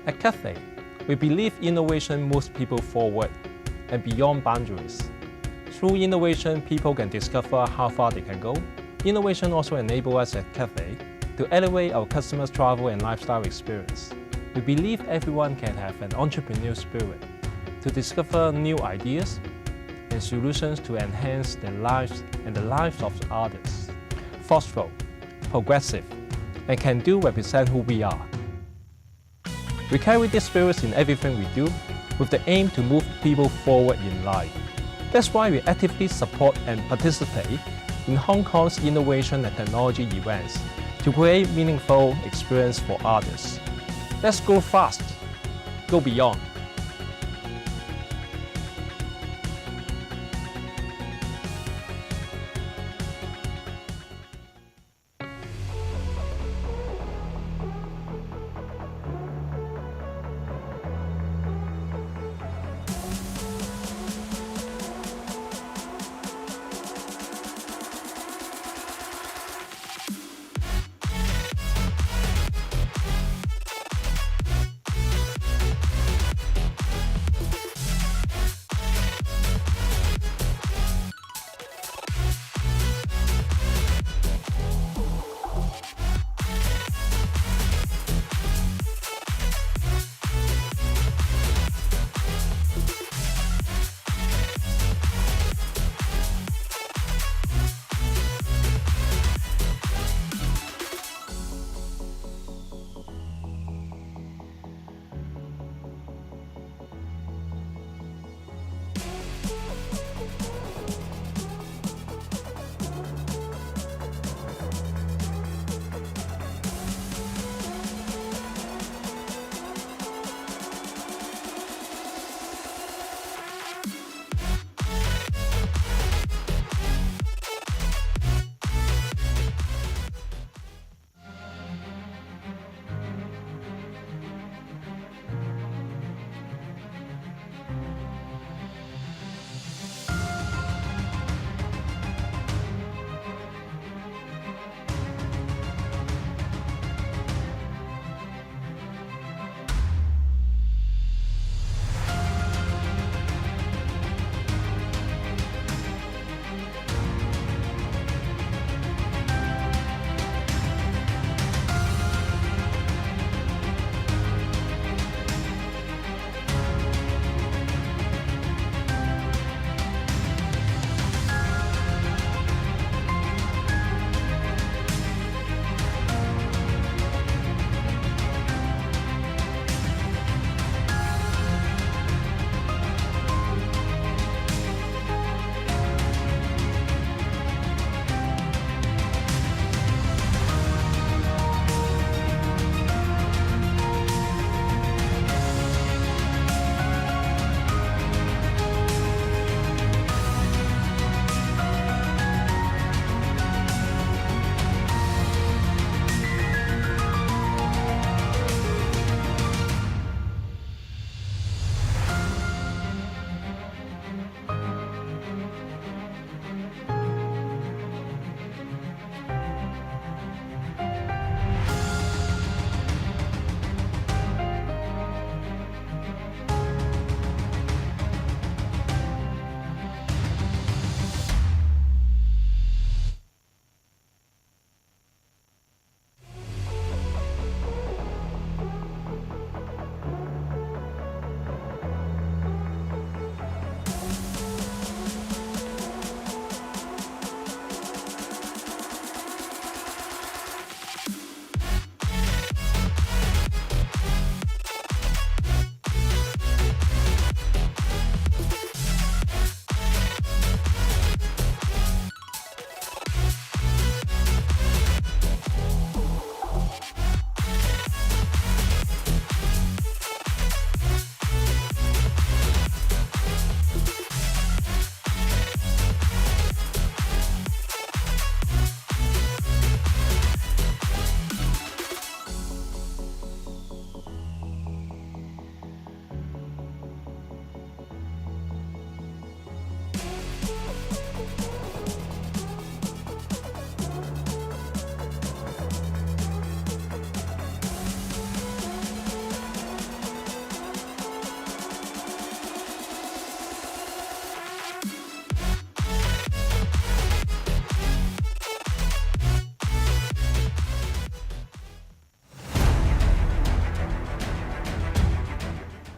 At Cathay, we believe innovation moves people forward and beyond boundaries. Through innovation, people can discover how far they can go. Innovation also enables us at Cathay to elevate our customers' travel and lifestyle experience. We believe everyone can have an entrepreneurial spirit to discover new ideas and solutions to enhance their lives and the lives of others. Forceful, progressive, and can-do represent who we are. We carry this spirit in everything we do with the aim to move people forward in life. That's why we actively support and participate in Hong Kong's innovation and technology events to create meaningful experience for others. Let's go fast, go beyond.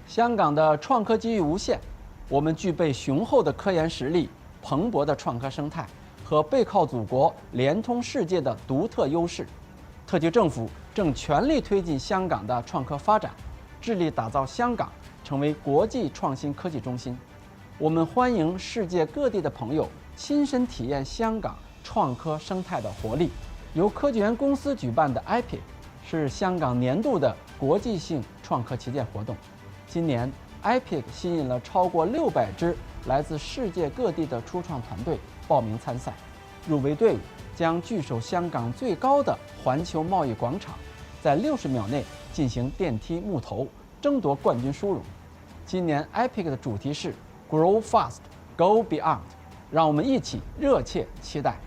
香港的创科机遇无限，我们具备雄厚的科研实力、蓬勃的创科生态和背靠祖国、联通世界的独特优势。特区政府正全力推进香港的创科发展，致力打造香港成为国际创新科技中心。我们欢迎世界各地的朋友亲身体验香港创科生态的活力。由科技园公司举办的 EPiC 是香港年度的国际性创科旗舰活动。今年 EPiC 吸引了超过600支来自世界各地的初创团队报名参赛。入围队伍将据守香港最高的环球贸易广场，在60秒内进行电梯木头，争夺冠军殊荣。今年 EPiC 的主题是 Grow Fast, Go Beyond， 让我们一起热切期待。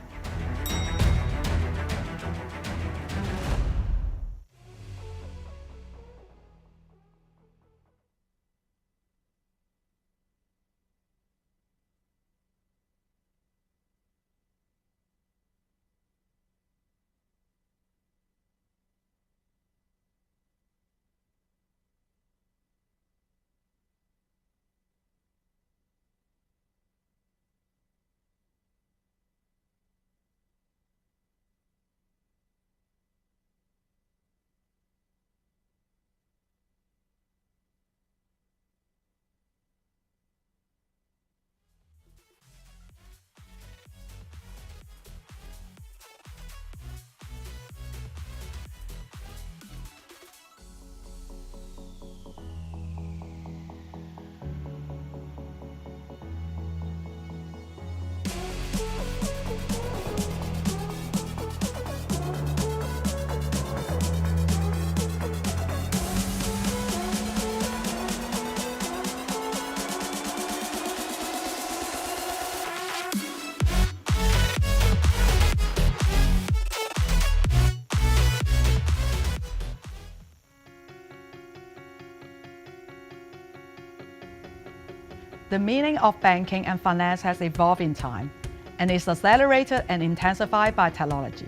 The meaning of banking and finance has evolved in time and is accelerated and intensified by technology.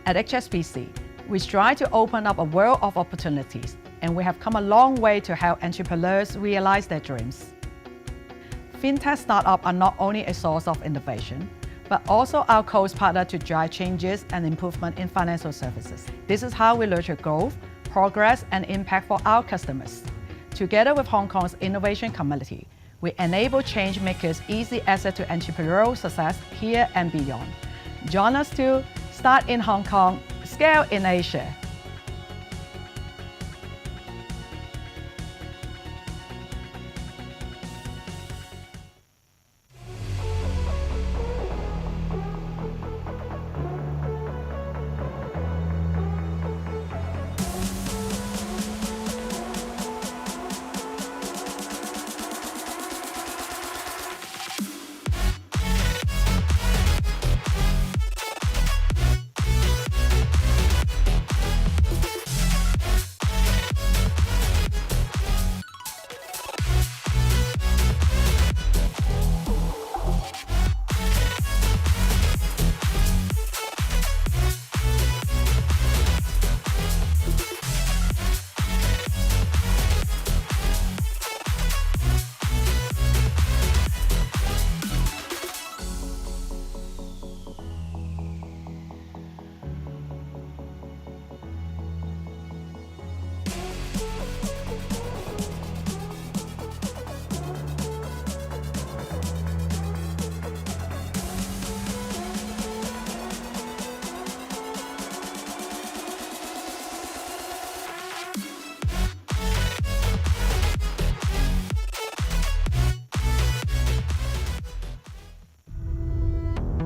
At HSBC, we strive to open up a world of opportunities, and we have come a long way to help entrepreneurs realize their dreams. Fintech startups are not only a source of innovation, but also our close partner to drive changes and improvement in financial services. This is how we nurture growth, progress, and impact for our customers. Together with Hong Kong's innovation community, we enable change makers easy access to entrepreneurial success here and beyond. Join us to start in Hong Kong, scale in Asia.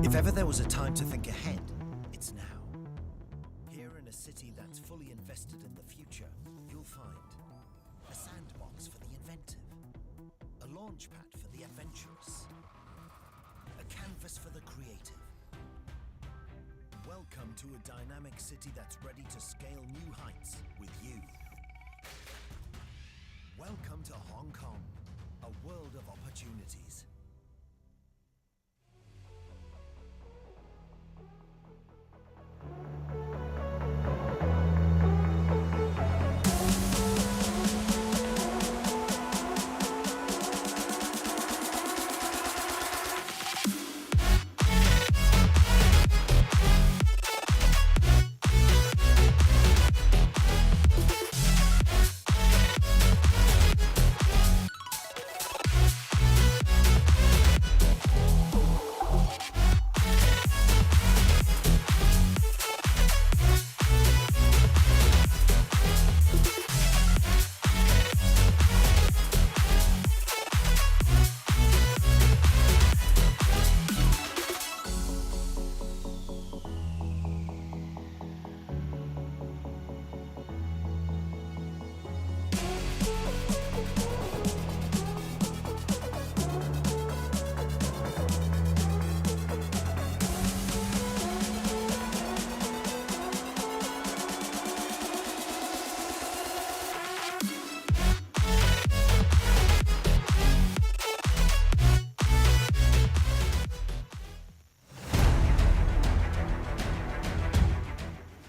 If ever there was a time to think ahead, it's now. Here in a city that's fully invested in the future, you'll find a sandbox for the inventive, a launchpad for the adventurous, a canvas for the creative. Welcome to a dynamic city that's ready to scale new heights with you. Welcome to Hong Kong, a world of opportunities.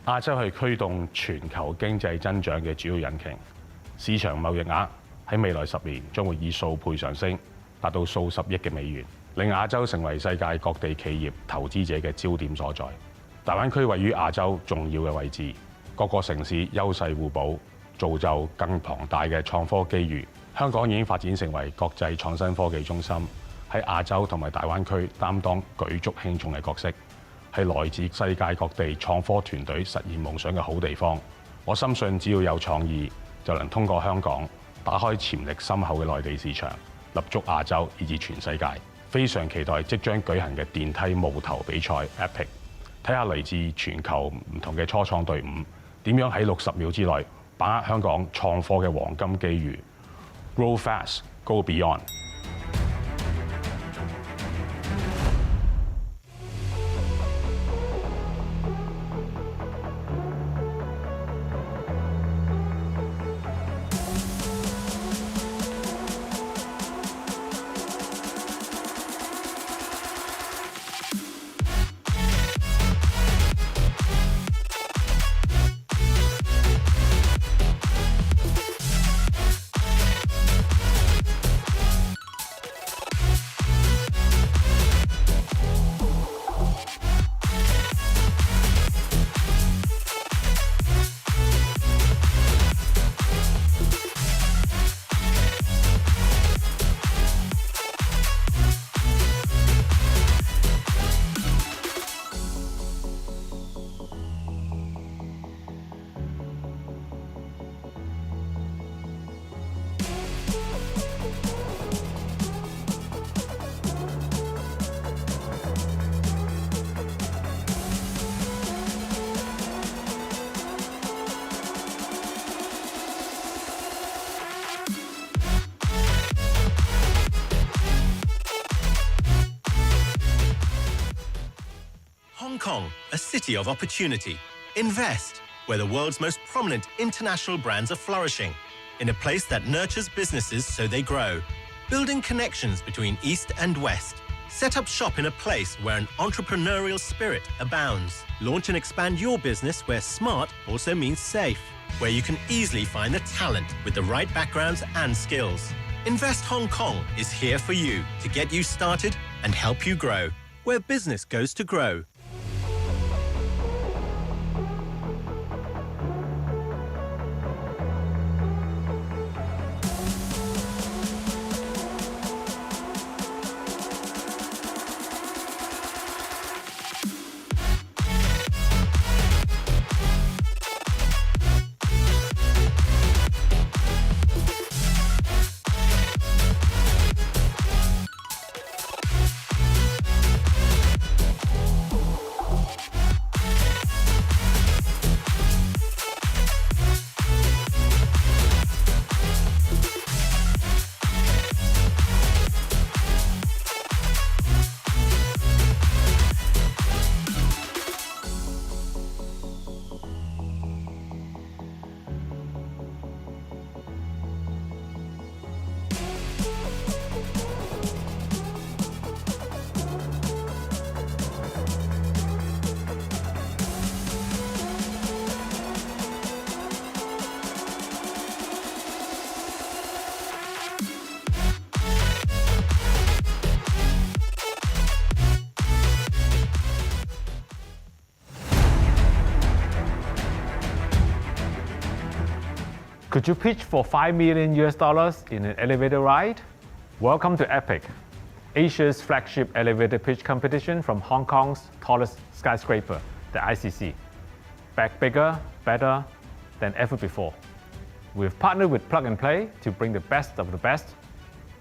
亞洲係驅動全球經濟增長嘅主要引擎，市場貿易額喺未來10年將會以數倍上升，達到數十億嘅美元，令亞洲成為世界各地企業投資者嘅焦點所在。大灣區位於亞洲重要嘅位置，各個城市優勢互補，造就更龐大嘅創科機遇。香港已經發展成為國際創新科技中心，喺亞洲同埋大灣區擔當舉足輕重嘅角色，係來自世界各地創科團隊實現夢想嘅好地方。我深信只要有創意，就能通過香港打開潛力深厚嘅內地市場，立足亞洲以至全世界。非常期待即將舉行嘅電梯冒頭比賽 EPiC， 睇下嚟自全球唔同嘅初創隊伍點樣喺60秒之內把握香港創科嘅黃金機遇。Grow fast, go beyond。Hong Kong, a city of opportunity. Invest, where the world's most prominent international brands are flourishing, in a place that nurtures businesses so they grow, building connections between East and West. Set up shop in a place where an entrepreneurial spirit abounds. Launch and expand your business where smart also means safe, where you can easily find the talent with the right backgrounds and skills. Invest Hong Kong is here for you to get you started and help you grow, where business goes to grow. Could you pitch for $5 million in an elevator ride? Welcome to EPiC, Asia's flagship elevator pitch competition from Hong Kong's tallest skyscraper, the ICC. Back bigger, better than ever before. We've partnered with Plug and Play to bring the best of the best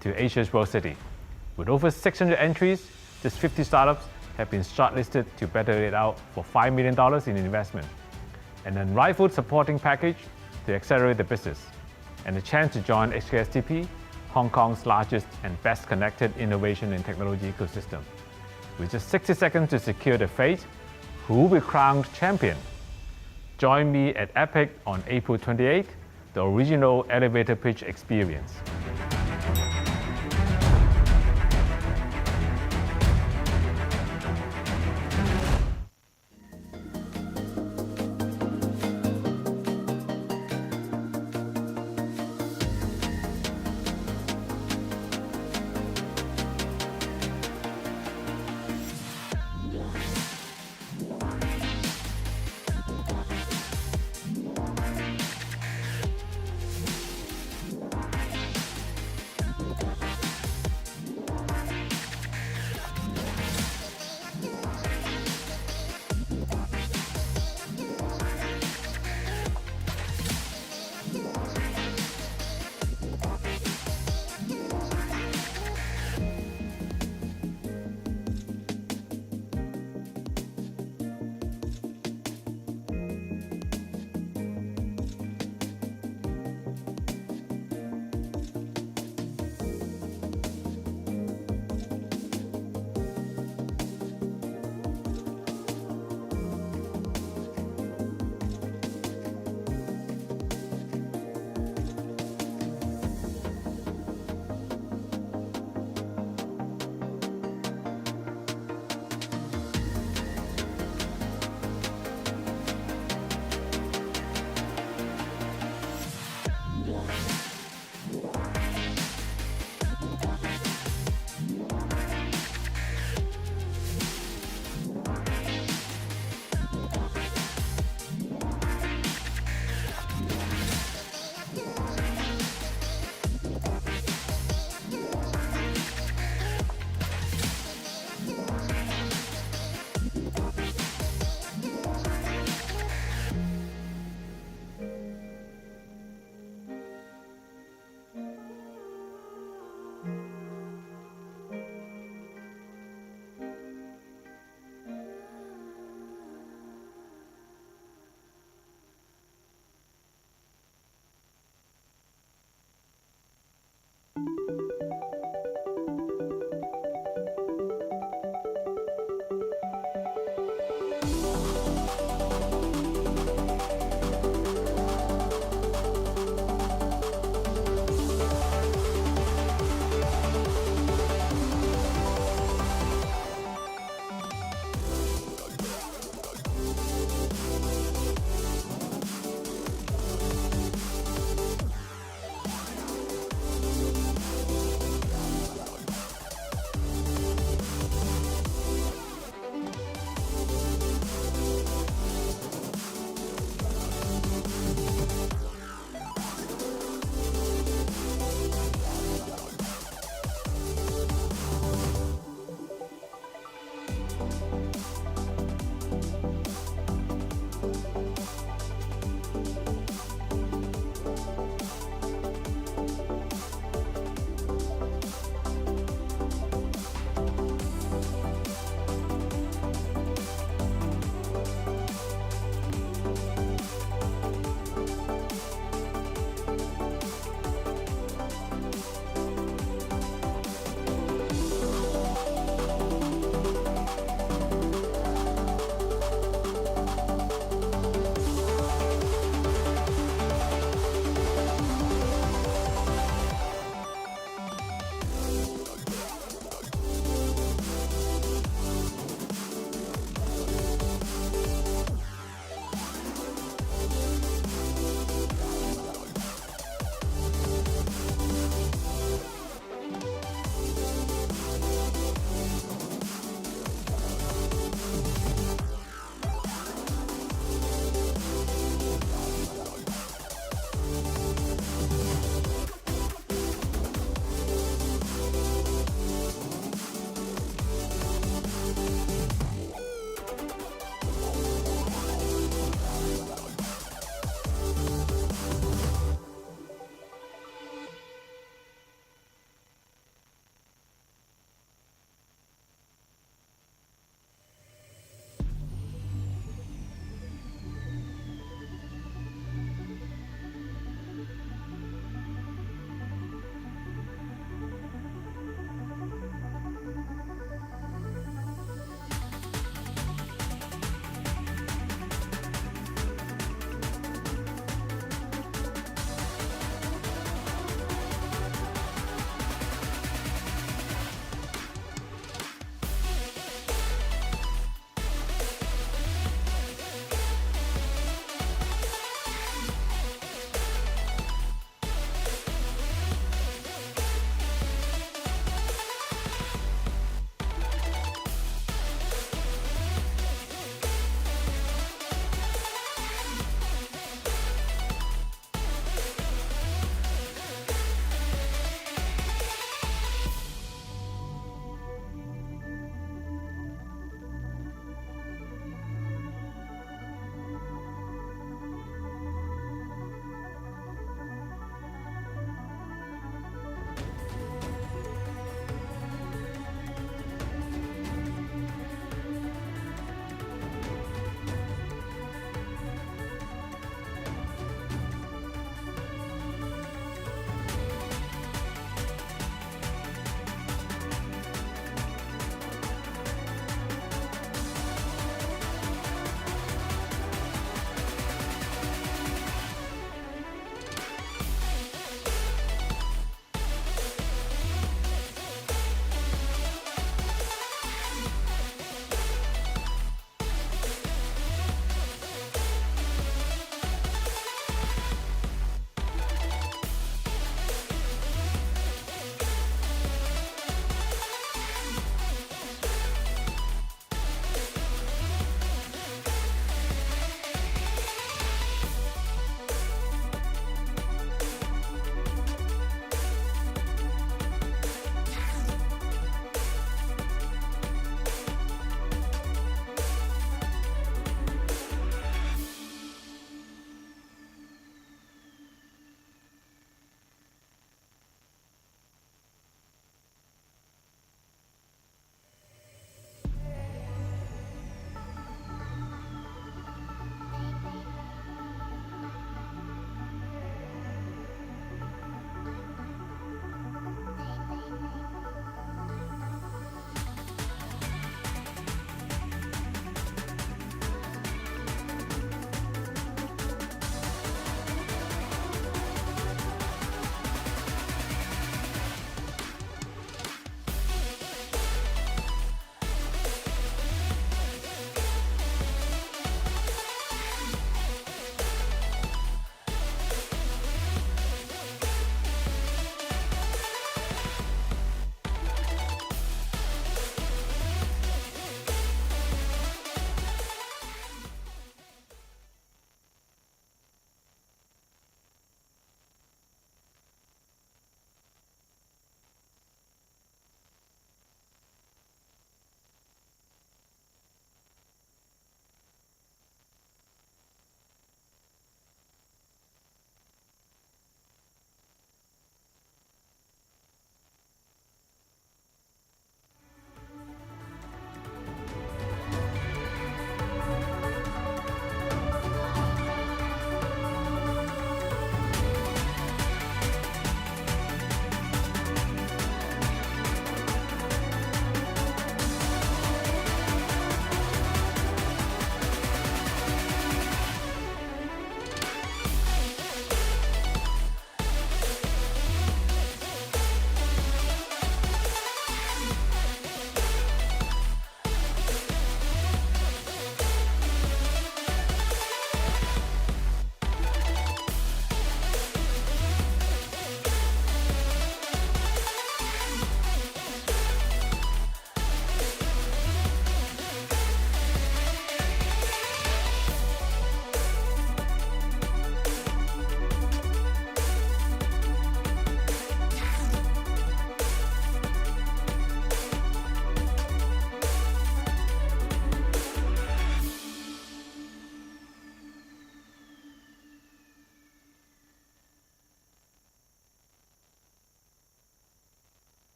to Asia's World City. With over 600 entries, just 50 startups have been shortlisted to battle it out for $5 million in investment, an unrivaled supporting package to accelerate the business, and a chance to join HKSTP, Hong Kong's largest and best connected innovation and technology ecosystem. With just 60 seconds to secure the fate, who will be crowned champion? Join me at EPiC on April 28th, the original elevator pitch experience.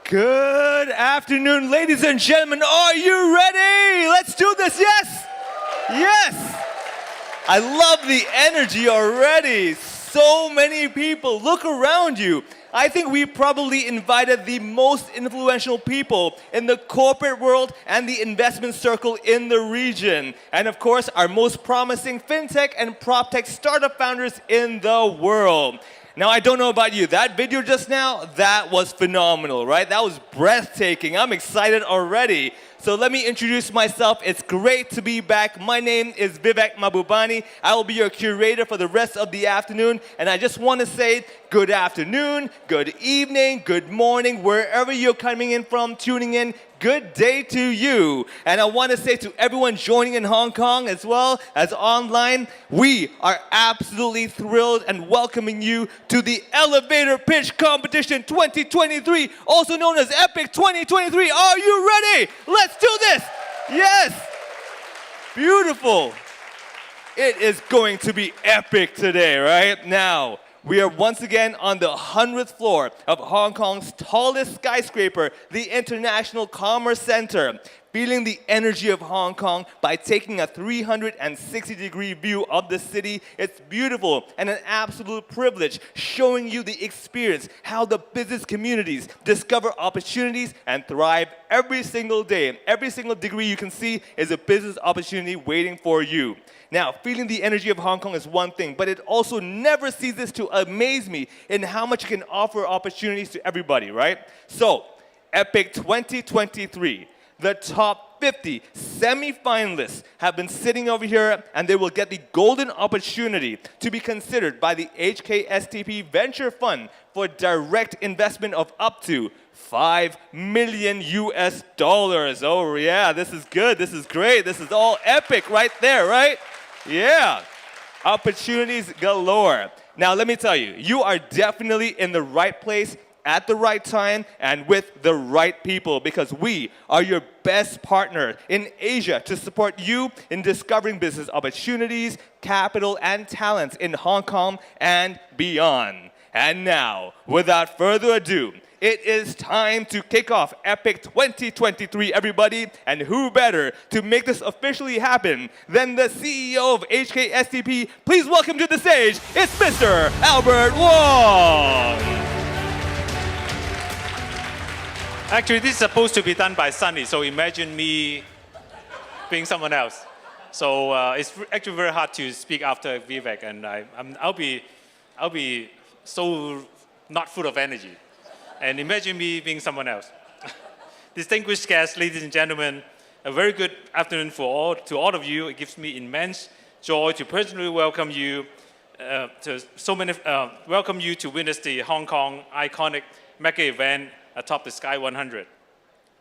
Good afternoon, ladies and gentlemen. Are you ready? Let's do this. Yes. Yes. I love the energy already. So many people. Look around you. I think we probably invited the most influential people in the corporate world and the investment circle in the region. And of course, our most promising fintech and proptech startup founders in the world. Now, I don't know about you, that video just now, that was phenomenal, right? That was breathtaking. I'm excited already. So let me introduce myself. It's great to be back. My name is Vivek Mabubani. I will be your curator for the rest of the afternoon. And I just want to say good afternoon, good evening, good morning, wherever you're coming in from, tuning in. Good day to you. And I want to say to everyone joining in Hong Kong as well as online, we are absolutely thrilled and welcoming you to the Elevator Pitch Competition 2023, also known as EPiC 2023. Are you ready? Let's do this. Yes. Beautiful. It is going to be epic today, right? Now, we are once again on the 100th floor of Hong Kong's tallest skyscraper, the International Commerce Center, feeling the energy of Hong Kong by taking a 360-degree view of the city. It's beautiful and an absolute privilege, showing you the experience, how the business communities discover opportunities and thrive every single day. And every single degree you can see is a business opportunity waiting for you. Now, feeling the energy of Hong Kong is one thing, but it also never ceases to amaze me in how much it can offer opportunities to everybody, right? So, EPiC 2023, the top 50 semi-finalists have been sitting over here, and they will get the golden opportunity to be considered by the HKSTP Venture Fund for direct investment of up to $5 million US. Oh yeah, this is good, this is great, this is all epic right there, right? Yeah, opportunities galore. Now let me tell you, you are definitely in the right place at the right time and with the right people, because we are your best partner in Asia to support you in discovering business opportunities, capital, and talents in Hong Kong and beyond. And now, without further ado, it is time to kick off EPiC 2023, everybody. And who better to make this officially happen than the CEO of HKSTP? Please welcome to the stage, it's Mr. Albert Wong. Actually, this is supposed to be done by Sunny, so imagine me being someone else. So it's actually very hard to speak after Vivek, and I'll be so not full of energy. And imagine me being someone else. Distinguished guests, ladies and gentlemen, a very good afternoon to all of you. It gives me immense joy to personally welcome you welcome you to witness the Hong Kong iconic mega event atop the Sky 100.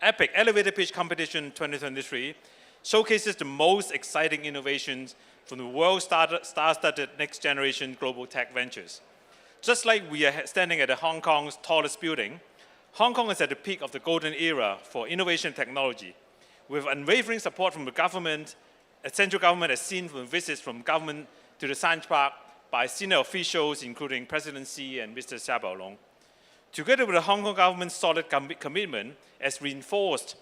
EPiC Elevator Pitch Competition 2023 showcases the most exciting innovations from the world's star-studded next-generation global tech ventures. Just like we are standing at Hong Kong's tallest building, Hong Kong is at the peak of the golden era for innovation technology, with unwavering support from the government, central government, as seen from visits from government to the Science Park by senior officials, including President Xi and Mr. Xia Baolong. Together with the Hong Kong government's solid commitment, as reinforced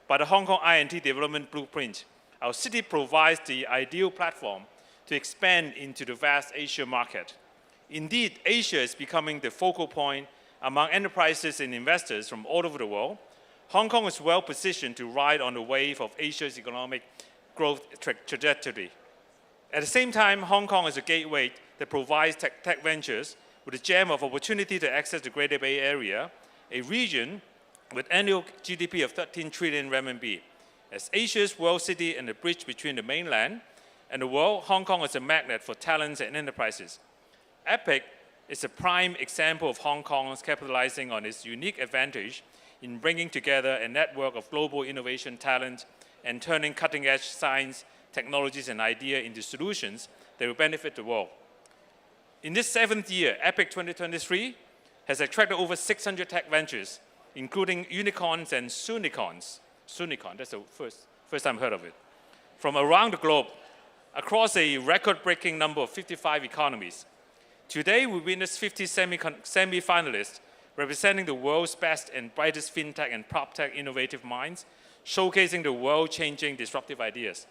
by the Hong Kong I&T Development Blueprint, our city provides the ideal platform to expand into the vast Asia market. Indeed, Asia is becoming the focal point among enterprises and investors from all over the world. Hong Kong is well positioned to ride on the wave of Asia's economic growth trajectory. At the same time, Hong Kong is a gateway that provides tech ventures with a gem of opportunity to access the Greater Bay Area, a region with annual GDP of 13 trillion RMB. As Asia's world city and the bridge between the mainland and the world, Hong Kong is a magnet for talents and enterprises. EPiC is a prime example of Hong Kong's capitalizing on its unique advantage in bringing together a network of global innovation talent and turning cutting-edge science, technologies, and ideas into solutions that will benefit the world. In this 7th year, EPiC 2023 has attracted over 600 tech ventures, including unicorns and soonicorns. Soonicorn, that's the first time I heard of it. From around the globe, across a record-breaking number of 55 economies. Today, we witnessed 50 semi-finalists representing the world's best and brightest fintech and proptech innovative minds, showcasing the world-changing disruptive ideas.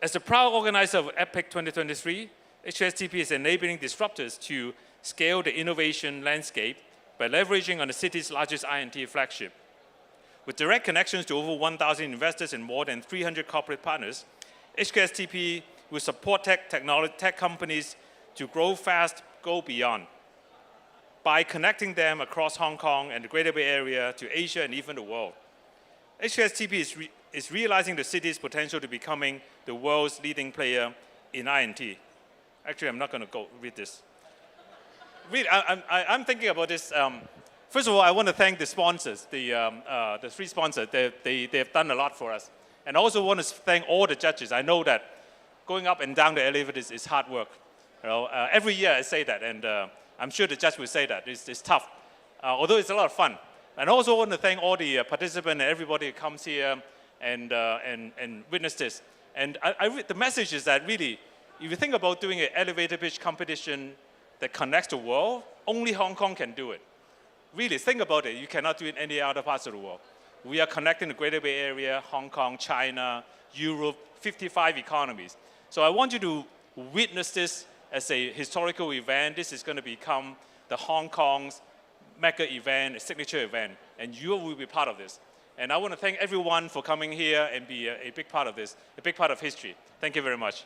As the proud organizer of EPiC 2023, HKSTP is enabling disruptors to scale the innovation landscape by leveraging on the city's largest INT flagship. With direct connections to over 1,000 investors and more than 300 corporate partners, HKSTP will support tech companies to grow fast, go beyond, by connecting them across Hong Kong and the Greater Bay Area to Asia and even the world. HKSTP is realizing the city's potential to becoming the world's leading player in INT. Actually, I'm not going to go read this. I'm thinking about this. First of all, I want to thank the sponsors, the three sponsors. They've done a lot for us. And I also want to thank all the judges. I know that going up and down the elevator is hard work. You know, every year I say that, and I'm sure the judge will say that. It's tough, although it's a lot of fun. And I also want to thank all the participants and everybody who comes here and witness this. And the message is that really, if you think about doing an elevator pitch competition that connects the world, only Hong Kong can do it. Really, think about it. You cannot do it in any other parts of the world. We are connecting the Greater Bay Area, Hong Kong, China, Europe, 55 economies. So I want you to witness this as a historical event. This is going to become the Hong Kong's mega event, a signature event, and you will be part of this. And I want to thank everyone for coming here and be a big part of this, a big part of history. Thank you very much.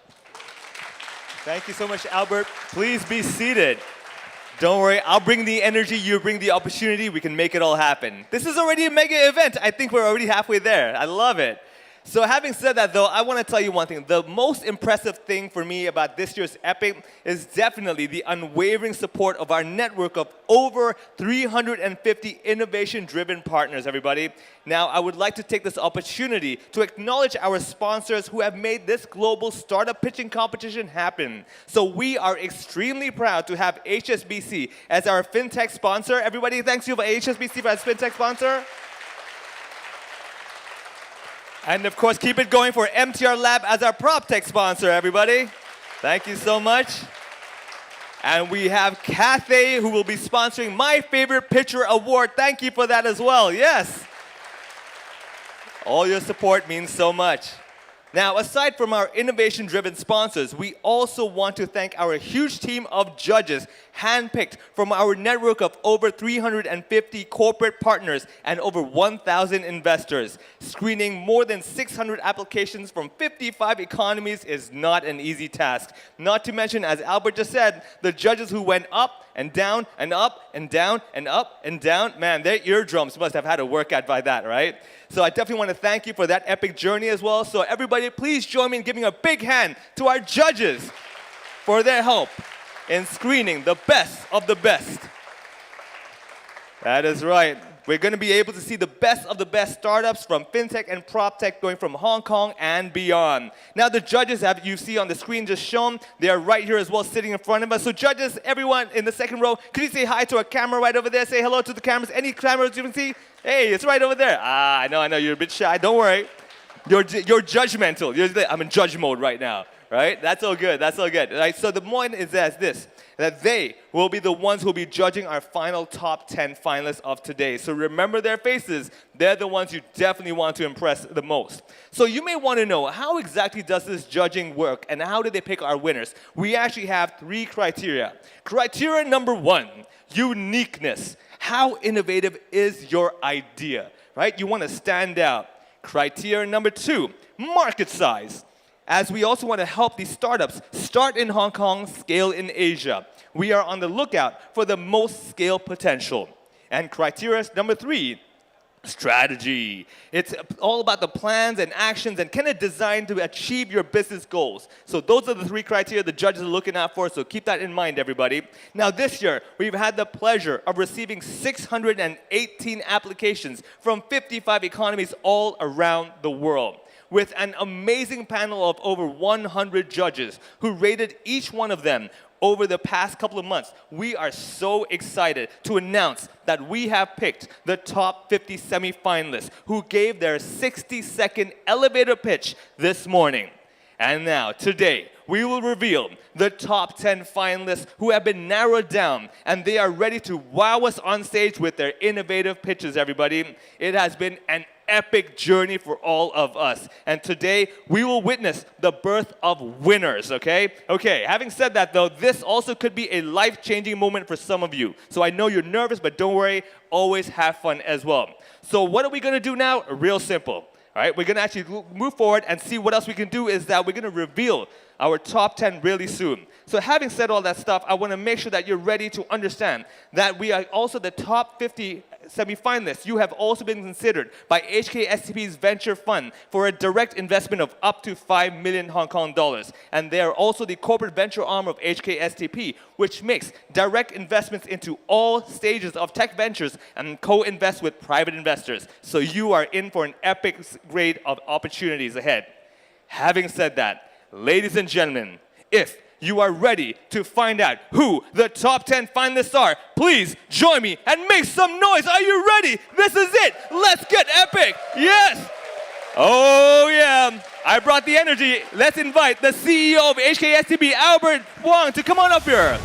Thank you so much, Albert. Please be seated. Don't worry, I'll bring the energy, you bring the opportunity, we can make it all happen. This is already a mega event. I think we're already halfway there. I love it. So having said that though, I want to tell you one thing. The most impressive thing for me about this year's EPiC is definitely the unwavering support of our network of over 350 innovation-driven partners, everybody. Now, I would like to take this opportunity to acknowledge our sponsors who have made this global startup pitching competition happen. So we are extremely proud to have HSBC as our fintech sponsor. Everybody, thanks you for HSBC for our fintech sponsor. And of course, keep it going for MTR Lab as our PropTech sponsor, everybody. Thank you so much. And we have Cathay, who will be sponsoring my favorite pitcher award. Thank you for that as well, yes. All your support means so much. Now, aside from our innovation-driven sponsors, we also want to thank our huge team of judges, handpicked from our network of over 350 corporate partners and over 1,000 investors. Screening more than 600 applications from 55 economies is not an easy task. Not to mention, as Albert just said, the judges who went up and down and up and down and up and down. Man, their eardrums must have had a workout by that, right? So I definitely want to thank you for that epic journey as well. So everybody, please join me in giving a big hand to our judges for their help in screening the best of the best. That is right. We're going to be able to see the best of the best startups from fintech and proptech going from Hong Kong and beyond. Now the judges you see on the screen just shown, they are right here as well sitting in front of us. So judges, everyone in the second row, could you say hi to our camera right over there? Say hello to the cameras. Any cameras you can see? Hey, it's right over there. I know, you're a bit shy. Don't worry. You're judgmental. I'm in judge mode right now, right? That's all good. That's all good. Right? So the point is this, that they will be the ones who will be judging our final top 10 finalists of today. So remember their faces. They're the ones you definitely want to impress the most. So you may want to know, how exactly does this judging work and how do they pick our winners? We actually have 3 criteria. Criteria number 1, uniqueness. How innovative is your idea, right? You want to stand out. Criteria number 2, market size. As we also want to help these startups start in Hong Kong, scale in Asia. We are on the lookout for the most scale potential. And criteria number 3, strategy. It's all about the plans and actions and can it design to achieve your business goals. So those are the 3 criteria the judges are looking out for, so keep that in mind, everybody. Now this year, we've had the pleasure of receiving 618 applications from 55 economies all around the world, with an amazing panel of over 100 judges who rated each one of them over the past couple of months. We are so excited to announce that we have picked the top 50 semi-finalists who gave their 60-second elevator pitch this morning. And now, today, we will reveal the top 10 finalists who have been narrowed down, and they are ready to wow us on stage with their innovative pitches, everybody. It has been an epic journey for all of us. And today, we will witness the birth of winners, okay? Okay, having said that though, this also could be a life-changing moment for some of you. So I know you're nervous, but don't worry, always have fun as well. So what are we gonna do now? Real simple. All right, we're gonna actually move forward and see what else we can do is that we're gonna reveal our top 10 really soon. So having said all that stuff, I wanna make sure that you're ready to understand that we are also the top 50 semi-finalists. You have also been considered by HKSTP's venture fund for a direct investment of up to 5 million Hong Kong dollars. And they are also the corporate venture arm of HKSTP, which makes direct investments into all stages of tech ventures and co-invest with private investors. So you are in for an epic grade of opportunities ahead. Having said that, ladies and gentlemen, if you are ready to find out who the top 10 finalists are, please join me and make some noise. Are you ready? This is it. Let's get epic. Yes. Oh, yeah. I brought the energy. Let's invite the CEO of HKSTP, Albert Wong, to come on up here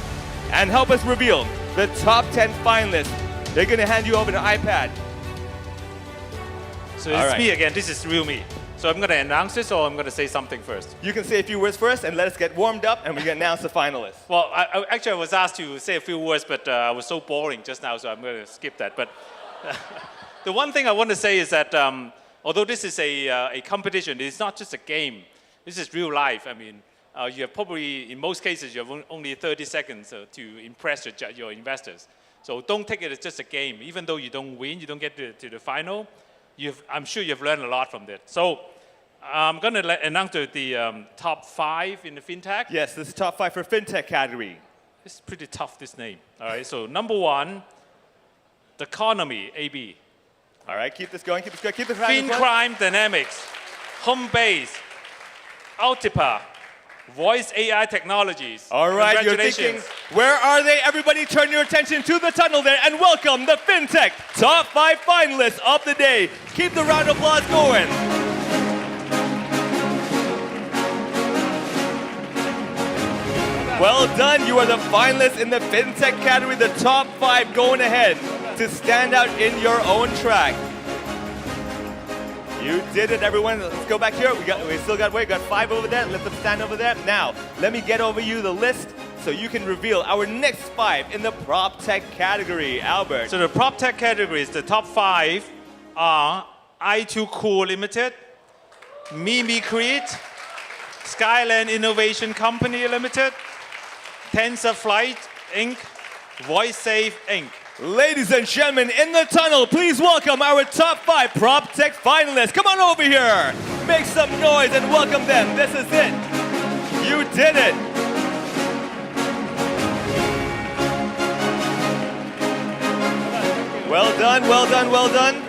and help us reveal the top 10 finalists. They're going to hand you over an iPad. So it's me again. This is real me. So I'm going to announce this, or I'm going to say something first? You can say a few words first, and let us get warmed up, and we're going to announce the finalists. Well, actually, I was asked to say a few words, but I was so boring just now, so I'm going to skip that. But the one thing I want to say is that although this is a competition, it's not just a game. This is real life. I mean, you have probably, in most cases, you have only 30 seconds to impress your investors. So don't take it as just a game. Even though you don't win, you don't get to the final, I'm sure you've learned a lot from it. So I'm going to announce the top 5 in the fintech. Yes, this is top 5 for fintech category. It's pretty tough, this name. All right, so number 1, the economy, AB. All right, keep this going, keep this going, keep this Fin Crime Dynamics, Homebase, Altipa, Voice AI Technologies. All right, you're thinking, where are they? Everybody turn your attention to the tunnel there and welcome the FinTech top 5 finalists of the day. Keep the round of applause going. Well done, you are the finalists in the FinTech category, the top 5 going ahead to stand out in your own track. You did it, everyone. Let's go back here. We still got 5 over there. Let them stand over there. Now, let me get over you the list so you can reveal our next 5 in the prop tech category. Albert. So the prop tech categories, the top 5 are i2Cool Limited, Mimicrete, Skyland Innovation Company Limited, TensorFlight Inc., VoiceSafe Inc. Ladies and gentlemen, in the tunnel, please welcome our top 5 prop tech finalists. Come on over here. Make some noise and welcome them. This is it. You did it. Well done, well done, well done.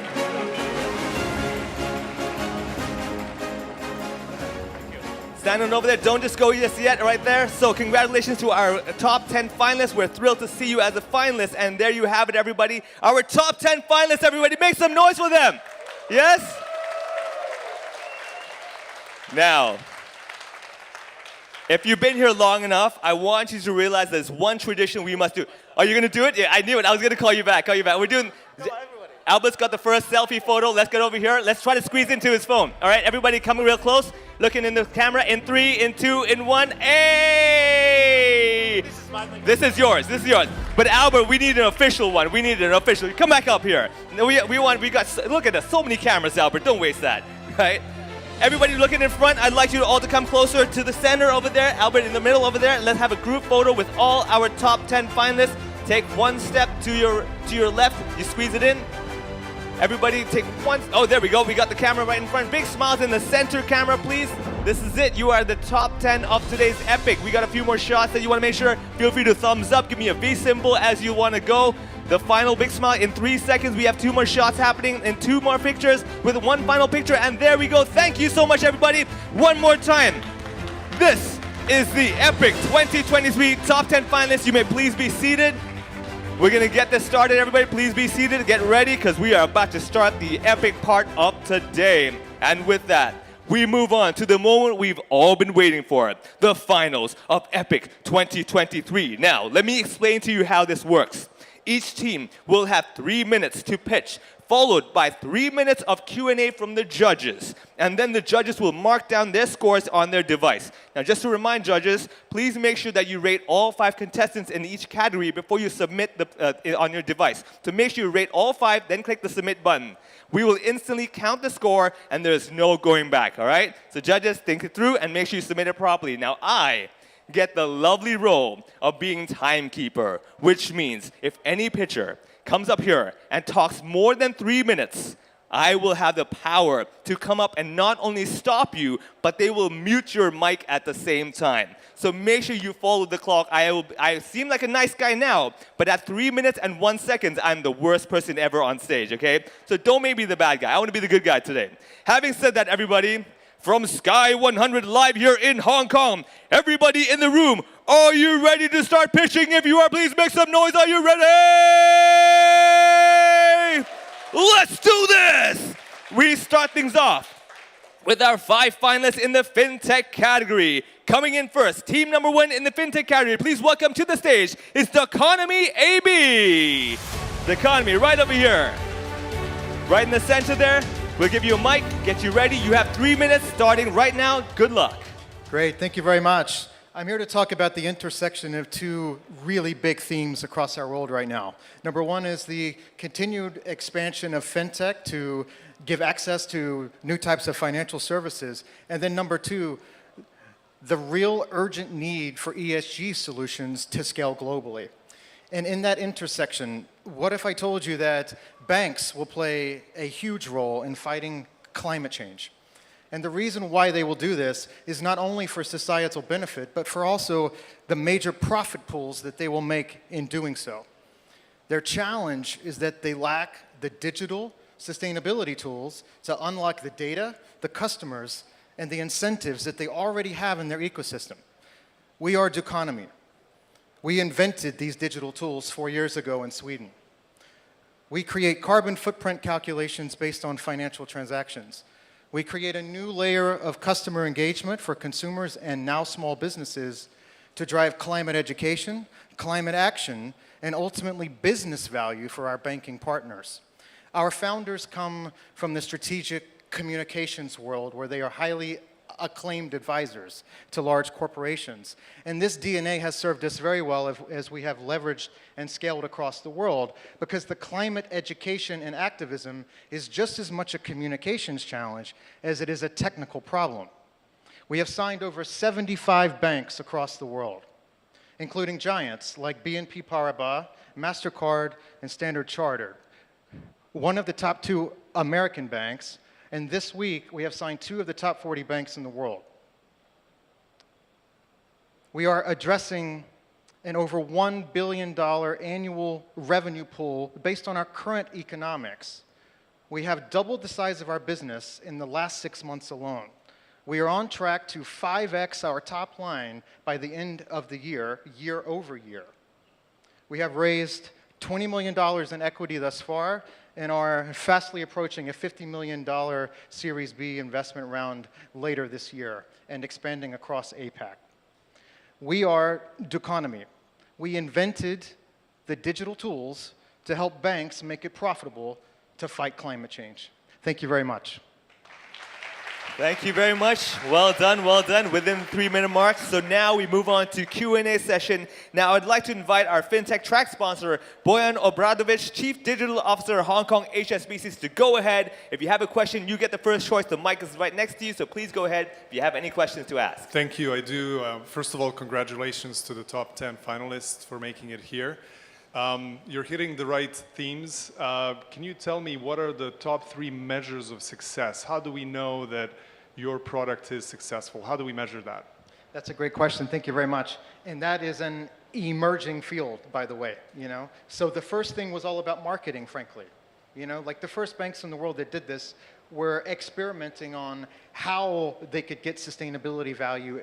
Standing over there, don't just go just yet, right there. So congratulations to our top 10 finalists. We're thrilled to see you as a finalist. And there you have it, everybody. Our top 10 finalists, everybody. Make some noise for them. Yes? Now, if you've been here long enough, I want you to realize there's one tradition we must do. Are you going to do it? Yeah, I knew it. I was going to call you back. We're doing... Albert's got the first selfie photo. Let's get over here. Let's try to squeeze into his phone. All right, everybody coming real close. Looking in the camera in 3, in 2, in 1. Hey! This is yours. This is yours. But Albert, we need an official one. We need an official. Come back up here. We got, look at this. So many cameras, Albert. Don't waste that. Right? Everybody looking in front, I'd like you all to come closer to the center over there. Albert in the middle over there. Let's have a group photo with all our top 10 finalists. Take one step to your left. You squeeze it in. Everybody take one. Oh, there we go. We got the camera right in front. Big smiles in the center camera, please. This is it. You are the top 10 of today's epic. We got a few more shots that you want to make sure. Feel free to thumbs up. Give me a V symbol as you want to go. The final big smile in 3 seconds. We have 2 more shots happening and 2 more pictures with one final picture. And there we go. Thank you so much, everybody. One more time. This is the epic 2023 top 10 finalists. You may please be seated. We're going to get this started, everybody. Please be seated. Get ready, because we are about to start the epic part of today. And with that, we move on to the moment we've all been waiting for, the finals of EPiC 2023. Now, let me explain to you how this works. Each team will have 3 minutes to pitch, followed by 3 minutes of Q&A from the judges. And then the judges will mark down their scores on their device. Now, just to remind judges, please make sure that you rate all 5 contestants in each category before you submit on your device. So make sure you rate all 5, then click the submit button. We will instantly count the score, and there's no going back, all right? So judges, think it through and make sure you submit it properly. Now, I get the lovely role of being timekeeper, which means if any pitcher comes up here and talks more than 3 minutes, I will have the power to come up and not only stop you, but they will mute your mic at the same time. So make sure you follow the clock. I seem like a nice guy now, but at 3 minutes and 1 second, I'm the worst person ever on stage, okay? So don't make me the bad guy. I want to be the good guy today. Having said that, everybody, from Sky 100 live here in Hong Kong, everybody in the room, are you ready to start pitching? If you are, please make some noise. Are you ready? Let's do this! We start things off with our 5 finalists in the FinTech category. Coming in first, team number 1 in the FinTech category, please welcome to the stage is the Economy AB. The Economy, right over here. Right in the center there. We'll give you a mic, get you ready. You have 3 minutes starting right now. Good luck. Great, thank you very much. I'm here to talk about the intersection of 2 really big themes across our world right now. Number 1 is the continued expansion of fintech to give access to new types of financial services. And then number 2, the real urgent need for ESG solutions to scale globally. And in that intersection, what if I told you that banks will play a huge role in fighting climate change? And the reason why they will do this is not only for societal benefit, but for also the major profit pools that they will make in doing so. Their challenge is that they lack the digital sustainability tools to unlock the data, the customers, and the incentives that they already have in their ecosystem. We are Economy. We invented these digital tools 4 years ago in Sweden. We create carbon footprint calculations based on financial transactions. We create a new layer of customer engagement for consumers and now small businesses to drive climate education, climate action, and ultimately business value for our banking partners. Our founders come from the strategic communications world where they are highly acclaimed advisors to large corporations. And this DNA has served us very well as we have leveraged and scaled across the world, because the climate education and activism is just as much a communications challenge as it is a technical problem. We have signed over 75 banks across the world, including giants like BNP Paribas, MasterCard, and Standard Chartered. One of the top 2 American banks. And this week, we have signed 2 of the top 40 banks in the world. We are addressing an over $1 billion annual revenue pool based on our current economics. We have doubled the size of our business in the last 6 months alone. We are on track to 5x our top line by the end of the year, year over year. We have raised $20 million in equity thus far, and are fastly approaching a $50 million Series B investment round later this year, and expanding across APAC. We are Economy. We invented the digital tools to help banks make it profitable to fight climate change. Thank you very much. Thank you very much. Well done, within the 3-minute mark. So now we move on to Q&A session. Now I'd like to invite our FinTech track sponsor, Boyan Obradovich, Chief Digital Officer, Hong Kong HSBC, to go ahead. If you have a question, you get the first choice. The mic is right next to you, so please go ahead if you have any questions to ask. Thank you, I do. First of all, congratulations to the top 10 finalists for making it here. You're hitting the right themes. Can you tell me what are the top 3 measures of success? How do we know that your product is successful? How do we measure that? That's a great question. Thank you very much. And that is an emerging field, by the way. So the first thing was all about marketing, frankly. Like the first banks in the world that did this were experimenting on how they could get sustainability value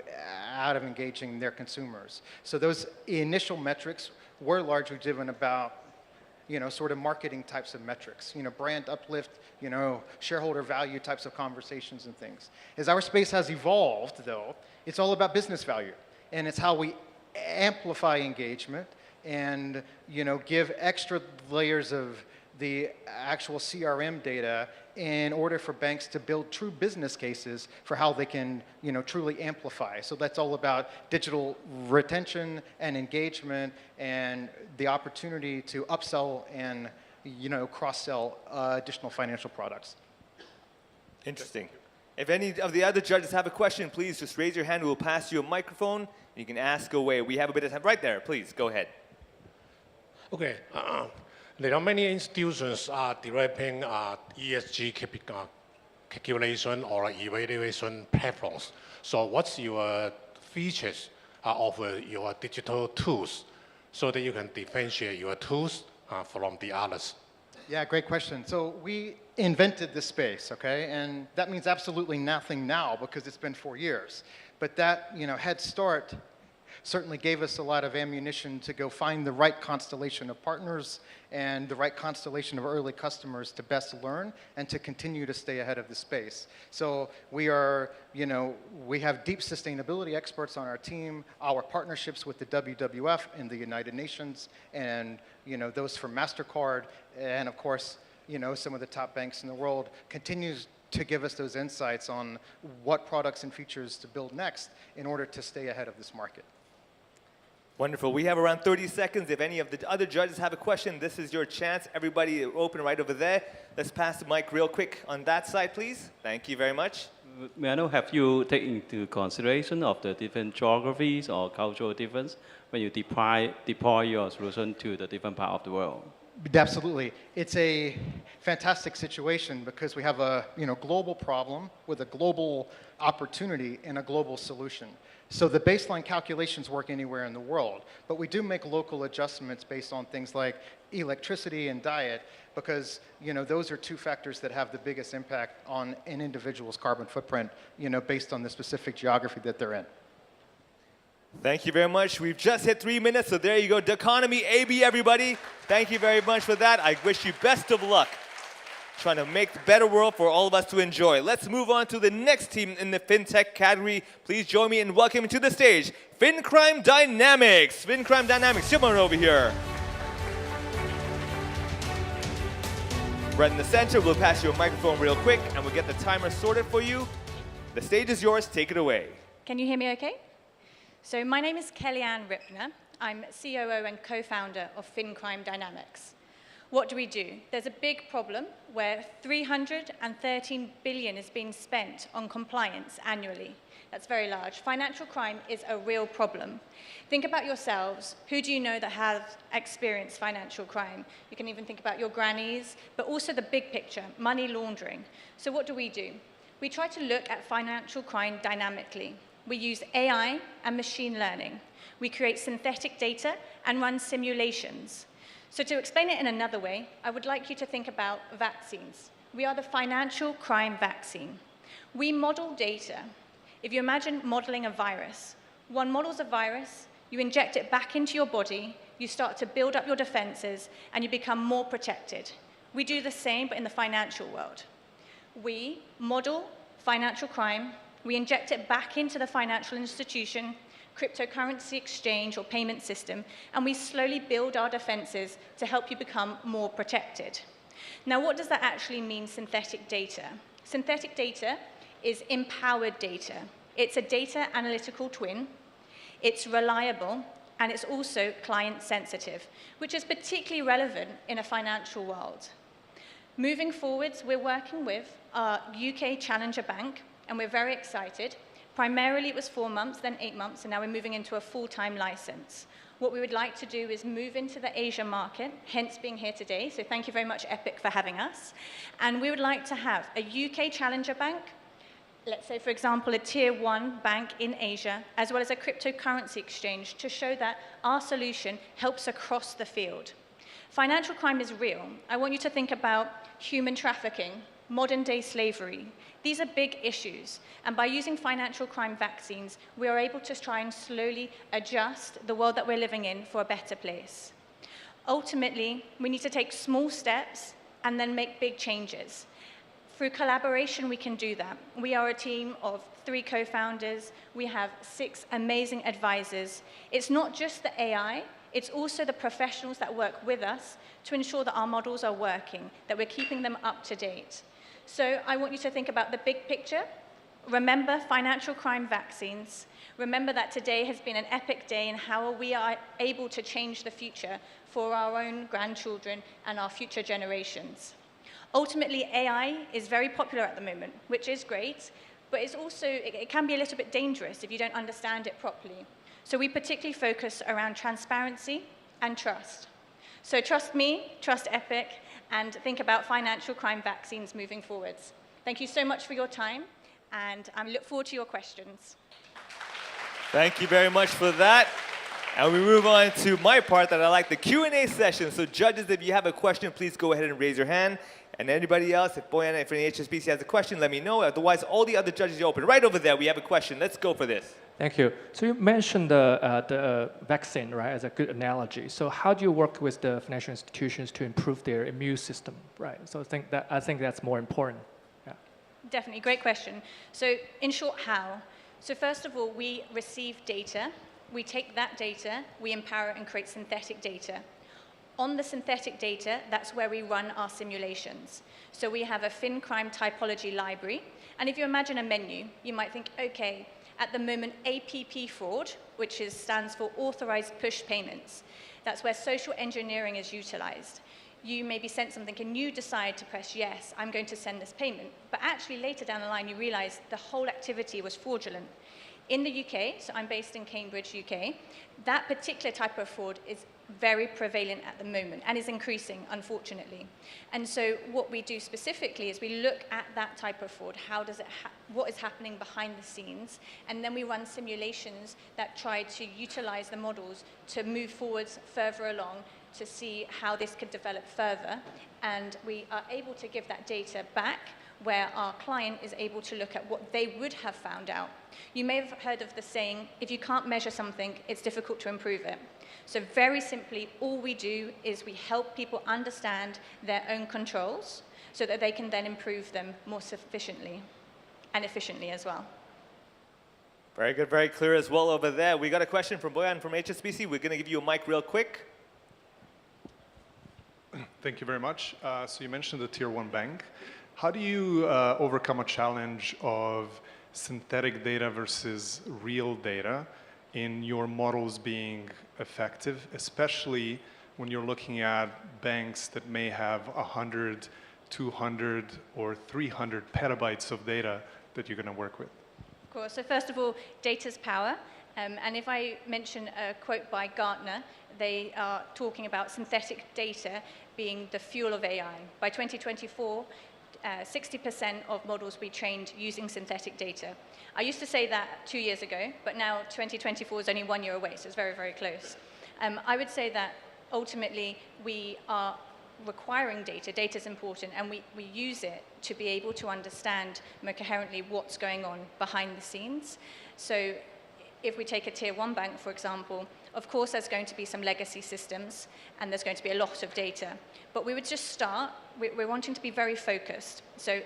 out of engaging their consumers. So those initial metrics were largely driven about sort of marketing types of metrics, brand uplift, shareholder value types of conversations and things. As our space has evolved, though, it's all about business value. And it's how we amplify engagement and, give extra layers of the actual CRM data in order for banks to build true business cases for how they can, truly amplify. So that's all about digital retention and engagement and the opportunity to upsell and, cross-sell additional financial products. Interesting. If any of the other judges have a question, please just raise your hand. We'll pass you a microphone. You can ask away. We have a bit of time right there. Please, go ahead. Okay. There are many institutions are developing ESG calculation or evaluation platforms. So what's your features of your digital tools so that you can differentiate your tools from the others? Yeah, great question. So we invented this space, okay? And that means absolutely nothing now because it's been 4 years. But that, head start certainly gave us a lot of ammunition to go find the right constellation of partners and the right constellation of early customers to best learn and to continue to stay ahead of the space. So we are, we have deep sustainability experts on our team, our partnerships with the WWF and the United Nations, and, those from MasterCard, and of course, some of the top banks in the world continues to give us those insights on what products and features to build next in order to stay ahead of this market. Wonderful. We have around 30 seconds. If any of the other judges have a question, this is your chance. Everybody open right over there. Let's pass the mic real quick on that side, please. Thank you very much. May I know, have you taken into consideration of the different geographies or cultural difference when you deploy your solution to the different part of the world? Absolutely. It's a fantastic situation because we have a global problem with a global opportunity and a global solution. So the baseline calculations work anywhere in the world, but we do make local adjustments based on things like electricity and diet because those are two factors that have the biggest impact on an individual's carbon footprint, based on the specific geography that they're in. Thank you very much. We've just hit 3 minutes, so there you go. The Economy AB, everybody. Thank you very much for that. I wish you best of luck trying to make a better world for all of us to enjoy. Let's move on to the next team in the FinTech category. Please join me in welcoming to the stage FinCrime Dynamics. FinCrime Dynamics, come on over here. Right in the center, we'll pass you a microphone real quick and we'll get the timer sorted for you. The stage is yours, take it away. Can you hear me okay? So my name is Kellyanne Ripner. I'm COO and co-founder of FinCrime Dynamics. What do we do? There's a big problem where $313 billion is being spent on compliance annually. That's very large. Financial crime is a real problem. Think about yourselves. Who do you know that has experienced financial crime? You can even think about your grannies, but also the big picture, money laundering. So what do? We try to look at financial crime dynamically. We use AI and machine learning. We create synthetic data and run simulations. So to explain it in another way, I would like you to think about vaccines. We are the financial crime vaccine. We model data. If you imagine modeling a virus, one models a virus, you inject it back into your body, you start to build up your defenses, and you become more protected. We do the same, but in the financial world. We model financial crime, we inject it back into the financial institution, cryptocurrency exchange or payment system, and we slowly build our defenses to help you become more protected. Now, what does that actually mean, synthetic data? Synthetic data is empowered data. It's a data analytical twin, it's reliable, and it's also client sensitive, which is particularly relevant in a financial world. Moving forwards, we're working with our UK challenger bank, and we're very excited. Primarily, it was 4 months, then 8 months, and now we're moving into a full-time license. What we would like to do is move into the Asia market, hence being here today. So thank you very much, EPiC, for having us. And we would like to have a UK challenger bank, let's say, for example, a tier 1 bank in Asia, as well as a cryptocurrency exchange to show that our solution helps across the field. Financial crime is real. I want you to think about human trafficking, modern-day slavery. These are big issues, and by using financial crime vaccines, we are able to try and slowly adjust the world that we're living in for a better place. Ultimately, we need to take small steps and then make big changes. Through collaboration, we can do that. We are a team of 3 co-founders. We have 6 amazing advisors. It's not just the AI, it's also the professionals that work with us to ensure that our models are working, that we're keeping them up to date. So I want you to think about the big picture. Remember financial crime vaccines. Remember that today has been an epic day in how we are able to change the future for our own grandchildren and our future generations. Ultimately, AI is very popular at the moment, which is great, but it's also, it can be a little bit dangerous if you don't understand it properly. So we particularly focus around transparency and trust. So trust me, trust EPiC, and think about financial crime vaccines moving forwards. Thank you so much for your time, and I look forward to your questions. Thank you very much for that. And we move on to my part that I like, the Q&A session. So judges, if you have a question, please go ahead and raise your hand. And anybody else, if Boyan from the HSBC has a question, let me know. Otherwise, all the other judges are open. Right over there, we have a question. Let's go for this. Thank you. So you mentioned the vaccine, right, as a good analogy. So how do you work with the financial institutions to improve their immune system, right? So I think that's more important. Yeah. Definitely, great question. So in short, how? So first of all, we receive data. We take that data, we empower it and create synthetic data. On the synthetic data, that's where we run our simulations. So we have a FinCrime typology library. And if you imagine a menu, you might think, okay, at the moment, APP fraud, which stands for authorized push payments. That's where social engineering is utilized. You maybe sent something and you decide to press yes, I'm going to send this payment. But actually later down the line, you realize the whole activity was fraudulent. In the UK, so I'm based in Cambridge, UK, that particular type of fraud is very prevalent at the moment and is increasing, unfortunately. And so what we do specifically is we look at that type of fraud, what is happening behind the scenes, and then we run simulations that try to utilize the models to move forwards further along to see how this could develop further. And we are able to give that data back where our client is able to look at what they would have found out. You may have heard of the saying, if you can't measure something, it's difficult to improve it. So very simply, all we do is we help people understand their own controls so that they can then improve them more sufficiently and efficiently as well. Very good, very clear as well over there. We got a question from Boyan from HSBC. We're going to give you a mic real quick. Thank you very much. So you mentioned the Tier 1 bank. How do you overcome a challenge of synthetic data versus real data in your models being effective, especially when you're looking at banks that may have 100, 200, or 300 petabytes of data that you're going to work with? Of course. So first of all, data's power. And if I mention a quote by Gartner, they are talking about synthetic data being the fuel of AI. By 2024, 60% of models will be trained using synthetic data. I used to say that 2 years ago, but now 2024 is only 1 year away, so it's very, very close. I would say that ultimately we are requiring data. Data is important, and we use it to be able to understand more coherently what's going on behind the scenes. So if we take a Tier 1 bank, for example, of course there's going to be some legacy systems, and there's going to be a lot of data. But we would just start, we're wanting to be very focused. So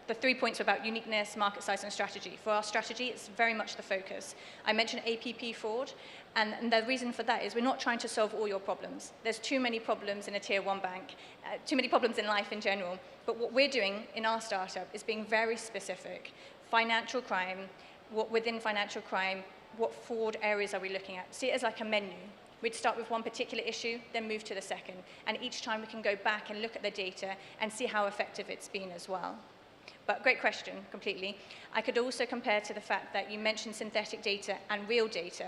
the 3 points are about uniqueness, market size, and strategy. For our strategy, it's very much the focus. I mentioned APP fraud, and the reason for that is we're not trying to solve all your problems. There's too many problems in a Tier 1 bank, too many problems in life in general. But what we're doing in our startup is being very specific. Financial crime, within financial crime, what fraud areas are we looking at? See it as like a menu. We'd start with one particular issue, then move to the second. And each time we can go back and look at the data and see how effective it's been as well. But great question, completely. I could also compare to the fact that you mentioned synthetic data and real data.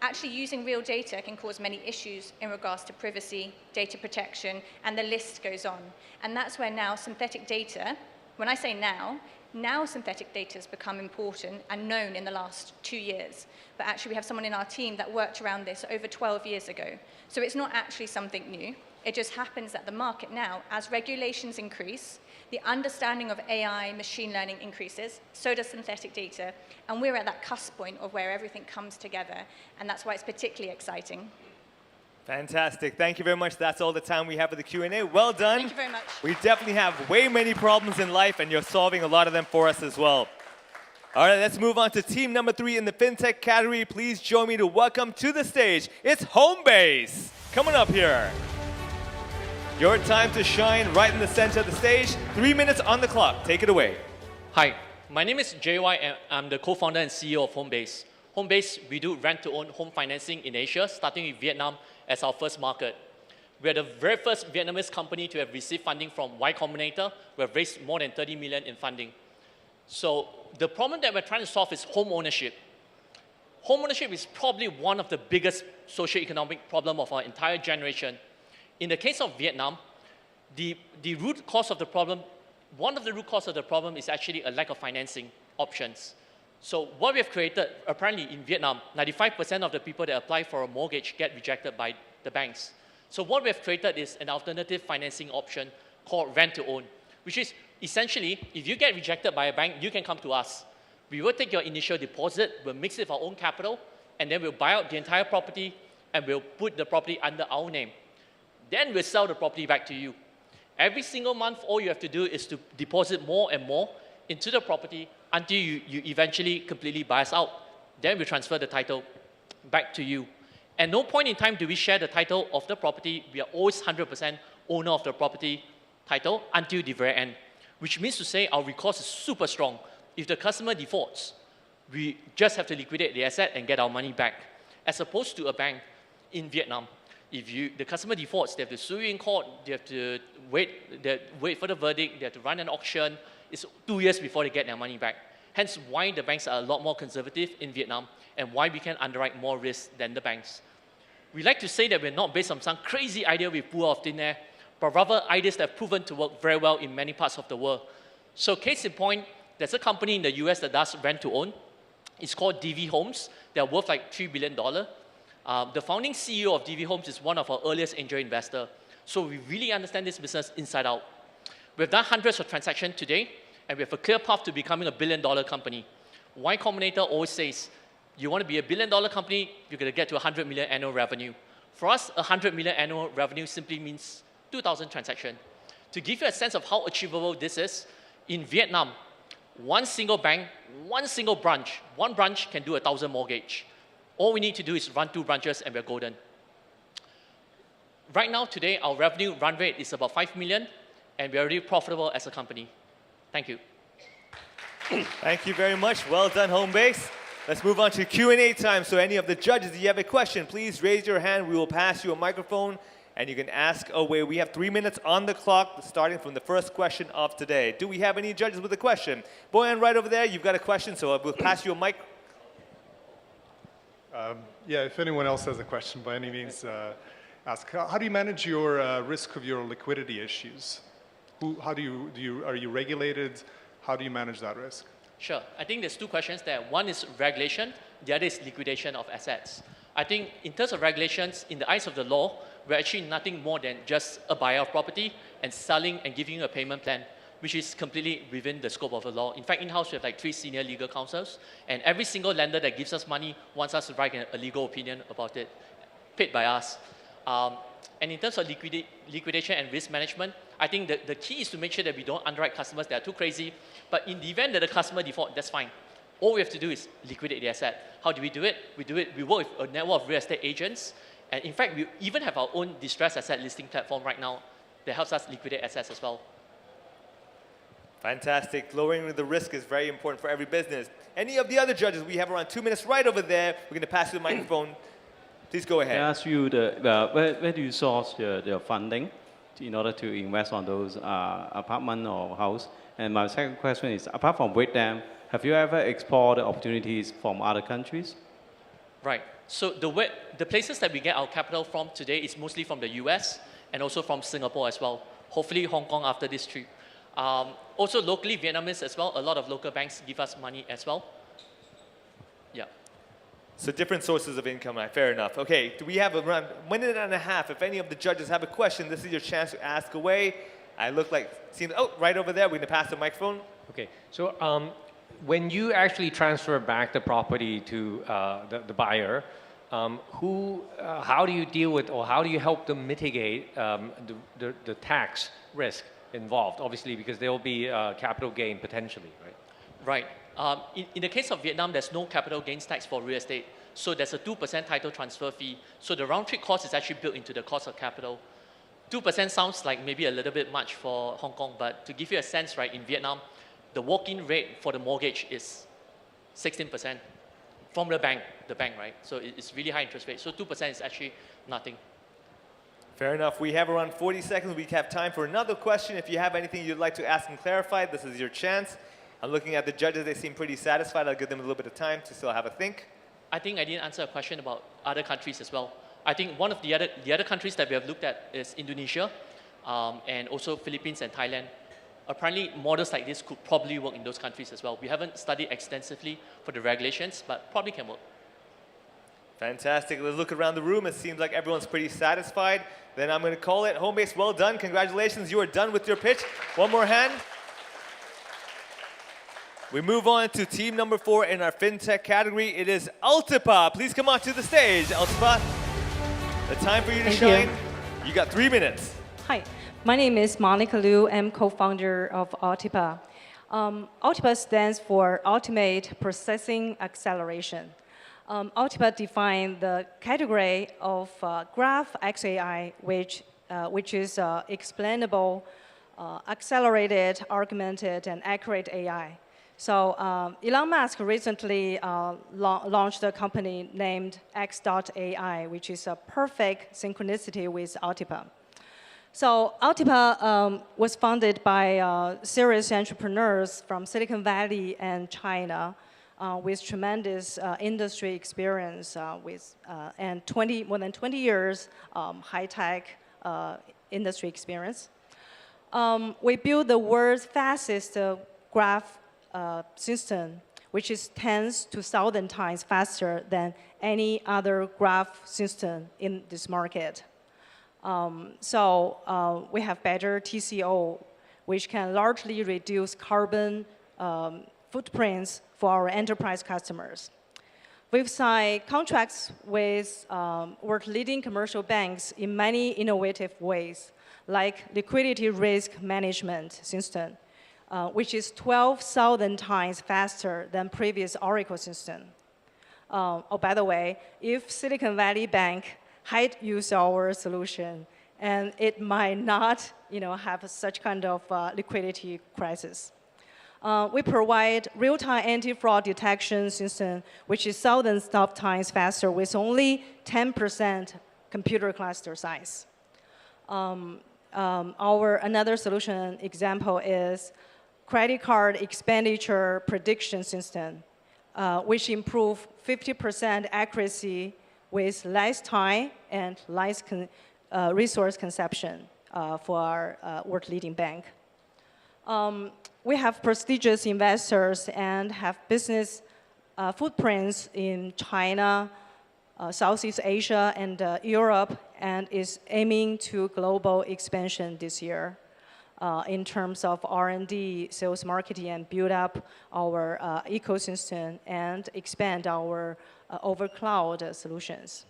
Actually, using real data can cause many issues in regards to privacy, data protection, and the list goes on. And that's where now synthetic data, when I say now synthetic data has become important and known in the last 2 years. But actually, we have someone in our team that worked around this over 12 years ago. So it's not actually something new. It just happens that the market now, as regulations increase, the understanding of AI, machine learning increases, so does synthetic data. And we're at that cusp point of where everything comes together. And that's why it's particularly exciting. Fantastic. Thank you very much. That's all the time we have for the Q&A. Well done. Thank you very much. We definitely have way many problems in life, and you're solving a lot of them for us as well. All right, let's move on to team number 3 in the FinTech category. Please join me to welcome to the stage, it's Homebase. Coming up here. Your time to shine right in the center of the stage. 3 minutes on the clock. Take it away. Hi, my name is JY, and I'm the co-founder and CEO of Homebase. Homebase, we do rent-to-own home financing in Asia, starting with Vietnam as our first market. We are the very first Vietnamese company to have received funding from Y Combinator. We have raised more than 30 million in funding. So the problem that we're trying to solve is home ownership. Home ownership is probably one of the biggest socio-economic problems of our entire generation. In the case of Vietnam, the root cause of the problem, one of the root causes of the problem is actually a lack of financing options. So what we have created, apparently in Vietnam, 95% of the people that apply for a mortgage get rejected by the banks. So what we have created is an alternative financing option called rent-to-own, which is essentially, if you get rejected by a bank, you can come to us. We will take your initial deposit, we'll mix it with our own capital, and then we'll buy out the entire property, and we'll put the property under our name. Then we'll sell the property back to you. Every single month, all you have to do is to deposit more and more into the property until you eventually completely buy us out. Then we transfer the title back to you. At no point in time do we share the title of the property. We are always 100% owner of the property title until the very end, which means to say our recourse is super strong. If the customer defaults, we just have to liquidate the asset and get our money back. As opposed to a bank in Vietnam, if the customer defaults, they have to sue you in court, they have to wait for the verdict, they have to run an auction. It's 2 years before they get their money back. Hence why the banks are a lot more conservative in Vietnam and why we can underwrite more risk than the banks. We like to say that we're not based on some crazy idea we pull out of thin air, but rather ideas that have proven to work very well in many parts of the world. So case in point, there's a company in the US that does rent-to-own. It's called DV Homes. They're worth like $3 billion. The founding CEO of DV Homes is one of our earliest angel investors. So we really understand this business inside out. We've done hundreds of transactions today, and we have a clear path to becoming a billion-dollar company. Y Combinator always says, you want to be a billion-dollar company, you're going to get to 100 million annual revenue. For us, 100 million annual revenue simply means 2,000 transactions. To give you a sense of how achievable this is, in Vietnam, one single bank, one single branch, one branch can do 1,000 mortgage. All we need to do is run 2 branches and we're golden. Right now, today, our revenue run rate is about 5 million, and we're already profitable as a company. Thank you. Thank you very much. Well done, Homebase. Let's move on to Q&A time. So any of the judges, if you have a question, please raise your hand. We will pass you a microphone, and you can ask away. We have 3 minutes on the clock, starting from the first question of today. Do we have any judges with a question? Boyan, right over there, you've got a question, so we'll pass you a mic. Yeah, if anyone else has a question, by any means, ask. How do you manage your risk of your liquidity issues? Are you regulated? How do you manage that risk? Sure. I think there's 2 questions there. One is regulation. The other is liquidation of assets. I think in terms of regulations, in the eyes of the law, we're actually nothing more than just a buyer of property and selling and giving you a payment plan, which is completely within the scope of the law. In fact, in-house, we have like 3 senior legal counsels, and every single lender that gives us money wants us to write a legal opinion about it, paid by us. And in terms of liquidation and risk management, I think the key is to make sure that we don't underwrite customers that are too crazy. But in the event that the customer default, that's fine. All we have to do is liquidate the asset. How do we do it? We work with a network of real estate agents. And in fact, we even have our own distressed asset listing platform right now that helps us liquidate assets as well. Fantastic. Lowering the risk is very important for every business. Any of the other judges? We have around 2 minutes right over there. We're going to pass you the microphone. Please go ahead. I ask you, where do you source your funding in order to invest on those apartment or house? And my second question is, apart from Vietnam, have you ever explored opportunities from other countries? Right. So the places that we get our capital from today is mostly from the US and also from Singapore as well. Hopefully Hong Kong after this trip. Also locally, Vietnamese as well. A lot of local banks give us money as well. Yeah. So different sources of income, fair enough. Okay, do we have around 1 minute and a half? If any of the judges have a question, this is your chance to ask away. I look like, right over there, we're gonna pass the microphone. Okay, so when you actually transfer back the property to the buyer, how do you deal with, or how do you help them mitigate the tax risk involved? Obviously, because there will be capital gain potentially, right? Right. In the case of Vietnam, there's no capital gains tax for real estate. So there's a 2% title transfer fee. So the round trip cost is actually built into the cost of capital. 2% sounds like maybe a little bit much for Hong Kong, but to give you a sense, right, in Vietnam, the walk-in rate for the mortgage is 16% from the bank, right? So it's really high interest rate. So 2% is actually nothing. Fair enough. We have around 40 seconds. We have time for another question. If you have anything you'd like to ask and clarify, this is your chance. I'm looking at the judges. They seem pretty satisfied. I'll give them a little bit of time to still have a think. I think I didn't answer a question about other countries as well. I think one of the other countries that we have looked at is Indonesia, and also Philippines and Thailand. Apparently, models like this could probably work in those countries as well. We haven't studied extensively for the regulations, but probably can work. Fantastic. Let's look around the room. It seems like everyone's pretty satisfied. Then I'm going to call it. Homebase, well done. Congratulations. You are done with your pitch. One more hand. We move on to team number 4 in our FinTech category. It is Altipa. Please come on to the stage. Altipa, the time for you to shine. You got 3 minutes. Hi, my name is Monica Liu. I'm co-founder of Altipa. Altipa stands for Ultimate Processing Acceleration. Altipa defines the category of graph XAI, which is explainable, accelerated, augmented, and accurate AI. So Elon Musk recently launched a company named X.AI, which is a perfect synchronicity with Altipa. So Altipa was founded by serious entrepreneurs from Silicon Valley and China with tremendous industry experience and more than 20 years high-tech industry experience. We built the world's fastest graph system, which is tens to 1,000 times faster than any other graph system in this market. So we have better TCO, which can largely reduce carbon footprints for our enterprise customers. We've signed contracts with world-leading commercial banks in many innovative ways, like liquidity risk management system, which is 12,000 times faster than previous Oracle system. Oh, by the way, if Silicon Valley Bank had used our solution, and it might not have such kind of liquidity crisis. We provide real-time anti-fraud detection system, which is thousands of times faster with only 10% computer cluster size. Another solution example is credit card expenditure prediction system, which improve 50% accuracy with less time and less resource consumption for our world-leading bank. We have prestigious investors and have business footprints in China, Southeast Asia, and Europe, and is aiming to global expansion this year. In terms of R&D, sales, marketing, and build up our ecosystem and expand our over cloud solutions.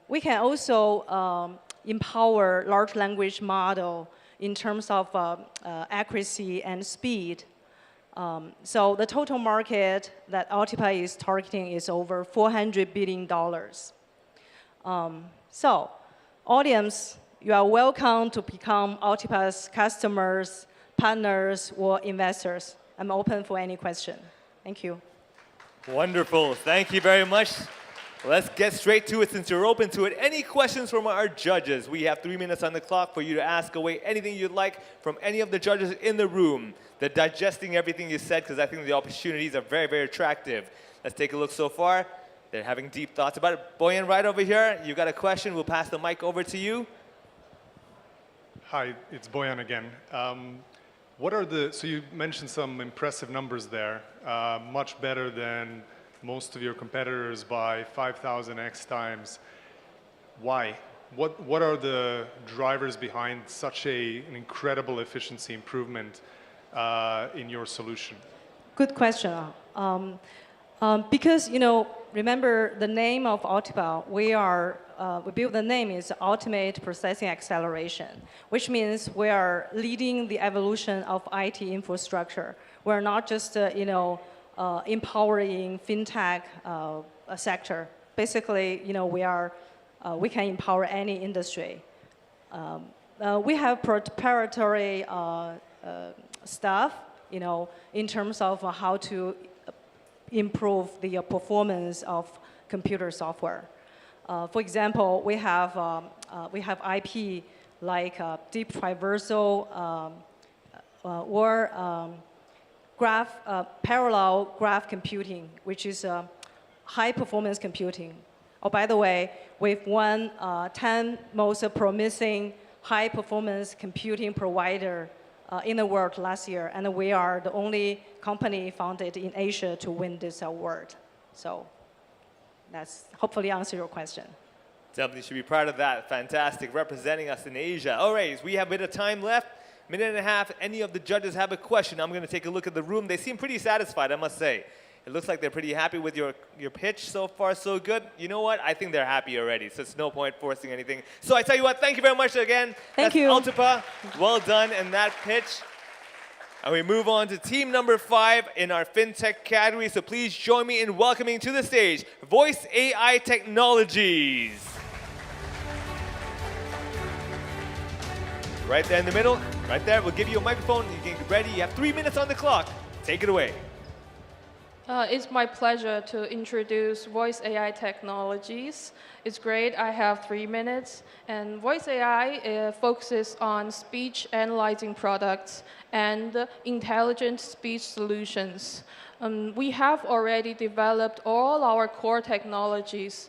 We can also empower large language model in terms of accuracy and speed. So the total market that Altipa is targeting is over $400 billion. So audience, you are welcome to become Altipa's customers, partners, or investors. I'm open for any question. Thank you. Wonderful. Thank you very much. Let's get straight to it since you're open to it. Any questions from our judges? We have 3 minutes on the clock for you to ask away anything you'd like from any of the judges in the room. They're digesting everything you said because I think the opportunities are very, very attractive. Let's take a look so far. They're having deep thoughts about it. Boyan, right over here, you got a question. We'll pass the mic over to you. Hi, it's Boyan again. So you mentioned some impressive numbers there, much better than most of your competitors by 5,000x times. Why? What are the drivers behind such an incredible efficiency improvement in your solution? Good question. Because remember the name of Altipa, we built the name is Ultimate Processing Acceleration, which means we are leading the evolution of IT infrastructure. We're not just, empowering fintech sector. Basically, we can empower any industry. We have preparatory stuff, in terms of how to improve the performance of computer software. For example, we have IP like deep traversal or parallel graph computing, which is high performance computing. Oh, by the way, we've won 10 most promising high performance computing provider in the world last year, and we are the only company founded in Asia to win this award. So that's hopefully answer your question. Definitely should be proud of that. Fantastic, representing us in Asia. All right, we have a bit of time left, minute and a half. Any of the judges have a question? I'm going to take a look at the room. They seem pretty satisfied, I must say. It looks like they're pretty happy with your pitch. So far, so good. You know what? I think they're happy already, so it's no point forcing anything. So I tell you what, thank you very much again. Thank you. Altipa, well done in that pitch. And we move on to team number 5 in our FinTech category. So please join me in welcoming to the stage Voice AI Technologies. Right there in the middle, right there. We'll give you a microphone. You can get ready. You have 3 minutes on the clock. Take it away. It's my pleasure to introduce Voice AI Technologies. It's great. I have 3 minutes. And Voice AI focuses on speech analyzing products and intelligent speech solutions. We have already developed all our core technologies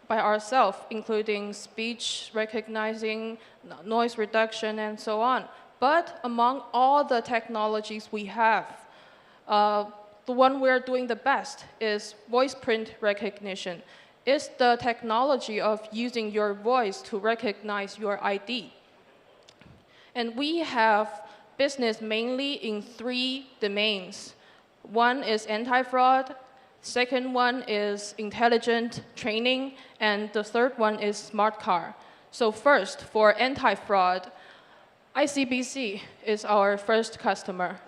by ourselves, including speech recognizing, noise reduction, and so on. But among all the technologies we have, the one we're doing the best is voice print recognition. It's the technology of using your voice to recognize your ID. And we have business mainly in 3 domains. One is anti-fraud, second one is intelligent training, and the third one is smart car. So first, for anti-fraud, ICBC is our first customer.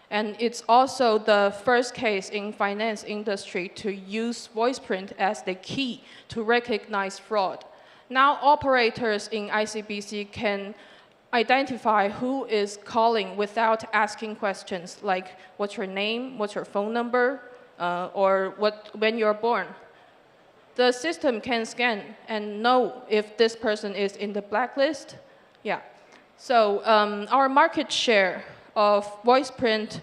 And it's also the first case in finance industry to use voice print as the key to recognize fraud. Now operators in ICBC can identify who is calling without asking questions like what's your name, what's your phone number, or when you're born. The system can scan and know if this person is in the blacklist. Yeah. So our market share of voice print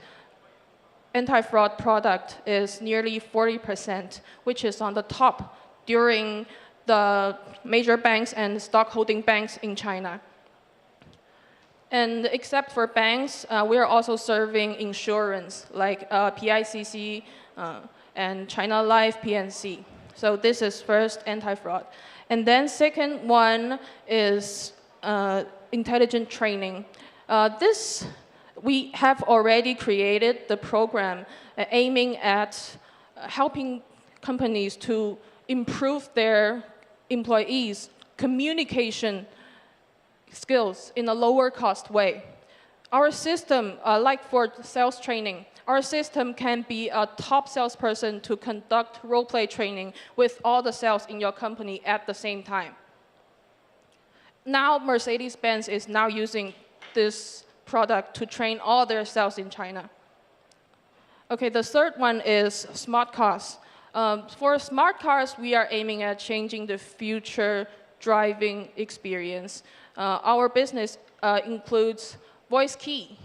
anti-fraud product is nearly 40%, which is on the top during the major banks and stockholding banks in China. And except for banks, we are also serving insurance like PICC and China Life, PNC. So this is first anti-fraud. And then second one is intelligent training. We have already created the program aiming at helping companies to improve their employees' communication skills in a lower cost way. Our system, like for sales training, our system can be a top salesperson to conduct role play training with all the sales in your company at the same time. Now Mercedes-Benz is now using this product to train all their sales in China. Okay, the third one is smart cars. For smart cars, we are aiming at changing the future driving experience. Our business includes voice key,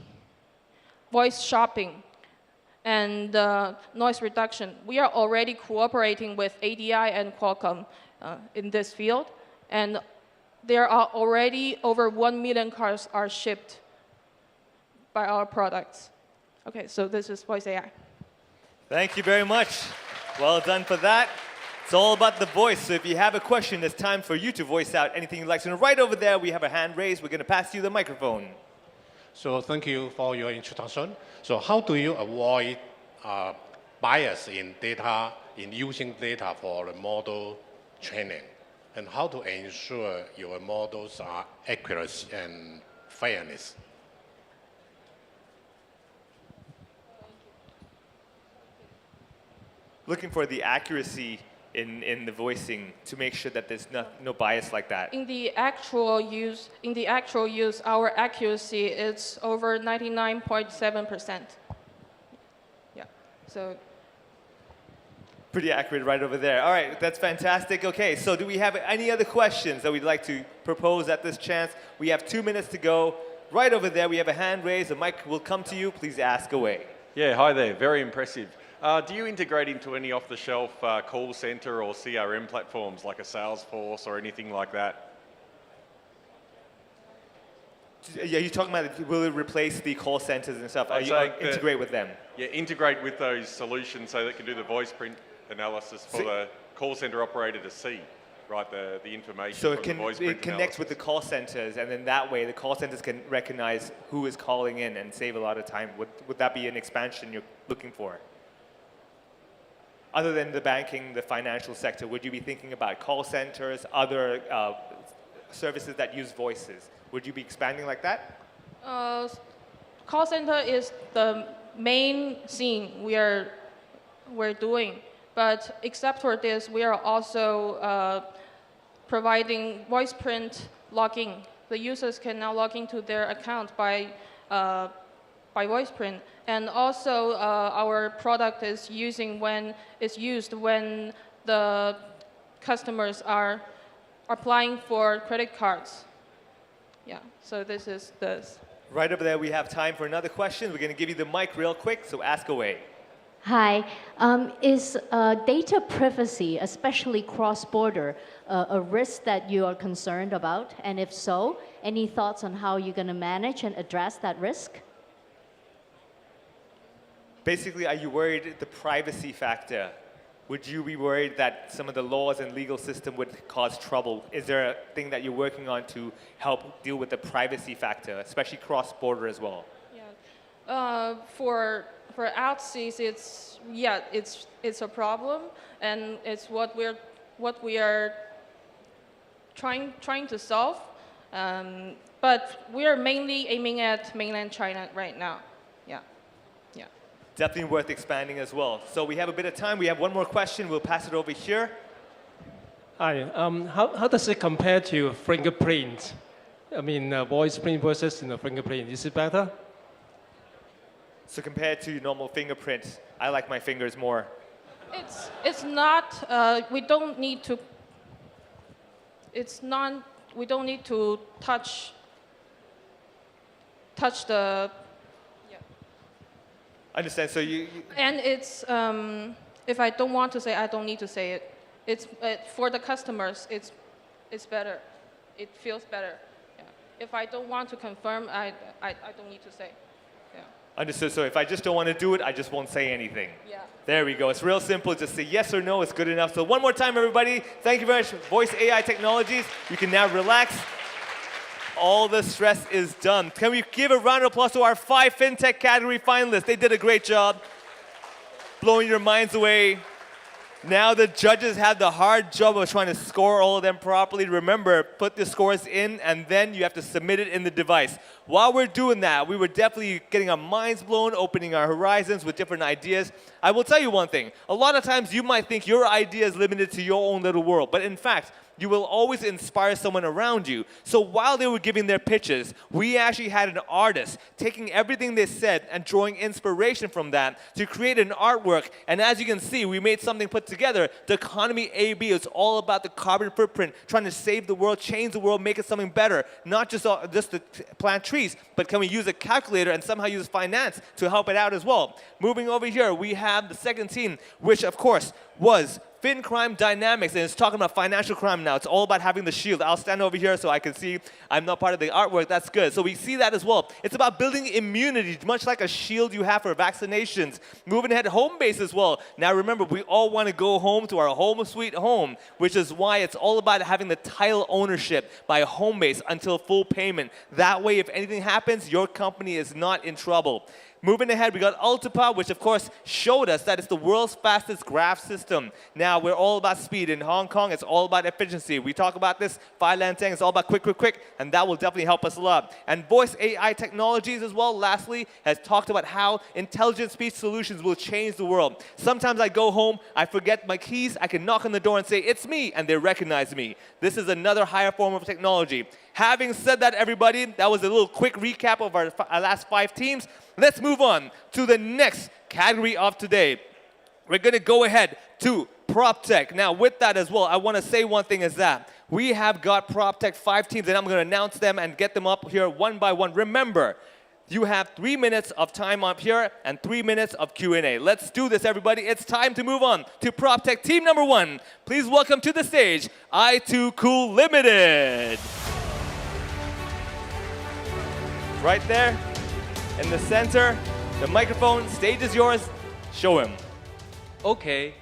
voice shopping, and noise reduction. We are already cooperating with ADI and Qualcomm in this field, and there are already over 1 million cars are shipped by our products. Okay, so this is Voice AI. Thank you very much. Well done for that. It's all about the voice, so if you have a question, it's time for you to voice out anything you'd like to know. Right over there, we have a hand raised. We're going to pass you the microphone. So thank you for your introduction. So how do you avoid bias in data, in using data for the model training, and how to ensure your models are accurate and fairness? Looking for the accuracy in the voicing to make sure that there's no bias like that. In the actual use, our accuracy is over 99.7%. Yeah. So. Pretty accurate right over there. All right, that's fantastic. Okay, so do we have any other questions that we'd like to propose at this chance? We have 2 minutes to go. Right over there, we have a hand raised. The mic will come to you. Please ask away. Yeah, hi there. Very impressive. Do you integrate into any off-the-shelf call center or CRM platforms like a Salesforce or anything like that? Yeah, you're talking about will it replace the call centers and stuff? Are you integrate with them? Yeah, integrate with those solutions so that it can do the voice print analysis for the call center operator to see, right, the information so from the voice print it connects with the call centers, and then that way the call centers can recognize who is calling in and save a lot of time. Would that be an expansion you're looking for? Other than the banking, the financial sector, would you be thinking about call centers, other services that use voices? Would you be expanding like that? Call center is the main thing we're doing. But except for this, we are also providing voice print logging. The users can now log into their account by voice print. And also, our product is used when the customers are applying for credit cards. Yeah, so this is this. Right over there, we have time for another question. We're going to give you the mic real quick, so ask away. Hi. Is data privacy, especially cross-border, a risk that you are concerned about? And if so, any thoughts on how you're going to manage and address that risk? Basically, are you worried the privacy factor? Would you be worried that some of the laws and legal system would cause trouble? Is there a thing that you're working on to help deal with the privacy factor, especially cross-border as well? Yeah. For outseas, it's a problem, and it's what we are trying to solve. But we are mainly aiming at mainland China right now. Yeah. Yeah. Definitely worth expanding as well. So we have a bit of time. We have one more question. We'll pass it over here. Hi. How does it compare to fingerprint? I mean, voice print versus fingerprint. Is it better? So compared to normal fingerprints, I like my fingers more. It's not. We don't need to. We don't need to touch the. Yeah. Understand. So you. And it's if I don't want to say, I don't need to say it. It's for the customers. It's better. It feels better. Yeah. If I don't want to confirm, I don't need to say. Yeah. Understood. So if I just don't want to do it, I just won't say anything. Yeah. There we go. It's real simple. Just say yes or no. It's good enough. So one more time, everybody. Thank you very much. Voice AI Technologies. You can now relax. All the stress is done. Can we give a round of applause to our 5 FinTech category finalists? They did a great job. Blowing your minds away. Now the judges have the hard job of trying to score all of them properly. Remember, put the scores in, and then you have to submit it in the device. While we're doing that, we were definitely getting our minds blown, opening our horizons with different ideas. I will tell you one thing. A lot of times you might think your idea is limited to your own little world, but in fact, you will always inspire someone around you. So while they were giving their pitches, we actually had an artist taking everything they said and drawing inspiration from that to create an artwork. And as you can see, we made something put together. The Economy AB is all about the carbon footprint, trying to save the world, change the world, make it something better. Not just to plant trees, but can we use a calculator and somehow use finance to help it out as well? Moving over here, we have the second team, which of course was FinCrime Dynamics, and it's talking about financial crime now. It's all about having the shield. I'll stand over here so I can see I'm not part of the artwork. That's good. So we see that as well. It's about building immunity, much like a shield you have for vaccinations. Moving ahead, Homebase as well. Now remember, we all want to go home to our home sweet home, which is why it's all about having the title ownership by Homebase until full payment. That way, if anything happens, your company is not in trouble. Moving ahead, we got Ultipa, which of course showed us that it's the world's fastest graph system. Now, we're all about speed. In Hong Kong, it's all about efficiency. We talk about this, Fai Lan Teng, it's all about quick, quick, quick, and that will definitely help us a lot. And Voice AI Technologies as well, lastly, has talked about how intelligent speech solutions will change the world. Sometimes I go home, I forget my keys, I can knock on the door and say, it's me, and they recognize me. This is another higher form of technology. Having said that, everybody, that was a little quick recap of our last 5 teams. Let's move on to the next category of today. We're going to go ahead to prop tech. Now, with that as well, I want to say one thing is that we have got prop tech 5 teams, and I'm going to announce them and get them up here one by one. Remember, you have 3 minutes of time up here and 3 minutes of Q&A. Let's do this, everybody. It's time to move on to prop tech team number 1. Please welcome to the stage, i2Cool Limited. Right there, in the center, the microphone, stage is yours. Show him. Okay,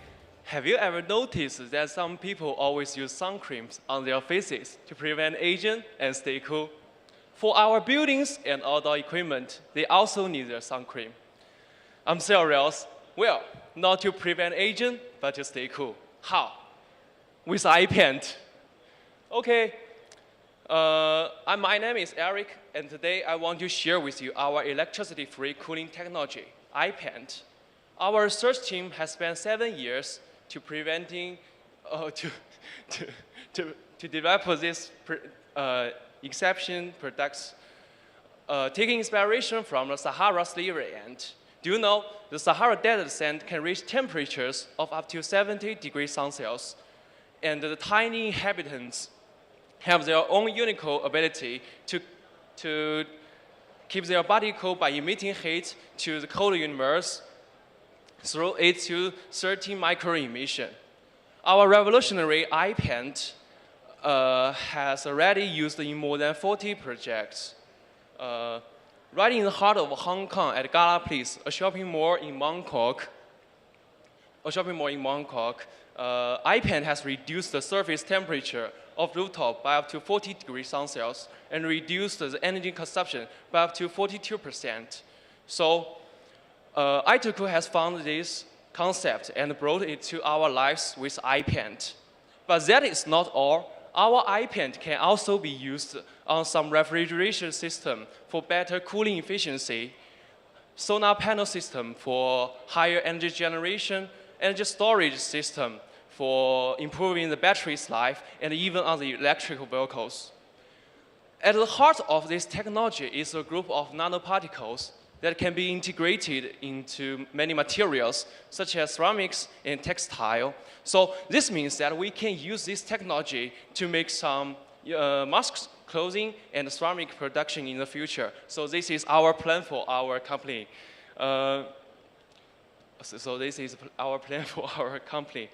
have you ever noticed that some people always use sun creams on their faces to prevent aging and stay cool? For our buildings and outdoor equipment, they also need their sun cream. I'm serious. Well, not to prevent aging, but to stay cool. How? With eye paint. Okay. My name is Eric, and today I want to share with you our electricity-free cooling technology, EPiC. Our research team has spent 7 years to develop this exception products, taking inspiration from the Sahara slavery ant. Do you know the Sahara desert sand can reach temperatures of up to 70 degrees Celsius, and the tiny inhabitants have their own unique ability to keep their body cool by emitting heat to the cold universe through 8 to 13 micro emission. Our revolutionary EPiC has already used in more than 40 projects. Right in the heart of Hong Kong at Gala Place, a shopping mall in Bangkok, EPiC has reduced the surface temperature of rooftop by up to 40 degrees Celsius and reduced the energy consumption by up to 42%. So i2Cool has found this concept and brought it to our lives with EPiC. But that is not all. Our EPiC can also be used on some refrigeration system for better cooling efficiency, solar panel system for higher energy generation, energy storage system for improving the battery's life, and even on the electrical vehicles. At the heart of this technology is a group of nanoparticles that can be integrated into many materials, such as ceramics and textile. So this means that we can use this technology to make some masks, clothing, and ceramic production in the future. So this is our plan for our company. So this is our plan for our company.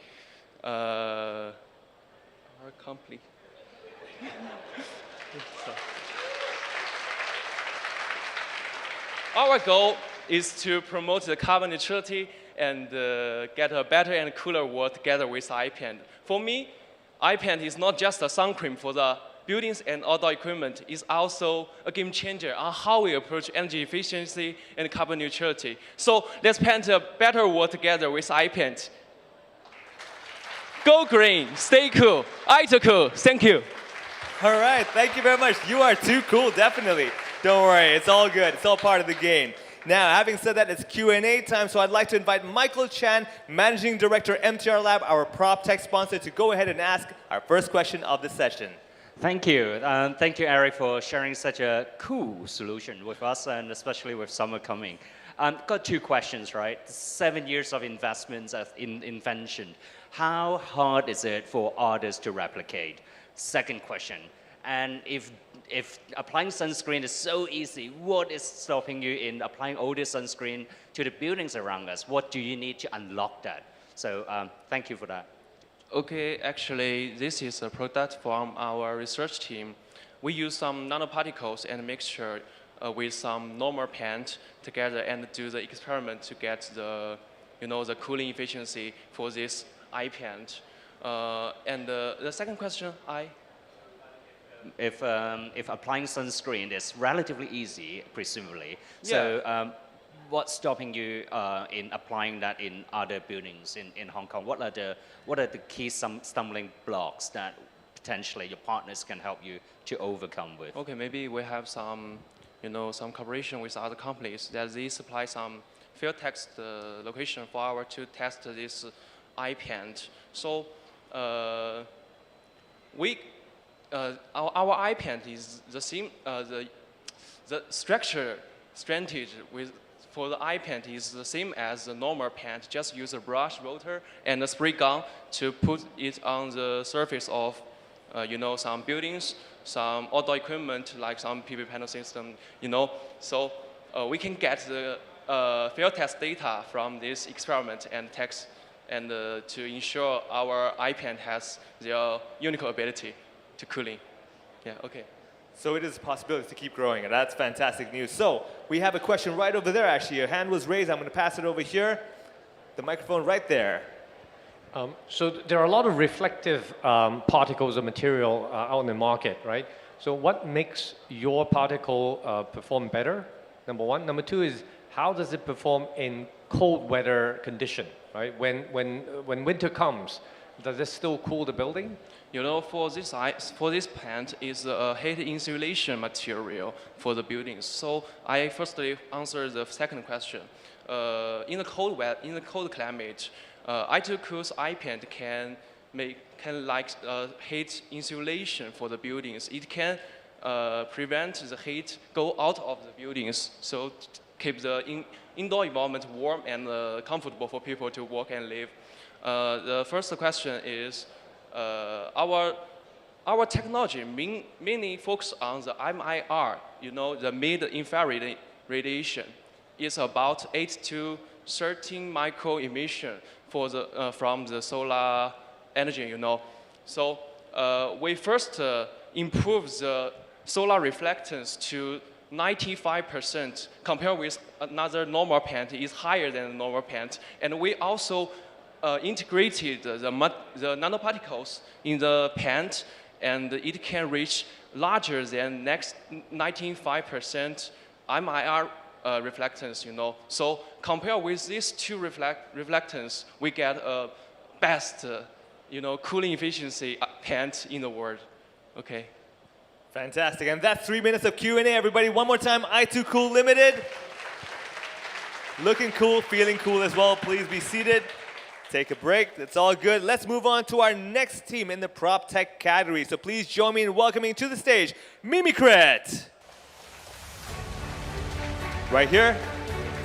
Our goal is to promote the carbon neutrality and get a better and cooler world together with EPiC. For me, EPiC is not just a sun cream for the buildings and outdoor equipment. It's also a game changer on how we approach energy efficiency and carbon neutrality. So let's paint a better world together with EPiC. Go green, stay cool, i2Cool, thank you. All right, thank you very much. You are too cool, definitely. Don't worry, it's all good. It's all part of the game. Now, having said that, it's Q&A time, so I'd like to invite Michael Chan, Managing Director, MTR Lab, our prop tech sponsor, to go ahead and ask our first question of the session. Thank you. Thank you, Eric, for sharing such a cool solution with us, and especially with summer coming. Got 2 questions, right? 7 years of investments in invention. How hard is it for others to replicate? Second question, and if applying sunscreen is so easy, what is stopping you in applying all this sunscreen to the buildings around us? What do you need to unlock that? So thank you for that. Okay, actually, this is a product from our research team. We use some nanoparticles and mixture with some normal paint together and do the experiment to get the cooling efficiency for this EPiC. And the second question, If applying sunscreen is relatively easy, presumably, yeah. So what's stopping you in applying that in other buildings in Hong Kong? What are the key stumbling blocks that potentially your partners can help you to overcome with? Okay, maybe we have some, some cooperation with other companies that they supply some field test location for our to test this iPad. So our iPad is the same. The structure strength for the iPad is the same as the normal pen. Just use a brush, rotor, and a spray gun to put it on the surface of, some buildings, some outdoor equipment like some PV panel system. So we can get the field test data from this experiment and text, and to ensure our iPad has the unique ability to cooling. Yeah. Okay. So it is a possibility to keep growing, and that's fantastic news. So we have a question right over there, actually. Your hand was raised. I'm going to pass it over here. The microphone right there. So there are a lot of reflective particles of material out in the market, right? So what makes your particle perform better, number one? Number two is, how does it perform in cold weather condition, right? When winter comes, does it still cool the building? For this plant is a heat insulation material for the buildings. So I firstly answer the second question. In the cold climate, I2Cool's iPad can heat insulation for the buildings. It can prevent the heat go out of the buildings, so keep the indoor environment warm and comfortable for people to work and live. The first question is, our technology mainly focus on the MIR, the mid-infrared radiation. It's about 8 to 13 micro emission from the solar energy, So we first improve the solar reflectance to 95% compared with another normal pen. It's higher than the normal pen. And we also integrated the nanoparticles in the pen, and it can reach larger than next 95% MIR reflectance, So compared with these two reflectance, we get a best, cooling efficiency pen in the world. Okay. Fantastic. And that's 3 minutes of Q&A, everybody. One more time, i2Cool Limited. Looking cool, feeling cool as well. Please be seated. Take a break. It's all good. Let's move on to our next team in the prop tech category. So please join me in welcoming to the stage, Mimicrit. Right here.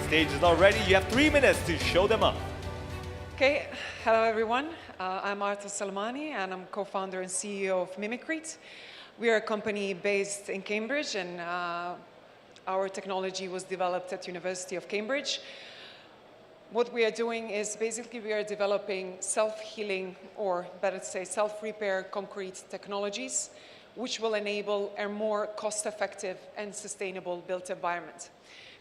Stage is all ready. You have 3 minutes to show them up. Okay. Hello, everyone. I'm Arta Salmani, and I'm co-founder and CEO of Mimicrit. We are a company based in Cambridge, and our technology was developed at University of Cambridge. What we are doing is basically we are developing self-healing, or better to say self-repair concrete technologies, which will enable a more cost-effective and sustainable built environment.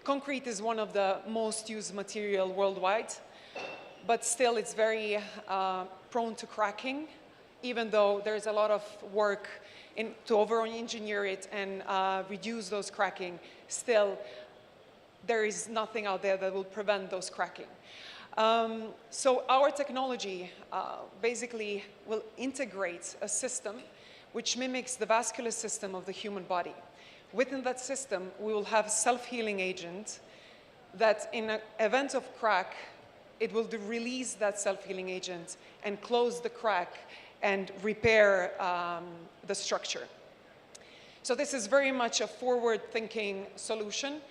Concrete is one of the most used material worldwide, but still it's very prone to cracking, even though there's a lot of work to over-engineer it and reduce those cracking. Still, there is nothing out there that will prevent those cracking. So our technology basically will integrate a system which mimics the vascular system of the human body. Within that system, we will have a self-healing agent that in an event of crack, it will release that self-healing agent and close the crack and repair the structure. So this is very much a forward-thinking solution.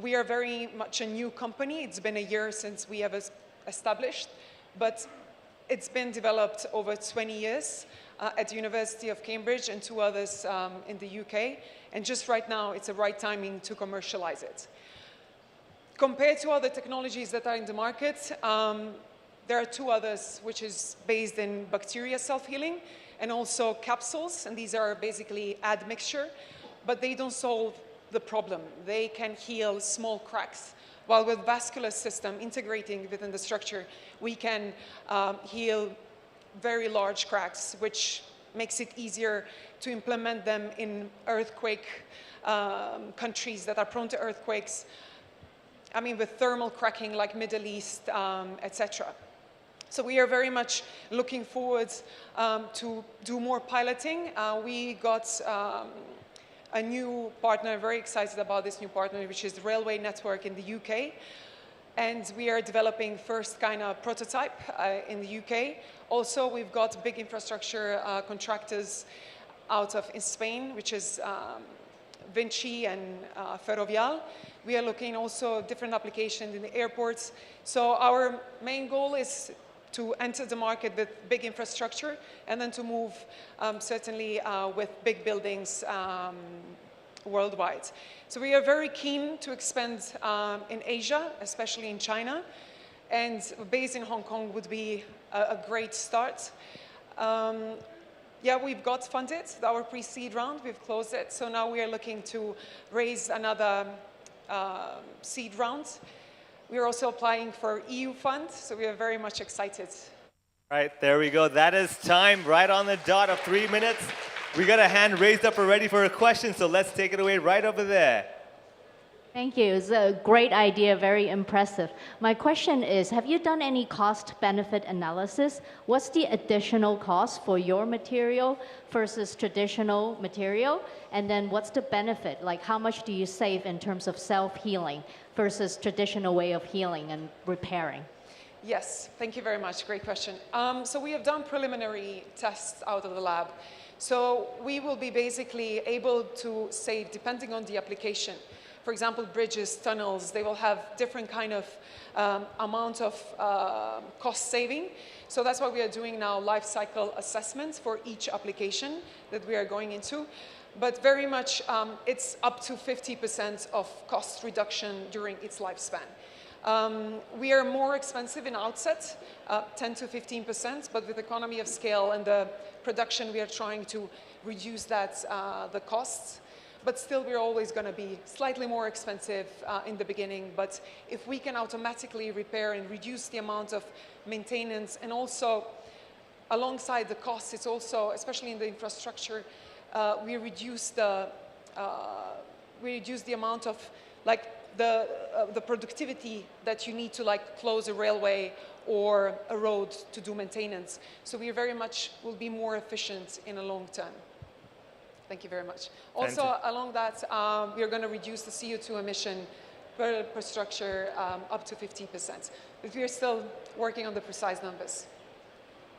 We are very much a new company. It's been a year since we have established, but it's been developed over 20 years at the University of Cambridge and 2 others in the UK. And just right now, it's the right timing to commercialize it. Compared to other technologies that are in the market, there are 2 others, which is based in bacteria self-healing and also capsules. And these are basically admixture, but they don't solve the problem. They can heal small cracks. While with vascular system integrating within the structure, we can heal very large cracks, which makes it easier to implement them in earthquake countries that are prone to earthquakes. with thermal cracking like Middle East, etc. So we are very much looking forward to do more piloting. We got a new partner, very excited about this new partner, which is the Railway Network in the UK. And we are developing first kind of prototype in the UK. Also, we've got big infrastructure contractors out of in Spain, which is Vinci and Ferrovial. We are looking also different applications in the airports. So our main goal is to enter the market with big infrastructure and then to move certainly with big buildings worldwide. So we are very keen to expand in Asia, especially in China, and based in Hong Kong would be a great start. Yeah, we've got funded our pre-seed round, we've closed it, so now we are looking to raise another seed round. We are also applying for EU funds, so we are very much excited. All right, there we go. That is time right on the dot of 3 minutes. We got a hand raised up already for a question, so let's take it away right over there. Thank you. It's a great idea, very impressive. My question is, have you done any cost-benefit analysis? What's the additional cost for your material versus traditional material? And then what's the benefit? Like, how much do you save in terms of self-healing versus traditional way of healing and repairing? Yes, thank you very much. Great question. So we have done preliminary tests out of the lab. So we will be basically able to save, depending on the application. For example, bridges, tunnels, they will have different kind of amount of cost saving. So that's why we are doing now life cycle assessments for each application that we are going into. But very much, it's up to 50% of cost reduction during its lifespan. We are more expensive in outset, 10 to 15%, but with economy of scale and the production, we are trying to reduce that, the costs. But still, we're always going to be slightly more expensive in the beginning. But if we can automatically repair and reduce the amount of maintenance, and also alongside the costs, it's also, especially in the infrastructure, we reduce the amount of the productivity that you need to close a railway or a road to do maintenance. So we very much will be more efficient in a long term. Thank you very much. Also, along that, we are going to reduce the CO2 emission per structure up to 50%. But we are still working on the precise numbers.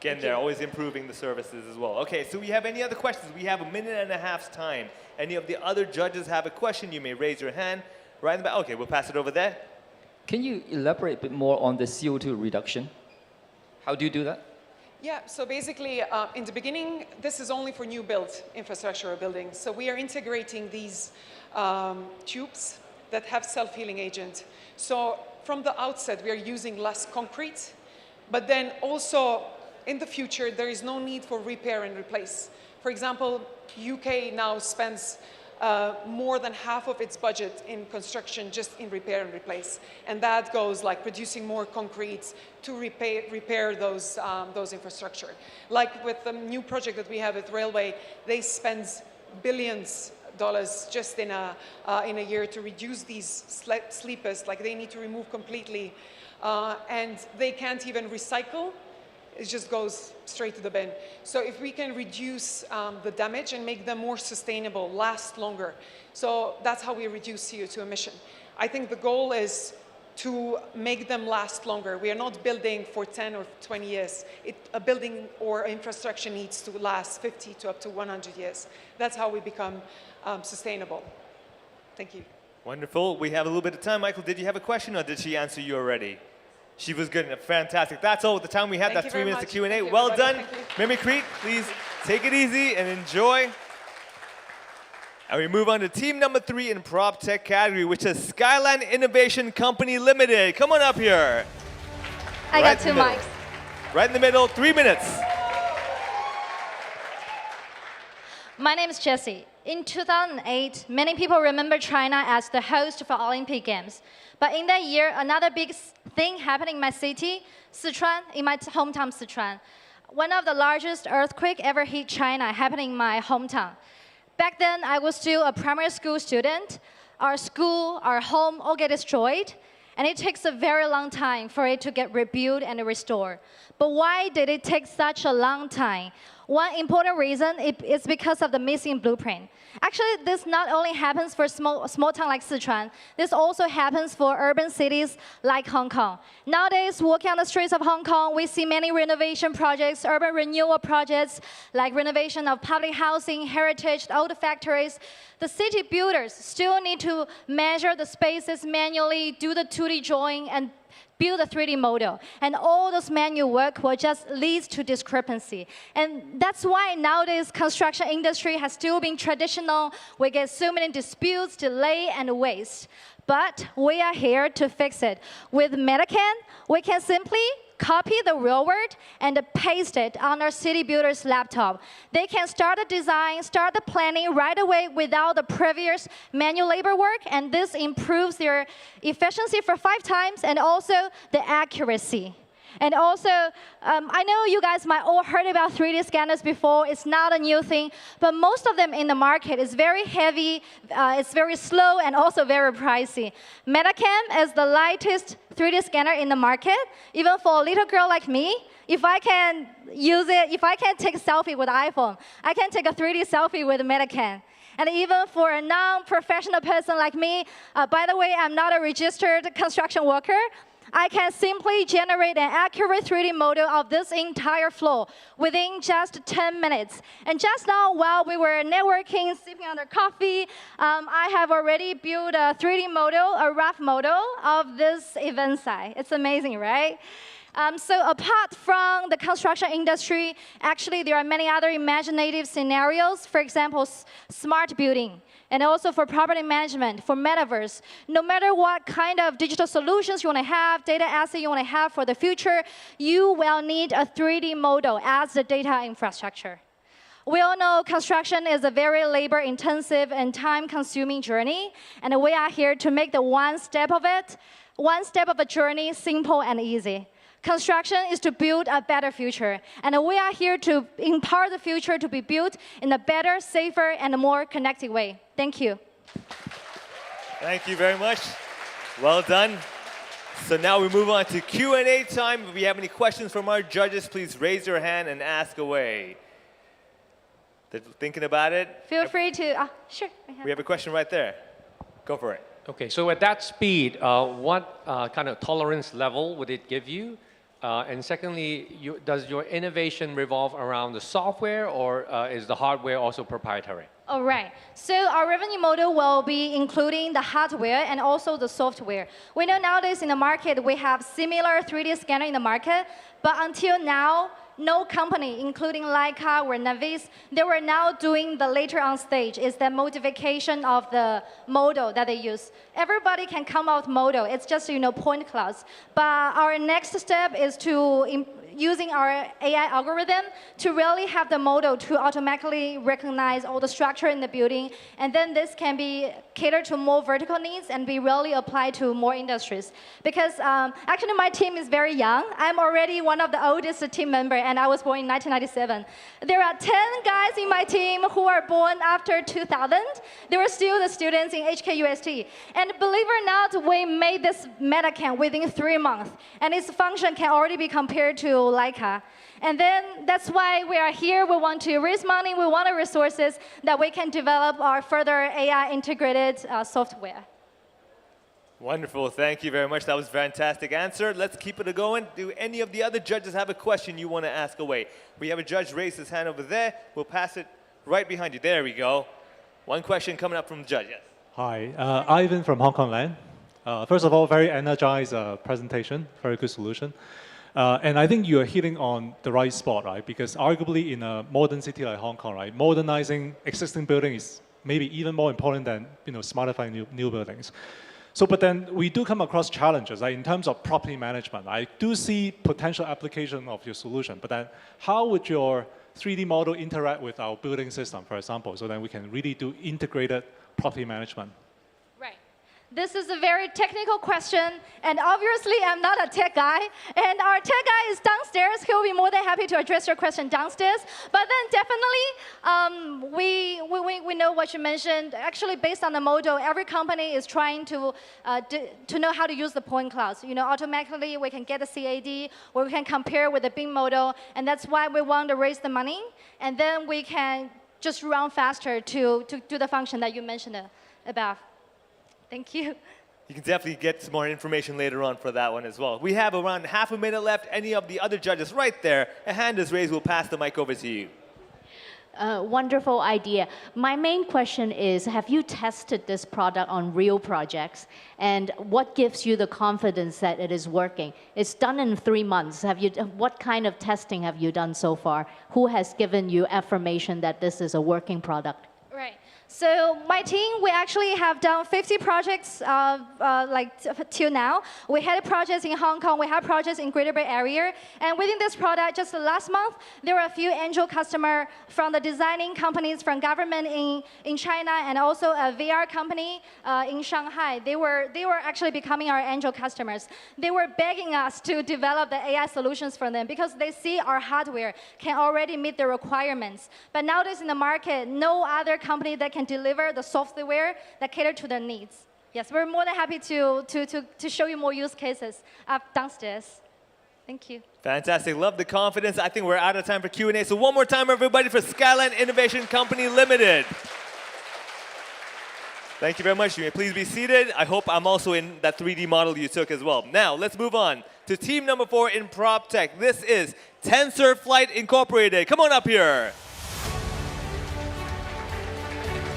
Again, they're always improving the services as well. Okay, so we have any other questions? We have 1.5 minutes time. Any of the other judges have a question? You may raise your hand right in the back. Okay, we'll pass it over there. Can you elaborate a bit more on the CO2 reduction? How do you do that? Yeah, so basically, in the beginning, this is only for new build infrastructure or buildings. So we are integrating these tubes that have self-healing agent. So from the outset, we are using less concrete, but then also in the future, there is no need for repair and replace. For example, UK now spends more than half of its budget in construction just in repair and replace. And that goes like producing more concrete to repair those infrastructure. Like with the new project that we have with Railway, they spend billions dollars just in a year to reduce these sleepers, like they need to remove completely. And they can't even recycle. It just goes straight to the bin. So if we can reduce the damage and make them more sustainable, last longer. So that's how we reduce CO2 emission. I think the goal is to make them last longer. We are not building for 10 or 20 years. A building or infrastructure needs to last 50 to up to 100 years. That's how we become sustainable. Thank you. Wonderful. We have a little bit of time. Michael, did you have a question or did she answer you already? She was good. Fantastic. That's all the time we have. That's 3 minutes of Q&A. Well done. Mimicry, please take it easy and enjoy. And we move on to team number 3 in prop tech category, which is Skyland Innovation Company Limited. Come on up here. I got 2 mics. Right in the middle, 3 minutes. My name is Jessie. In 2008, many people remember China as the host for Olympic Games. But in that year, another big thing happened in my city, Sichuan, in my hometown, Sichuan. One of the largest earthquakes ever hit China happened in my hometown. Back then, I was still a primary school student. Our school, our home all get destroyed. and it takes a very long time for it to get rebuilt and restored. But why did it take such a long time? One important reason is because of the missing blueprint. Actually, this not only happens for small town like Sichuan, this also happens for urban cities like Hong Kong. Nowadays, walking on the streets of Hong Kong, we see many renovation projects, urban renewal projects, like renovation of public housing, heritage, old factories. The city builders still need to measure the spaces manually, do the 2D drawing, and build a 3D model. And all those manual work will just lead to discrepancy. And that's why nowadays construction industry has still been traditional. We get so many disputes, delay, and waste. But we are here to fix it. With MetaCan, we can simply copy the real world and paste it on our city builder's laptop. They can start the design, start the planning right away without the previous manual labor work, and this improves their efficiency for 5 times and also the accuracy. And also, I know you guys might all heard about 3D scanners before. It's not a new thing, but most of them in the market is very heavy, it's very slow, and also very pricey. MetaCam is the lightest 3D scanner in the market. Even for a little girl like me, if I can use it, if I can take a selfie with iPhone, I can take a 3D selfie with MetaCam. And even for a non-professional person like me, by the way, I'm not a registered construction worker, I can simply generate an accurate 3D model of this entire floor within just 10 minutes. And just now, while we were networking, sipping on our coffee, I have already built a 3D model, a rough model of this event site. It's amazing, right? So apart from the construction industry, actually there are many other imaginative scenarios. For example, smart building. And also for property management, for metaverse. No matter what kind of digital solutions you want to have, data asset you want to have for the future, you will need a 3D model as the data infrastructure. We all know construction is a very labor-intensive and time-consuming journey, and we are here to make the one step of the journey simple and easy. Construction is to build a better future, and we are here to empower the future to be built in a better, safer, and a more connected way. Thank you. Thank you very much. Well done. So now we move on to Q&A time. If you have any questions from our judges, please raise your hand and ask away. They're thinking about it? Feel free to, sure. We have a question right there. Go for it. Okay, so at that speed, what kind of tolerance level would it give you? And secondly, does your innovation revolve around the software, or is the hardware also proprietary? All right. So our revenue model will be including the hardware and also the software. We know nowadays in the market we have similar 3D scanner in the market, but until now, no company, including Leica or Navis, they were now doing the later on stage is the modification of the model that they use. Everybody can come out model. It's just, point clouds. But our next step is to using our AI algorithm to really have the model to automatically recognize all the structure in the building. And then this can be catered to more vertical needs and be really applied to more industries. Because actually my team is very young. I'm already one of the oldest team members, and I was born in 1997. There are 10 guys in my team who are born after 2000. They were still the students in HKSTP. And believe it or not, we made this MetaCam within 3 months. And its function can already be compared to Leica. And then that's why we are here. We want to raise money. We want the resources that we can develop our further AI integrated software. Wonderful. Thank you very much. That was a fantastic answer. Let's keep it going. Do any of the other judges have a question you want to ask away? We have a judge raise his hand over there. We'll pass it right behind you. There we go. One question coming up from the judge. Yes. Hi, Ivan from Hong Kong Land. First of all, very energized presentation, very good solution. And I think you are hitting on the right spot, right? Because arguably in a modern city like Hong Kong, right, modernizing existing buildings is maybe even more important than smartifying new buildings. So, but then we do come across challenges, right? In terms of property management. I do see potential application of your solution, but then how would your 3D model interact with our building system, for example, so that we can really do integrated property management? This is a very technical question, and obviously I'm not a tech guy, and our tech guy is downstairs. He'll be more than happy to address your question downstairs. But then definitely, we know what you mentioned. Actually, based on the model, every company is trying to know how to use the point clouds. You know, automatically we can get a CAD, where we can compare with the BIM model, and that's why we want to raise the money, and then we can just run faster to do the function that you mentioned above. Thank you. You can definitely get some more information later on for that one as well. We have around half a minute left. Any of the other judges right there, a hand is raised. We'll pass the mic over to you. Wonderful idea. My main question is, have you tested this product on real projects? And what gives you the confidence that it is working? It's done in 3 months. What kind of testing have you done so far? Who has given you affirmation that this is a working product? Right. So my team, we actually have done 50 projects till now. We had projects in Hong Kong, we had projects in Greater Bay Area, and within this product, just last month, there were a few angel customers from the designing companies, from government in China, and also a VR company in Shanghai. They were actually becoming our angel customers. They were begging us to develop the AI solutions for them because they see our hardware can already meet their requirements. But nowadays in the market, no other company that can deliver the software that cater to their needs. Yes, we're more than happy to show you more use cases up downstairs. Thank you. Fantastic. Love the confidence. I think we're out of time for Q&A. So one more time, everybody, for Skyline Innovation Company Limited. Thank you very much. You may please be seated. I hope I'm also in that 3D model you took as well. Now, let's move on to team number 4 in prop tech. This is TensorFlight Incorporated. Come on up here.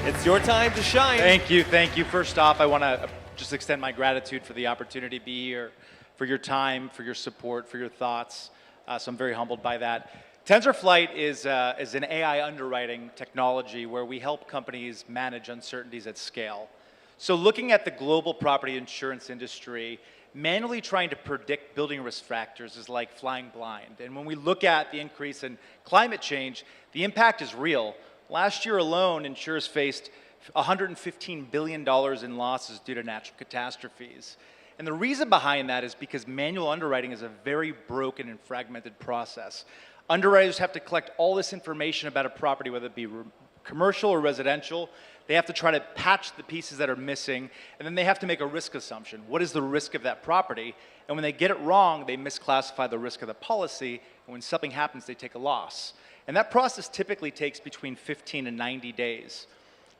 It's your time to shine. Thank you, thank you. First off, I want to just extend my gratitude for the opportunity to be here, for your time, for your support, for your thoughts. So I'm very humbled by that. TensorFlight is an AI underwriting technology where we help companies manage uncertainties at scale. So looking at the global property insurance industry, manually trying to predict building risk factors is like flying blind. And when we look at the increase in climate change, the impact is real. Last year alone, insurers faced $115 billion in losses due to natural catastrophes. And the reason behind that is because manual underwriting is a very broken and fragmented process. Underwriters have to collect all this information about a property, whether it be commercial or residential. They have to try to patch the pieces that are missing, and then they have to make a risk assumption. What is the risk of that property? And when they get it wrong, they misclassify the risk of the policy, and when something happens, they take a loss. And that process typically takes between 15 and 90 days.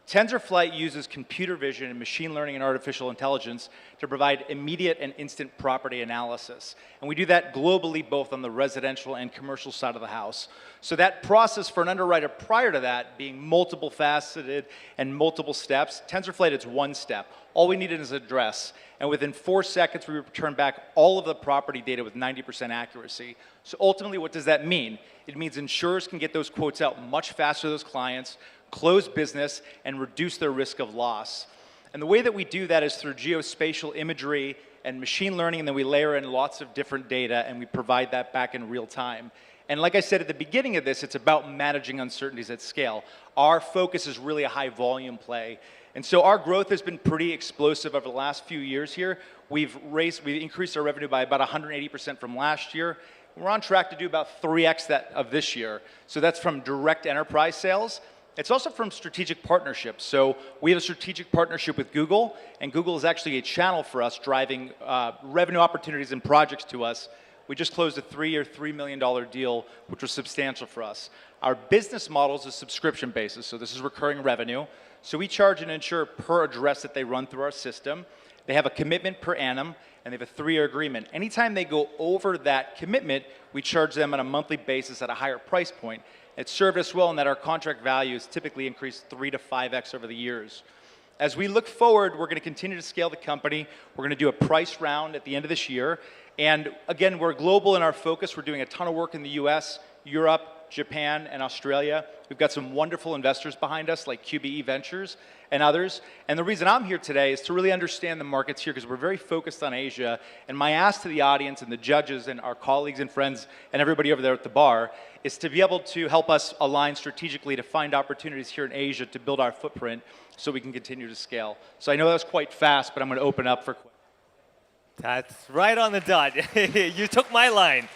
TensorFlight uses computer vision and machine learning and artificial intelligence to provide immediate and instant property analysis. And we do that globally, both on the residential and commercial side of the house. So that process for an underwriter prior to that being multiple faceted and multiple steps, TensorFlight is one step. All we needed is an address. And within 4 seconds, we return back all of the property data with 90% accuracy. So ultimately, what does that mean? It means insurers can get those quotes out much faster to those clients, close business, and reduce their risk of loss. And the way that we do that is through geospatial imagery and machine learning, and then we layer in lots of different data, and we provide that back in real time. And like I said at the beginning of this, it's about managing uncertainties at scale. Our focus is really a high volume play. And so our growth has been pretty explosive over the last few years here. We've increased our revenue by about 180% from last year. We're on track to do about 3x that of this year. So that's from direct enterprise sales. It's also from strategic partnerships. So we have a strategic partnership with Google, and Google is actually a channel for us driving revenue opportunities and projects to us. We just closed a 3-year, $3 million deal, which was substantial for us. Our business model is a subscription basis, so this is recurring revenue. So we charge an insurer per address that they run through our system. They have a commitment per annum, and they have a 3-year agreement. Anytime they go over that commitment, we charge them on a monthly basis at a higher price point. It's served us well in that our contract value has typically increased 3 to 5x over the years. As we look forward, we're going to continue to scale the company. We're going to do a price round at the end of this year. And again, we're global in our focus. We're doing a ton of work in the US, Europe, Japan, and Australia. We've got some wonderful investors behind us, like QBE Ventures and others. And the reason I'm here today is to really understand the markets here, because we're very focused on Asia. And my ask to the audience and the judges and our colleagues and friends and everybody over there at the bar is to be able to help us align strategically to find opportunities here in Asia to build our footprint. so we can continue to scale. So I know that was quite fast, but I'm going to open up for questions. That's right on the dot. You took my line.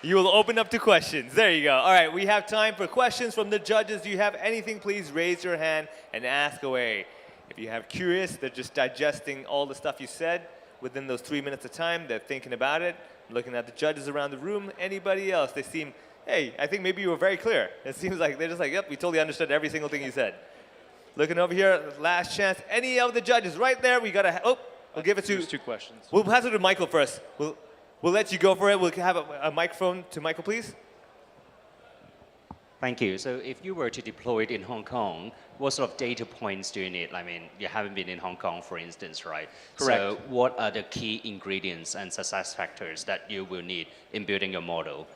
You will open up to questions. There you go. All right, we have time for questions from the judges. Do you have anything, please raise your hand and ask away. If you have curious, they're just digesting all the stuff you said within those 3 minutes of time. They're thinking about it, looking at the judges around the room. Anybody else? They seem, hey, I think maybe you were very clear. It seems like they're just like, yep, we totally understood every single thing you said. Looking over here, last chance. Any of the judges? Right there, we got to, we'll give it to. There's 2 questions. We'll pass it to Michael first. We'll let you go for it. We'll have a microphone to Michael, please. Thank you. So if you were to deploy it in Hong Kong, what sort of data points do you need? I mean, you haven't been in Hong Kong, for instance, right? Correct. So what are the key ingredients and success factors that you will need in building your model?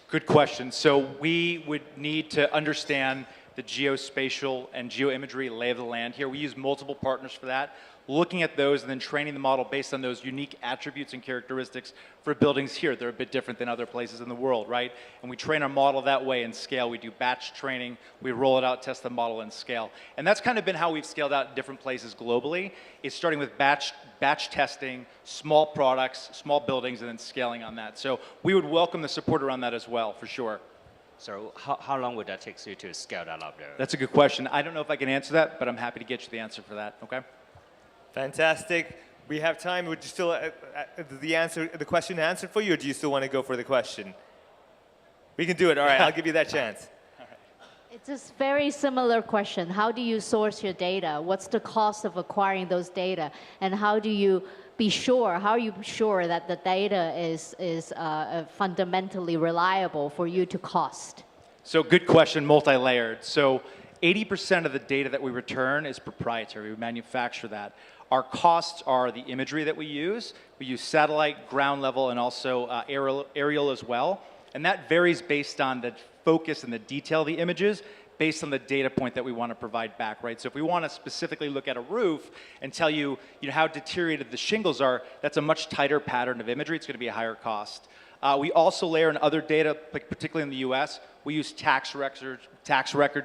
Good question. So we would need to understand the geospatial and geoimagery lay of the land here. We use multiple partners for that, looking at those and then training the model based on those unique attributes and characteristics for buildings here. They're a bit different than other places in the world, right? And we train our model that way and scale. We do batch training, we roll it out, test the model, and scale. And that's kind of been how we've scaled out in different places globally. It's starting with batch testing, small products, small buildings, and then scaling on that. So we would welcome the support around that as well, for sure. So how long would that take you to scale that up there? That's a good question. I don't know if I can answer that, but I'm happy to get you the answer for that, okay? Fantastic. We have time. Would you still the question answered for you, or do you still want to go for the question? We can do it. All right, I'll give you that chance. It's a very similar question. How do you source your data? What's the cost of acquiring those data? And how do you be sure, how are you sure that the data is fundamentally reliable for you to cost? So good question, multi-layered. So 80% of the data that we return is proprietary. We manufacture that. Our costs are the imagery that we use. We use satellite, ground level, and also aerial as well. And that varies based on the focus and the detail of the images, based on the data point that we want to provide back, right? So if we want to specifically look at a roof and tell you, how deteriorated the shingles are, that's a much tighter pattern of imagery. It's going to be a higher cost. We also layer in other data, particularly in the US. We use tax record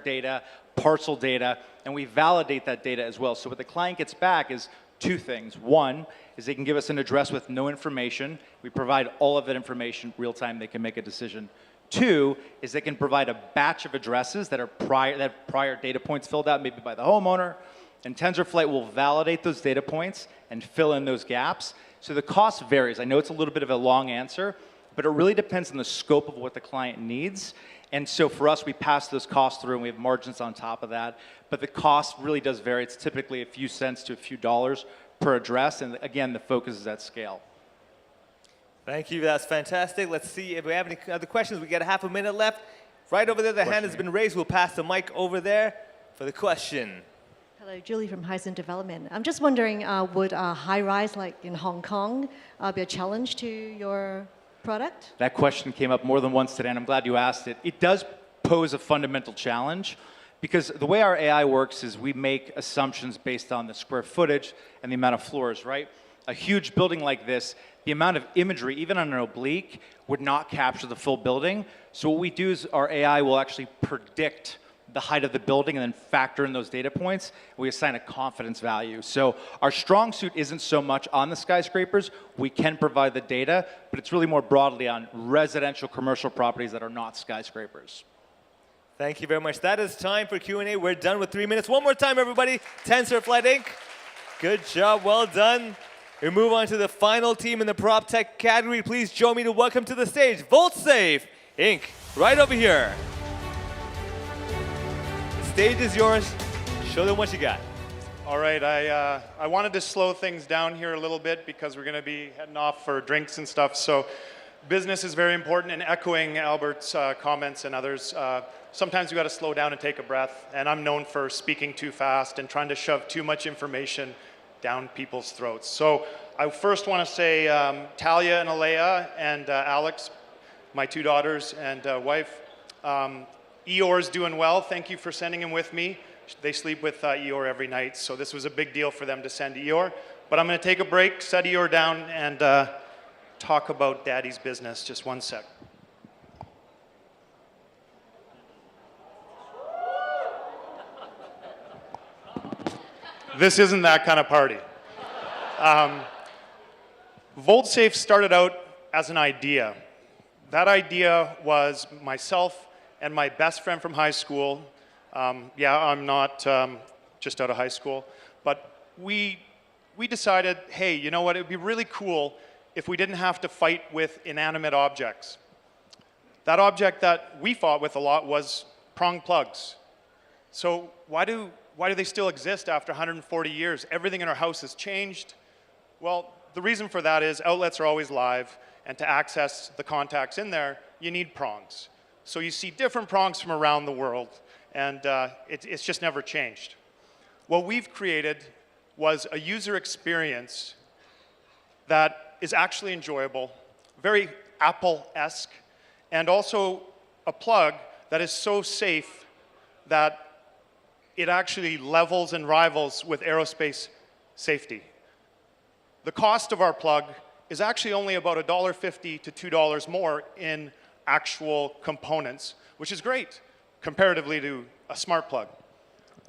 data, parcel data, and we validate that data as well. So what the client gets back is 2 things. One is they can give us an address with no information. We provide all of that information real time. They can make a decision. 2 is they can provide a batch of addresses that have prior data points filled out, maybe by the homeowner, and TensorFlight will validate those data points and fill in those gaps. So the cost varies. I know it's a little bit of a long answer, but it really depends on the scope of what the client needs. And so for us, we pass those costs through and we have margins on top of that. But the cost really does vary. It's typically a few cents to a few dollars per address. And again, the focus is at scale. Thank you. That's fantastic. Let's see if we have any other questions. We got a half a minute left. Right over there, the hand has been raised. We'll pass the mic over there for the question. Hello, Julie from Housing Development. I'm just wondering, would a high-rise like in Hong Kong be a challenge to your product? That question came up more than once today, and I'm glad you asked it. It does pose a fundamental challenge because the way our AI works is we make assumptions based on the square footage and the amount of floors, right? A huge building like this, the amount of imagery, even on an oblique, would not capture the full building. So what we do is our AI will actually predict the height of the building and then factor in those data points. We assign a confidence value. So our strong suit isn't so much on the skyscrapers. We can provide the data, but it's really more broadly on residential commercial properties that are not skyscrapers. Thank you very much. That is time for Q&A. We're done with 3 minutes. One more time, everybody. TensorFlight Inc. Good job. Well done. We move on to the final team in the prop tech category. Please join me to welcome to the stage VoltSafe Inc. Right over here. The stage is yours. Show them what you got. All right, I wanted to slow things down here a little bit because we're going to be heading off for drinks and stuff. So business is very important, and echoing Albert's comments and others, sometimes you got to slow down and take a breath. And I'm known for speaking too fast and trying to shove too much information down people's throats. So I first want to say Talia and Alea and Alex, my 2 daughters and wife, Eeyore's doing well. Thank you for sending him with me. They sleep with Eeyore every night, so this was a big deal for them to send Eeyore. But I'm going to take a break, set Eeyore down, and talk about Daddy's business. Just 1 sec. This isn't that kind of party. VoltSafe started out as an idea. That idea was myself and my best friend from high school. Yeah, I'm not just out of high school, but we decided, hey, you know what, it would be really cool if we didn't have to fight with inanimate objects. That object that we fought with a lot was prong plugs. So why do they still exist after 140 years? Everything in our house has changed. Well, the reason for that is outlets are always live, and to access the contacts in there, you need prongs. So you see different prongs from around the world, and it's just never changed. What we've created was a user experience that is actually enjoyable, very Apple-esque, and also a plug that is so safe that it actually levels and rivals with aerospace safety. The cost of our plug is actually only about $1.50 to $2 more in actual components, which is great comparatively to a smart plug.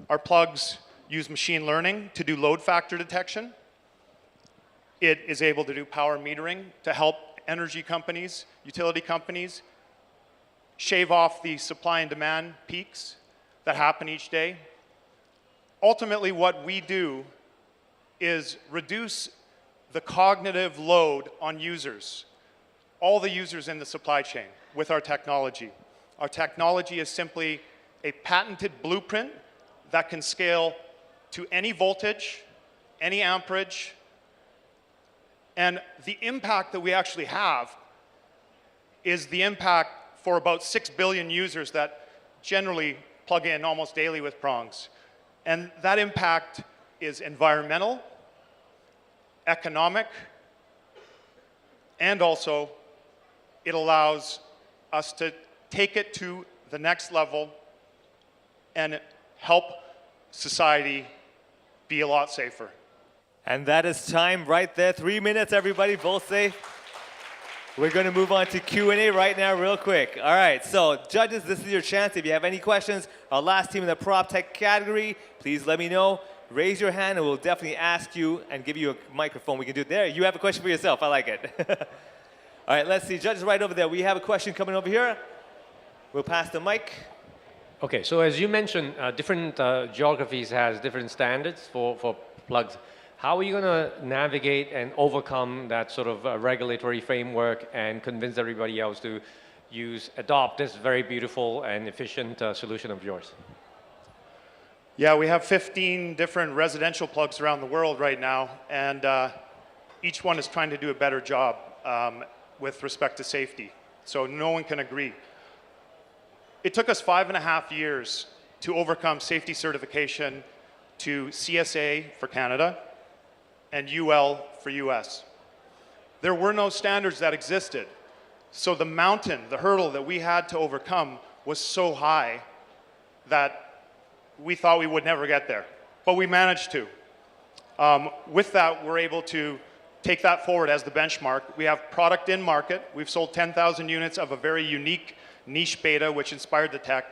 Our plugs use machine learning to do load factor detection. It is able to do power metering to help energy companies, utility companies, shave off the supply and demand peaks that happen each day. Ultimately, what we do is reduce the cognitive load on users, all the users in the supply chain, with our technology. Our technology is simply a patented blueprint that can scale to any voltage, any amperage, and the impact that we actually have is the impact for about 6 billion users that generally plug in almost daily with prongs. And that impact is environmental, economic, and also it allows us to take it to the next level and help society be a lot safer. And that is time right there. 3 minutes, everybody, both safe. We're going to move on to Q&A right now real quick. All right, so judges, this is your chance. If you have any questions, our last team in the prop tech category, please let me know. Raise your hand and we'll definitely ask you and give you a microphone. We can do it there. You have a question for yourself. I like it. All right, let's see. Judges right over there. We have a question coming over here. We'll pass the mic. Okay, so as you mentioned, different geographies has different standards for plugs. How are you going to navigate and overcome that sort of regulatory framework and convince everybody else to adopt this very beautiful and efficient solution of yours? Yeah, we have 15 different residential plugs around the world right now, and each one is trying to do a better job with respect to safety. So no one can agree. It took us 5.5 years to overcome safety certification to CSA for Canada and UL for US. There were no standards that existed. So the mountain, the hurdle that we had to overcome was so high that we thought we would never get there, but we managed to. With that, we're able to take that forward as the benchmark. We have product in market. We've sold 10,000 units of a very unique niche beta, which inspired the tech.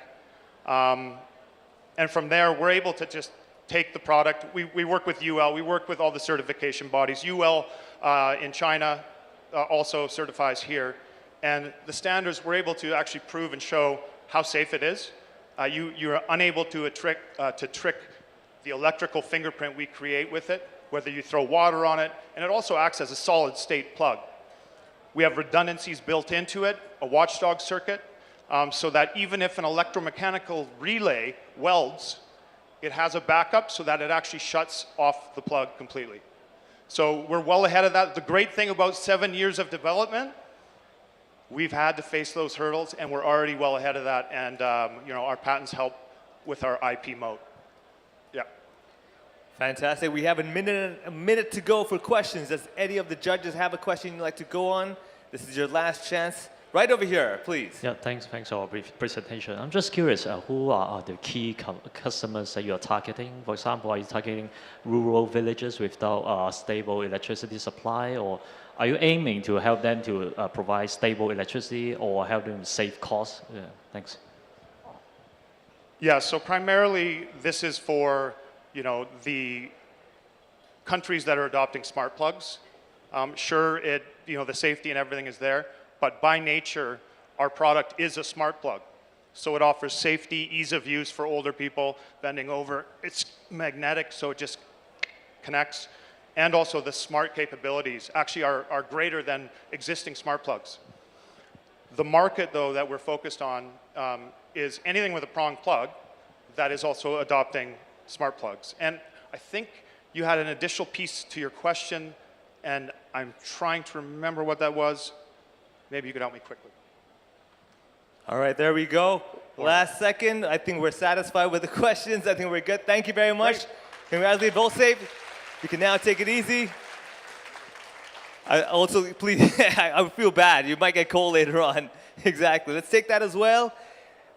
And from there, we're able to just take the product. We work with UL. We work with all the certification bodies. UL in China also certifies here. And the standards, we're able to actually prove and show how safe it is. You're unable to trick the electrical fingerprint we create with it, whether you throw water on it, and it also acts as a solid state plug. We have redundancies built into it, a watchdog circuit, so that even if an electromechanical relay welds, it has a backup so that it actually shuts off the plug completely. So we're well ahead of that. The great thing about 7 years of development, we've had to face those hurdles, and we're already well ahead of that. And our patents help with our IP moat. Yeah. Fantastic. We have a minute to go for questions. Does any of the judges have a question you'd like to go on? This is your last chance. Right over here, please. Yeah, thanks for a brief presentation. I'm just curious, who are the key customers that you are targeting? For example, are you targeting rural villages without stable electricity supply, or are you aiming to help them to provide stable electricity or help them save costs? Yeah, thanks. Yeah, so primarily this is for the countries that are adopting smart plugs. Sure, the safety and everything is there, but by nature, our product is a smart plug. So it offers safety, ease of use for older people bending over. It's magnetic, so it just connects. And also the smart capabilities actually are greater than existing smart plugs. The market, though, that we're focused on is anything with a prong plug that is also adopting smart plugs. And I think you had an additional piece to your question, and I'm trying to remember what that was. Maybe you could help me quickly. All right, there we go. Last second. I think we're satisfied with the questions. I think we're good. Thank you very much. Congratulations, VolSafe. You can now take it easy. I also, please, I feel bad. You might get cold later on. Exactly. Let's take that as well.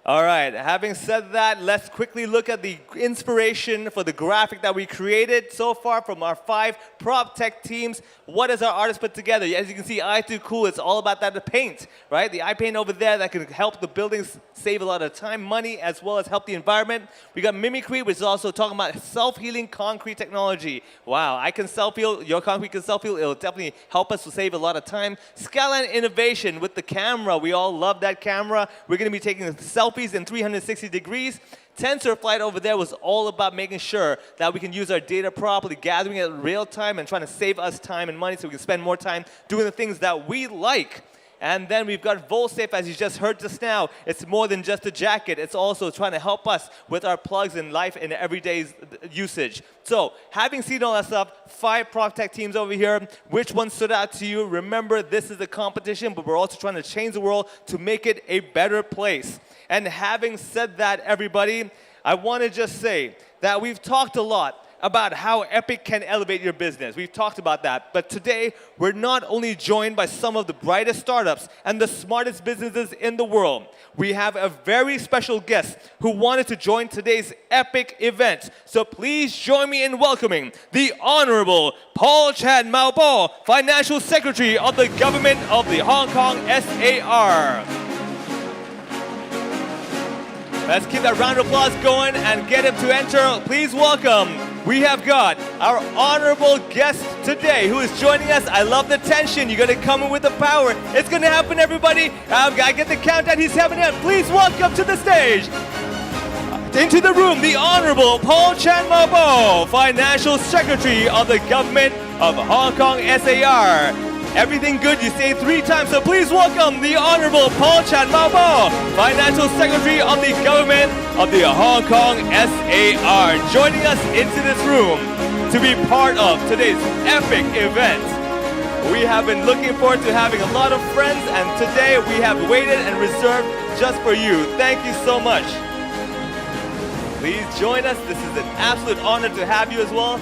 All right, having said that, let's quickly look at the inspiration for the graphic that we created so far from our 5 prop tech teams. What has our artist put together? As you can see, i2Cool, it's all about that paint, right? The iPaint over there that can help the buildings save a lot of time, money, as well as help the environment. We got Mimicry, which is also talking about self-healing concrete technology. Wow, I can self-heal, your concrete can self-heal. It'll definitely help us to save a lot of time. Skyline Innovation with the camera. We all love that camera. We're going to be taking selfies in 360 degrees. TensorFlight over there was all about making sure that we can use our data properly, gathering it in real time and trying to save us time and money so we can spend more time doing the things that we like. And then we've got VolSafe, as you just heard just now. It's more than just a jacket. It's also trying to help us with our plugs in life and everyday usage. So, having seen all that stuff, 5 prop tech teams over here. Which one stood out to you? Remember, this is a competition, but we're also trying to change the world to make it a better place. And having said that, everybody, I want to just say that we've talked a lot about how EPiC can elevate your business. We've talked about that. But today, we're not only joined by some of the brightest startups and the smartest businesses in the world. We have a very special guest who wanted to join today's EPiC event. So please join me in welcoming the Honorable Paul Chan Mao Bo, Financial Secretary of the Government of the Hong Kong SAR. Let's keep that round of applause going and get him to enter. Please welcome, we have got our honorable guest today who is joining us. I love the tension. You're going to come in with the power. It's going to happen, everybody. I get the countdown. He's having it. Please welcome to the stage, into the room, the Honorable Paul Chan Mao Bo, Financial Secretary of the Government of Hong Kong SAR. Everything good, you say 3 times, so please welcome the Honorable Paul Chan Mao Bo, Financial Secretary of the Government of the Hong Kong SAR, joining us into this room to be part of today's EPiC event. We have been looking forward to having a lot of friends, and today we have waited and reserved just for you. Thank you so much. Please join us. This is an absolute honor to have you as well.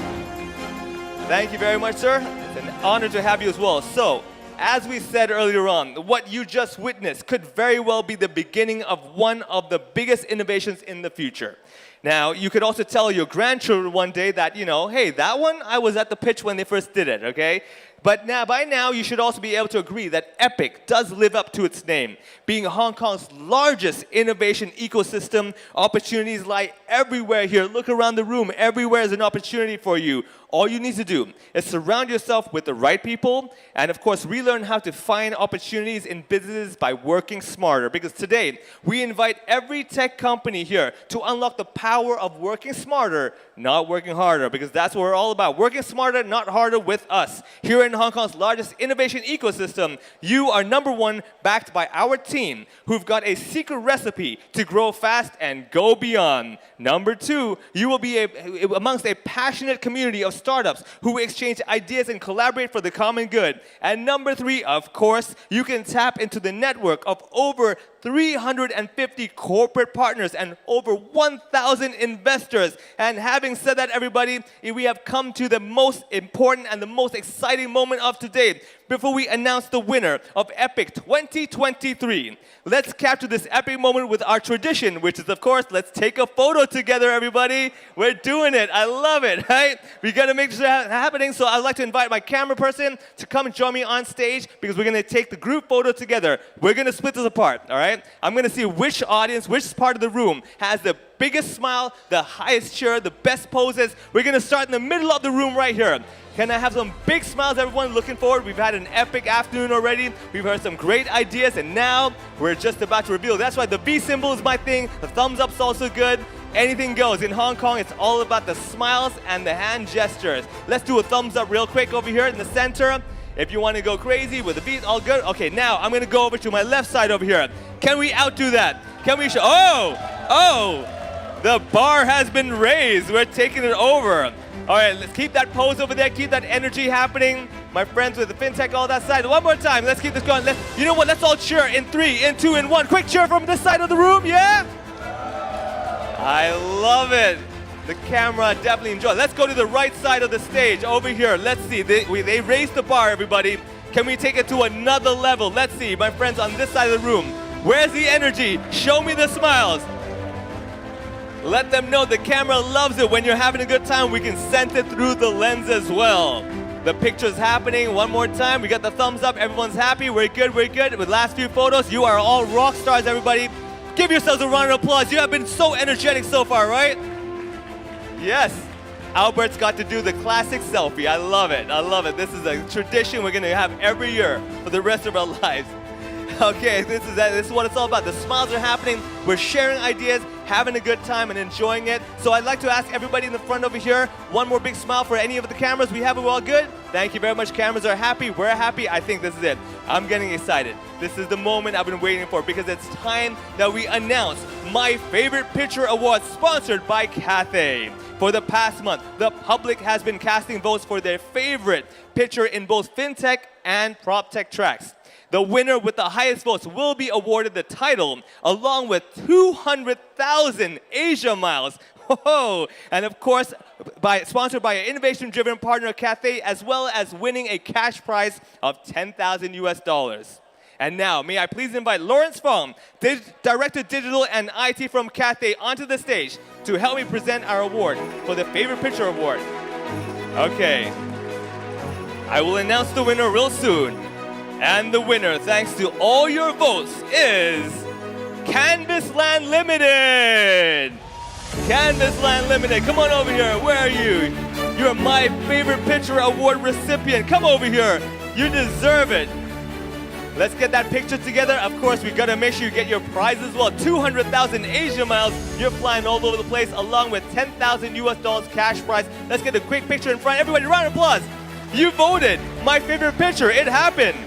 Thank you very much, sir. It's an honor to have you as well. So, as we said earlier on, what you just witnessed could very well be the beginning of one of the biggest innovations in the future. Now, you could also tell your grandchildren one day that, hey, that one, I was at the pitch when they first did it, okay? But by now, you should also be able to agree that EPiC does live up to its name. Being Hong Kong's largest innovation ecosystem, opportunities lie everywhere here. Look around the room. Everywhere is an opportunity for you. All you need to do is surround yourself with the right people and, of course, relearn how to find opportunities in businesses by working smarter. Because today, we invite every tech company here to unlock the power of working smarter, not working harder. Because that's what we're all about. Working smarter, not harder with us. Here in Hong Kong's largest innovation ecosystem, you are #1 backed by our team who've got a secret recipe to grow fast and go beyond. #2, you will be amongst a passionate community of startups who exchange ideas and collaborate for the common good. And #3, of course, you can tap into the network of over 350 corporate partners and over 1,000 investors. And having said that, everybody, we have come to the most important and the most exciting moment of today before we announce the winner of EPiC 2023. Let's capture this epic moment with our tradition, which is, of course, let's take a photo together, everybody. We're doing it. I love it, right? We got to make sure that's happening. So I'd like to invite my camera person to come and join me on stage because we're going to take the group photo together. We're going to split this apart, all right? I'm going to see which audience, which part of the room has the biggest smile, the highest cheer, the best poses. We're going to start in the middle of the room right here. Can I have some big smiles, everyone? Looking forward. We've had an epic afternoon already. We've heard some great ideas, and now we're just about to reveal. That's why the V symbol is my thing. The thumbs up's also good. Anything goes. In Hong Kong, it's all about the smiles and the hand gestures. Let's do a thumbs up real quick over here in the center. If you want to go crazy with the V, all good. Okay, now I'm going to go over to my left side over here. Can we outdo that? Can we show? Oh! The bar has been raised. We're taking it over. All right, let's keep that pose over there. Keep that energy happening. My friends with the FinTech, all that side. One more time. Let's keep this going. You know what? Let's all cheer in 3, in 2, in 1. Quick cheer from this side of the room, yeah? I love it. The camera definitely enjoyed. Let's go to the right side of the stage over here. Let's see. They raised the bar, everybody. Can we take it to another level? Let's see. My friends on this side of the room. Where's the energy? Show me the smiles. Let them know the camera loves it. When you're having a good time, we can sense it through the lens as well. The picture's happening. One more time. We got the thumbs up. Everyone's happy. We're good. We're good. With last few photos, you are all rock stars, everybody. Give yourselves a round of applause. You have been so energetic so far, right? Yes. Albert's got to do the classic selfie. I love it. I love it. This is a tradition we're going to have every year for the rest of our lives. Okay, this is what it's all about. The smiles are happening. We're sharing ideas, having a good time, and enjoying it. So I'd like to ask everybody in the front over here, one more big smile for any of the cameras. We have it all good? Thank you very much. Cameras are happy. We're happy. I think this is it. I'm getting excited. This is the moment I've been waiting for because it's time that we announce My Favorite Picture Award sponsored by Cathay. For the past month, the public has been casting votes for their favorite picture in both FinTech and PropTech tracks. The winner with the highest votes will be awarded the title, along with 200,000 Asia miles. Whoa! And of course, sponsored by an innovation-driven partner, Cathay, as well as winning a cash prize of $10,000 US. And now, may I please invite Lawrence Fong, Director Digital and IT from Cathay, onto the stage to help me present our award for the Favorite Picture Award. Okay. I will announce the winner real soon. And the winner, thanks to all your votes, is Canvasland Limited. Canvasland Limited, come on over here. Where are you? You're My Favorite Picture Award recipient. Come over here. You deserve it. Let's get that picture together. Of course, we gotta make sure you get your prize as well. 200,000 Asia miles. You're flying all over the place, along with $10,000 US cash prize. Let's get a quick picture in front. Everybody, round of applause. You voted My Favorite Picture. It happened.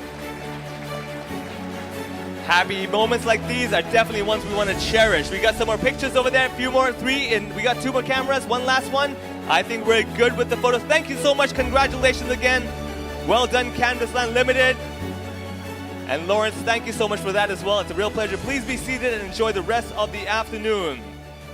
Happy moments like these are definitely ones we want to cherish. We got some more pictures over there, a few more, 3, and we got 2 more cameras, one last one. I think we're good with the photos. Thank you so much. Congratulations again. Well done, Canvasland Limited. And Lawrence, thank you so much for that as well. It's a real pleasure. Please be seated and enjoy the rest of the afternoon.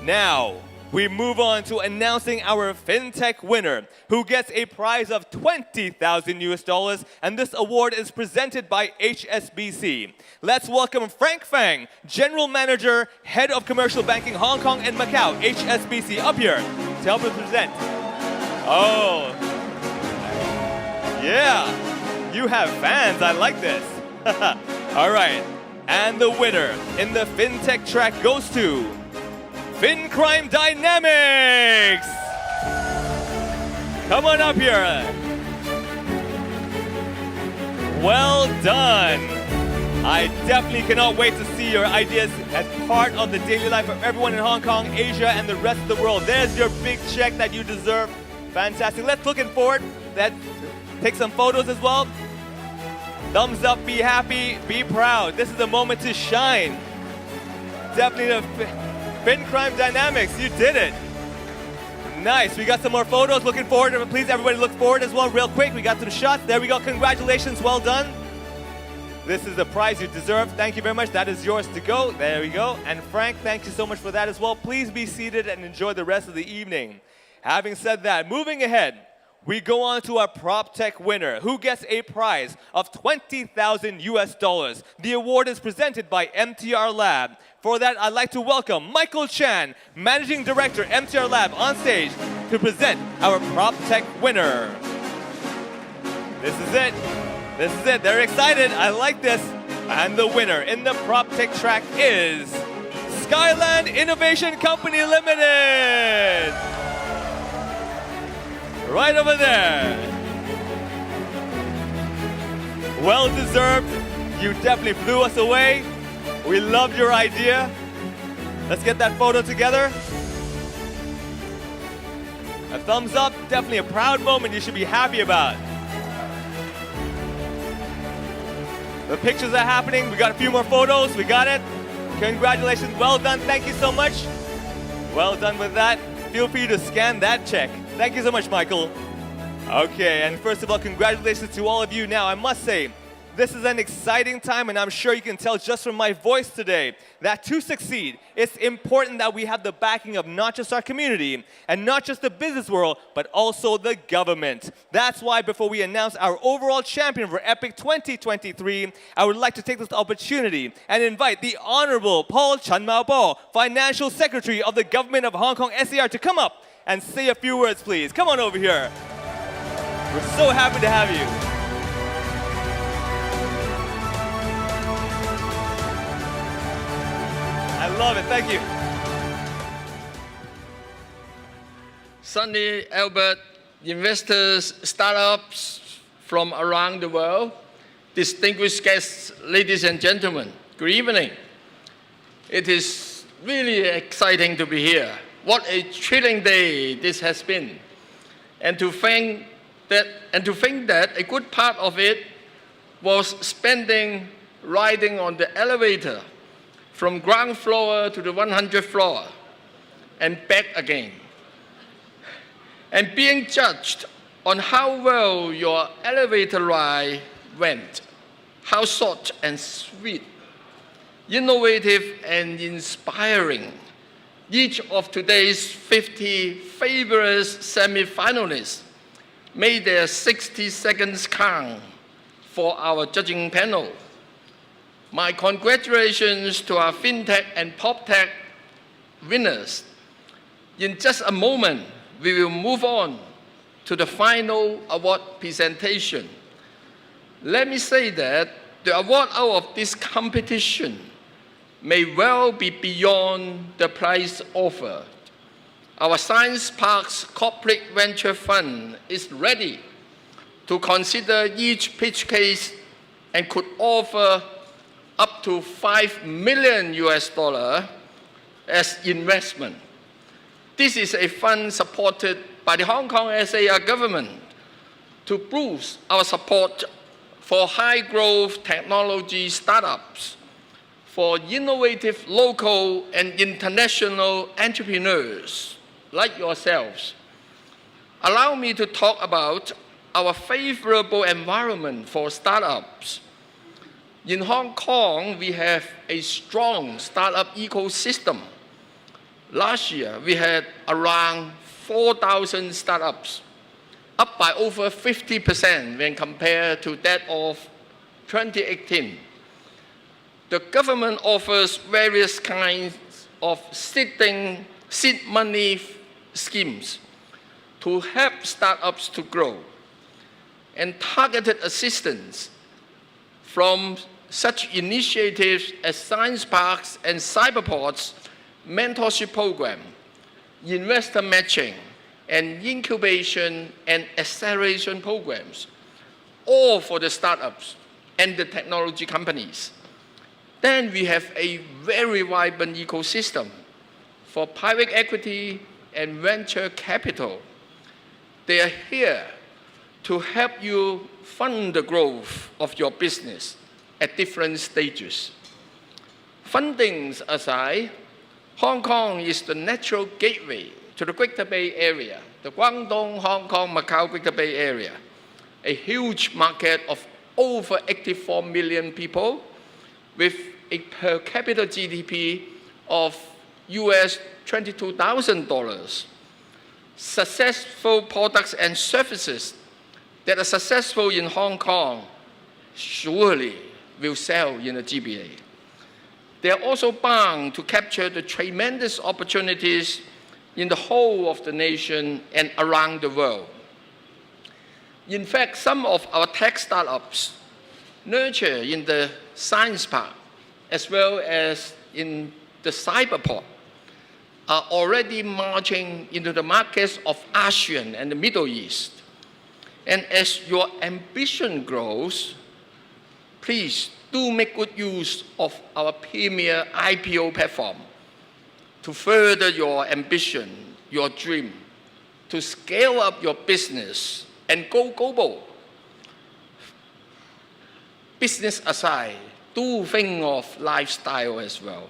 Now, we move on to announcing our FinTech winner, who gets a prize of $20,000 US, and this award is presented by HSBC. Let's welcome Frank Fang, General Manager, Head of Commercial Banking, Hong Kong and Macau, HSBC, up here to help us present. Oh, yeah, you have fans. I like this. All right, and the winner in the FinTech track goes to FinCrime Dynamics! Come on up here. Well done. I definitely cannot wait to see your ideas as part of the daily life of everyone in Hong Kong, Asia, and the rest of the world. There's your big check that you deserve. Fantastic. Let's looking forward. Let's take some photos as well. Thumbs up, be happy, be proud. This is the moment to shine. Definitely the FinCrime Dynamics, you did it. Nice, we got some more photos, looking forward. Please everybody look forward as well real quick. We got some shots, there we go, congratulations, well done. This is the prize you deserve, thank you very much. That is yours to go, there we go. And Frank, thank you so much for that as well. Please be seated and enjoy the rest of the evening. Having said that, moving ahead, we go on to our PropTech winner, who gets a prize of $20,000 US. The award is presented by MTR Lab. For that, I'd like to welcome Michael Chan, Managing Director, MTR Lab, on stage to present our PropTech winner. This is it. This is it. They're excited. I like this. And the winner in the PropTech track is Skyland Innovation Company Limited. Right over there. Well deserved. You definitely blew us away. We loved your idea. Let's get that photo together. A thumbs up, definitely a proud moment you should be happy about. The pictures are happening. We got a few more photos. We got it. Congratulations. Well done. Thank you so much. Well done with that. Feel free to scan that check. Thank you so much, Michael. Okay, and first of all, congratulations to all of you. Now, I must say, this is an exciting time, and I'm sure you can tell just from my voice today that to succeed, it's important that we have the backing of not just our community and not just the business world, but also the government. That's why before we announce our overall champion for EPiC 2023, I would like to take this opportunity and invite the Honorable Paul Chan-Mao-Bo, Financial Secretary of the Government of Hong Kong SAR, to come up and say a few words, please. Come on over here. We're so happy to have you. I love it, thank you. Sunny, Albert, investors, startups from around the world, distinguished guests, ladies and gentlemen, good evening. It is really exciting to be here. What a thrilling day this has been. And to think that a good part of it was spending riding on the elevator from ground floor to the 100th floor and back again. And being judged on how well your elevator ride went, how short and sweet, innovative and inspiring. Each of today's 50 fabulous semi-finalists made their 60 seconds count for our judging panel. My congratulations to our FinTech and PropTech winners. In just a moment, we will move on to the final award presentation. Let me say that the award out of this competition may well be beyond the prize offered. Our Science Parks Corporate Venture Fund is ready to consider each pitch case and could offer up to $5 million as investment. This is a fund supported by the Hong Kong SAR government to boost our support for high-growth technology startups, for innovative local and international entrepreneurs like yourselves. Allow me to talk about our favorable environment for startups. In Hong Kong, we have a strong startup ecosystem. Last year, we had around 4,000 startups, up by over 50% when compared to that of 2018. The government offers various kinds of seed money schemes to help startups to grow, and targeted assistance from such initiatives as science parks and cyberports, mentorship program, investor matching, and incubation and acceleration programs, all for the startups and the technology companies. Then we have a very vibrant ecosystem for private equity and venture capital. They are here to help you fund the growth of your business at different stages. Fundings aside, Hong Kong is the natural gateway to the Greater Bay Area, the Guangdong, Hong Kong, Macau Greater Bay Area, a huge market of over 84 million people with a per capita GDP of US $22,000. Successful products and services that are successful in Hong Kong surely will sell in the GBA. They are also bound to capture the tremendous opportunities in the whole of the nation and around the world. In fact, some of our tech startups nurtured in the science park, as well as in the cyberport, are already marching into the markets of ASEAN and the Middle East. And as your ambition grows, please do make good use of our premier IPO platform to further your ambition, your dream, to scale up your business and go global. Business aside, do think of lifestyle as well.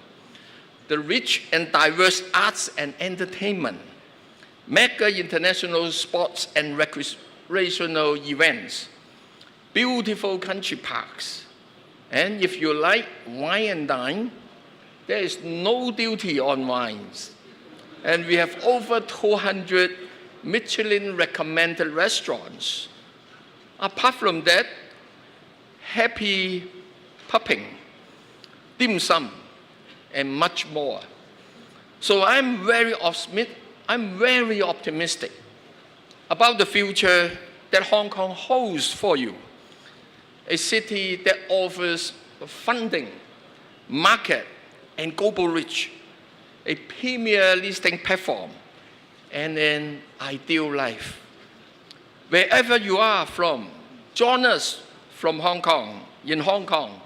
The rich and diverse arts and entertainment, mega international sports and recreational events, beautiful country parks, and if you like wine and dine, there is no duty on wines. And we have over 200 Michelin-recommended restaurants. Apart from that, happy pupping, dim sum, and much more. So I'm very optimistic about the future that Hong Kong holds for you. A city that offers funding, market, and global reach, a premier listing platform, and an ideal life. Wherever you are from, join us from Hong Kong, in Hong Kong,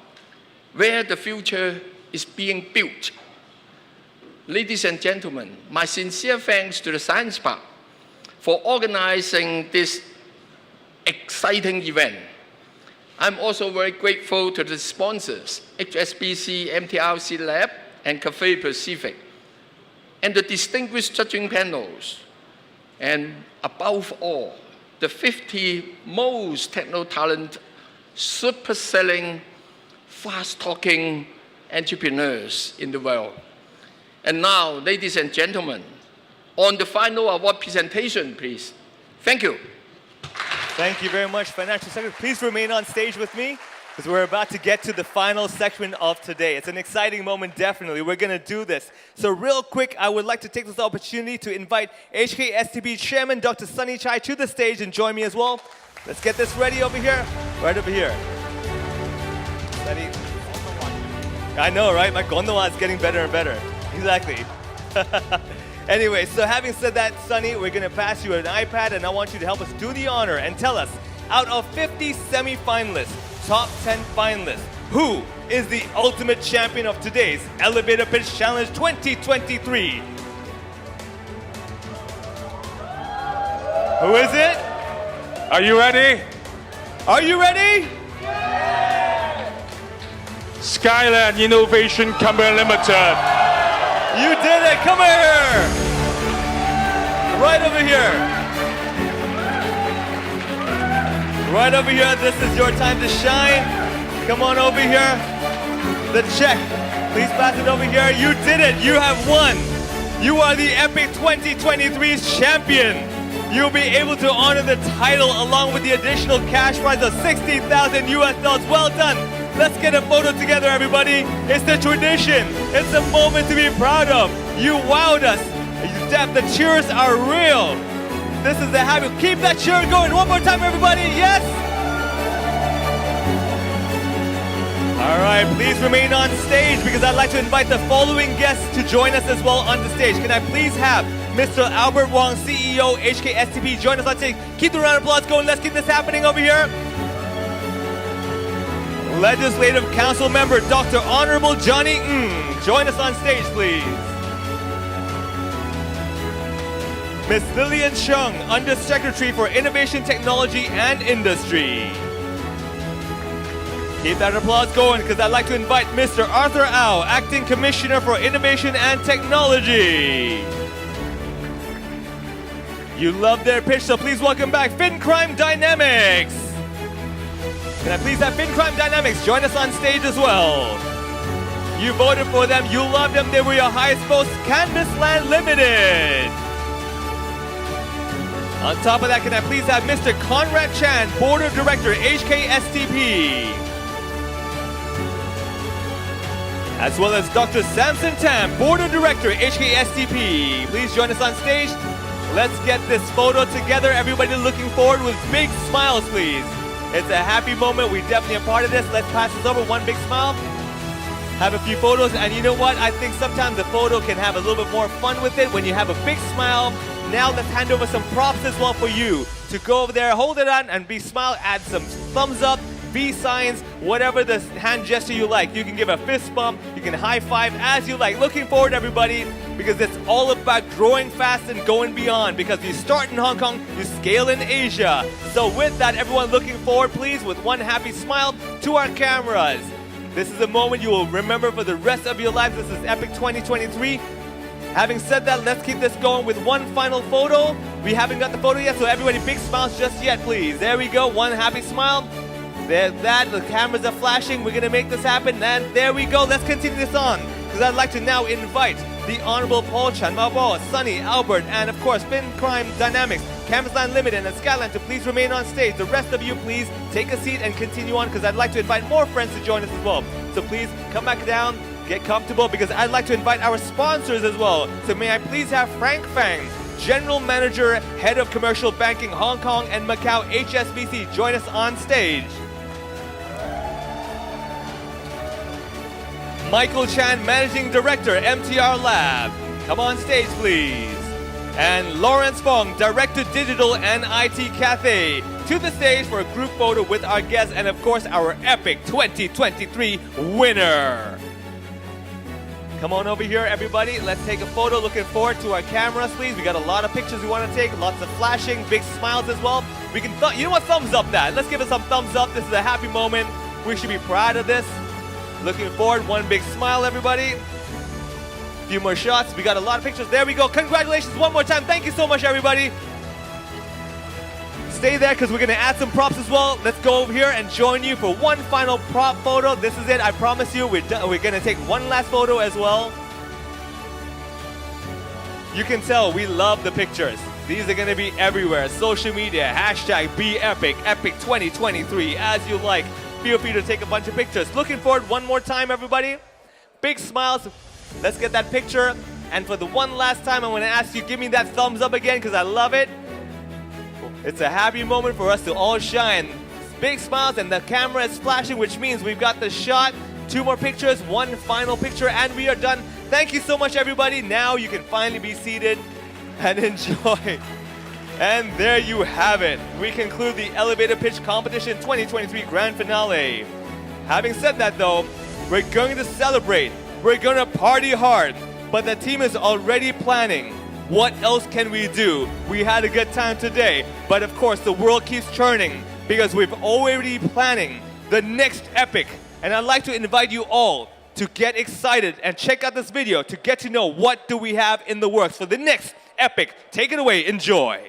where the future is being built. Ladies and gentlemen, my sincere thanks to the Science Park for organizing this exciting event. I'm also very grateful to the sponsors, HSBC, MTRC Lab, and Cathay Pacific, and the distinguished judging panels, and above all, the 50 most techno-talent, super-selling, fast-talking entrepreneurs in the world. And now, ladies and gentlemen, on the final award presentation, please. Thank you. Thank you very much, Financial Secretary. Please remain on stage with me, because we're about to get to the final section of today. It's an exciting moment, definitely. We're going to do this. So real quick, I would like to take this opportunity to invite HKSTP Chairman Dr. Sunny Chai to the stage and join me as well. Let's get this ready over here. Right over here. Sunny. I know, right? My gondola is getting better and better. Exactly. Anyway, so having said that, Sunny, we're going to pass you an iPad, and I want you to help us do the honor and tell us, out of 50 semi-finalists, top 10 finalists, who is the ultimate champion of today's Elevator Pitch Challenge 2023? Who is it? Are you ready? Are you ready? Skyland Innovation Company Limited. You did it. Come here. Right over here. Right over here. This is your time to shine. Come on over here. The check. Please pass it over here. You did it. You have won. You are the EPiC 2023's champion. You'll be able to honor the title along with the additional cash prize of $60,000 US. Well done. Let's get a photo together, everybody. It's the tradition. It's a moment to be proud of. You wowed us. The cheers are real. This is the habit. Keep that cheer going. One more time, everybody. Yes? All right, please remain on stage because I'd like to invite the following guests to join us as well on the stage. Can I please have Mr. Albert Wong, CEO, HKSTP, join us on stage. Keep the round of applause going. Let's keep this happening over here. Legislative Council Member Dr. Honorable Johnny Ng. Join us on stage, please. Ms. Lillian Chung, Undersecretary for Innovation, Technology and Industry. Keep that applause going because I'd like to invite Mr. Arthur Au, Acting Commissioner for Innovation and Technology. You love their pitch, so please welcome back FinCrime Dynamics. Can I please have FinCrime Dynamics join us on stage as well? You voted for them, you love them, they were your highest votes, Canvas Land Limited. On top of that, can I please have Mr. Conrad Chan, Board of Director, HKSTP. As well as Dr. Samson Tam, Board of Director, HKSTP. Please join us on stage. Let's get this photo together. Everybody looking forward with big smiles, please. It's a happy moment. We definitely are part of this. Let's pass this over. One big smile. have a few photos. And you know what? I think sometimes the photo can have a little bit more fun with it when you have a big smile. Now let's hand over some props as well for you to go over there, hold it on, and be smile, add some thumbs up, V signs, whatever the hand gesture you like. You can give a fist bump, you can high five as you like. Looking forward, everybody, because it's all about growing fast and going beyond. Because you start in Hong Kong, you scale in Asia. So with that, everyone looking forward, please, with one happy smile to our cameras. This is a moment you will remember for the rest of your life. This is EPiC 2023. Having said that, let's keep this going with one final photo. We haven't got the photo yet, so everybody big smiles just yet, please. There we go, one happy smile. There's that, the cameras are flashing. We're gonna make this happen, and there we go. Let's continue this on, because I'd like to now invite the Honorable Paul Chan Mao, Sunny, Albert, and of course, Fin Crime Dynamics, Campus Line Limited, and Skyline to please remain on stage. The rest of you, please take a seat and continue on, because I'd like to invite more friends to join us as well. So please come back down, get comfortable, because I'd like to invite our sponsors as well. So may I please have Frank Fang, General Manager, Head of Commercial Banking, Hong Kong and Macau, HSBC, join us on stage. Michael Chan, Managing Director, MTR Lab. Come on stage, please. And Lawrence Fong, Director, Digital and IT Cathay, to the stage for a group photo with our guests and, of course, our EPiC 2023 winner. Come on over here, everybody. Let's take a photo. Looking forward to our cameras, please. We got a lot of pictures we want to take, lots of flashing, big smiles as well. We can, you know what, thumbs up that. Let's give it some thumbs up. This is a happy moment. We should be proud of this. Looking forward, one big smile, everybody. A few more shots. We got a lot of pictures. There we go. Congratulations one more time. Thank you so much, everybody. Stay there, because we're going to add some props as well. Let's go over here and join you for one final prop photo. This is it. I promise you, we're going to take one last photo as well. You can tell we love the pictures. These are going to be everywhere. Social media, hashtag #BeEpic, EPiC 2023, as you like. Feel free to take a bunch of pictures. Looking forward one more time, everybody. Big smiles. Let's get that picture. And for the one last time, I want to ask you, give me that thumbs up again, because I love it. It's a happy moment for us to all shine. Big smiles, and the camera is flashing, which means we've got the shot. Two more pictures, one final picture, and we are done. Thank you so much, everybody. Now you can finally be seated and enjoy. And there you have it. We conclude the Elevator Pitch Competition 2023 Grand Finale. Having said that, though, we're going to celebrate. We're going to party hard. But the team is already planning. What else can we do? We had a good time today. But of course, the world keeps churning, because we've already planning the next EPiC. And I'd like to invite you all to get excited and check out this video to get to know what do we have in the works for the next EPiC. Take it away. Enjoy.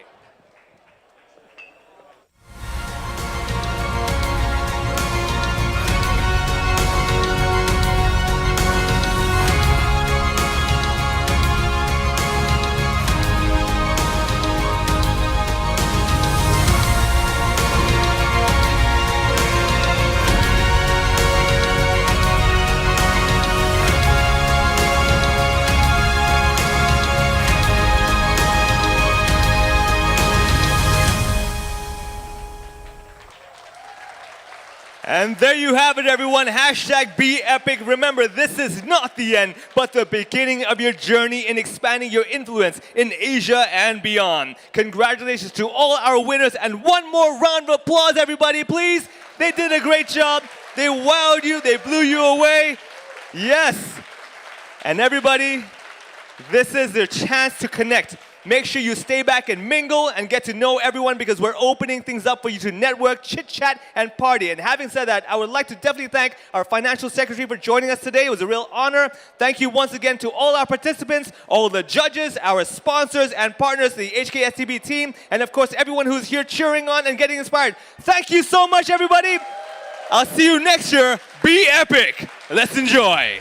And there you have it, everyone. Hashtag #BeEpic. Remember, this is not the end, but the beginning of your journey in expanding your influence in Asia and beyond. Congratulations to all our winners, and one more round of applause, everybody, please. They did a great job. They wowed you. They blew you away. Yes. And everybody, this is their chance to connect. Make sure you stay back and mingle and get to know everyone, because we're opening things up for you to network, chit-chat, and party. And having said that, I would like to definitely thank our financial secretary for joining us today. It was a real honor. Thank you once again to all our participants, all the judges, our sponsors and partners, the HKSTP team, and of course, everyone who's here cheering on and getting inspired. Thank you so much, everybody. I'll see you next year. Be epic. Let's enjoy.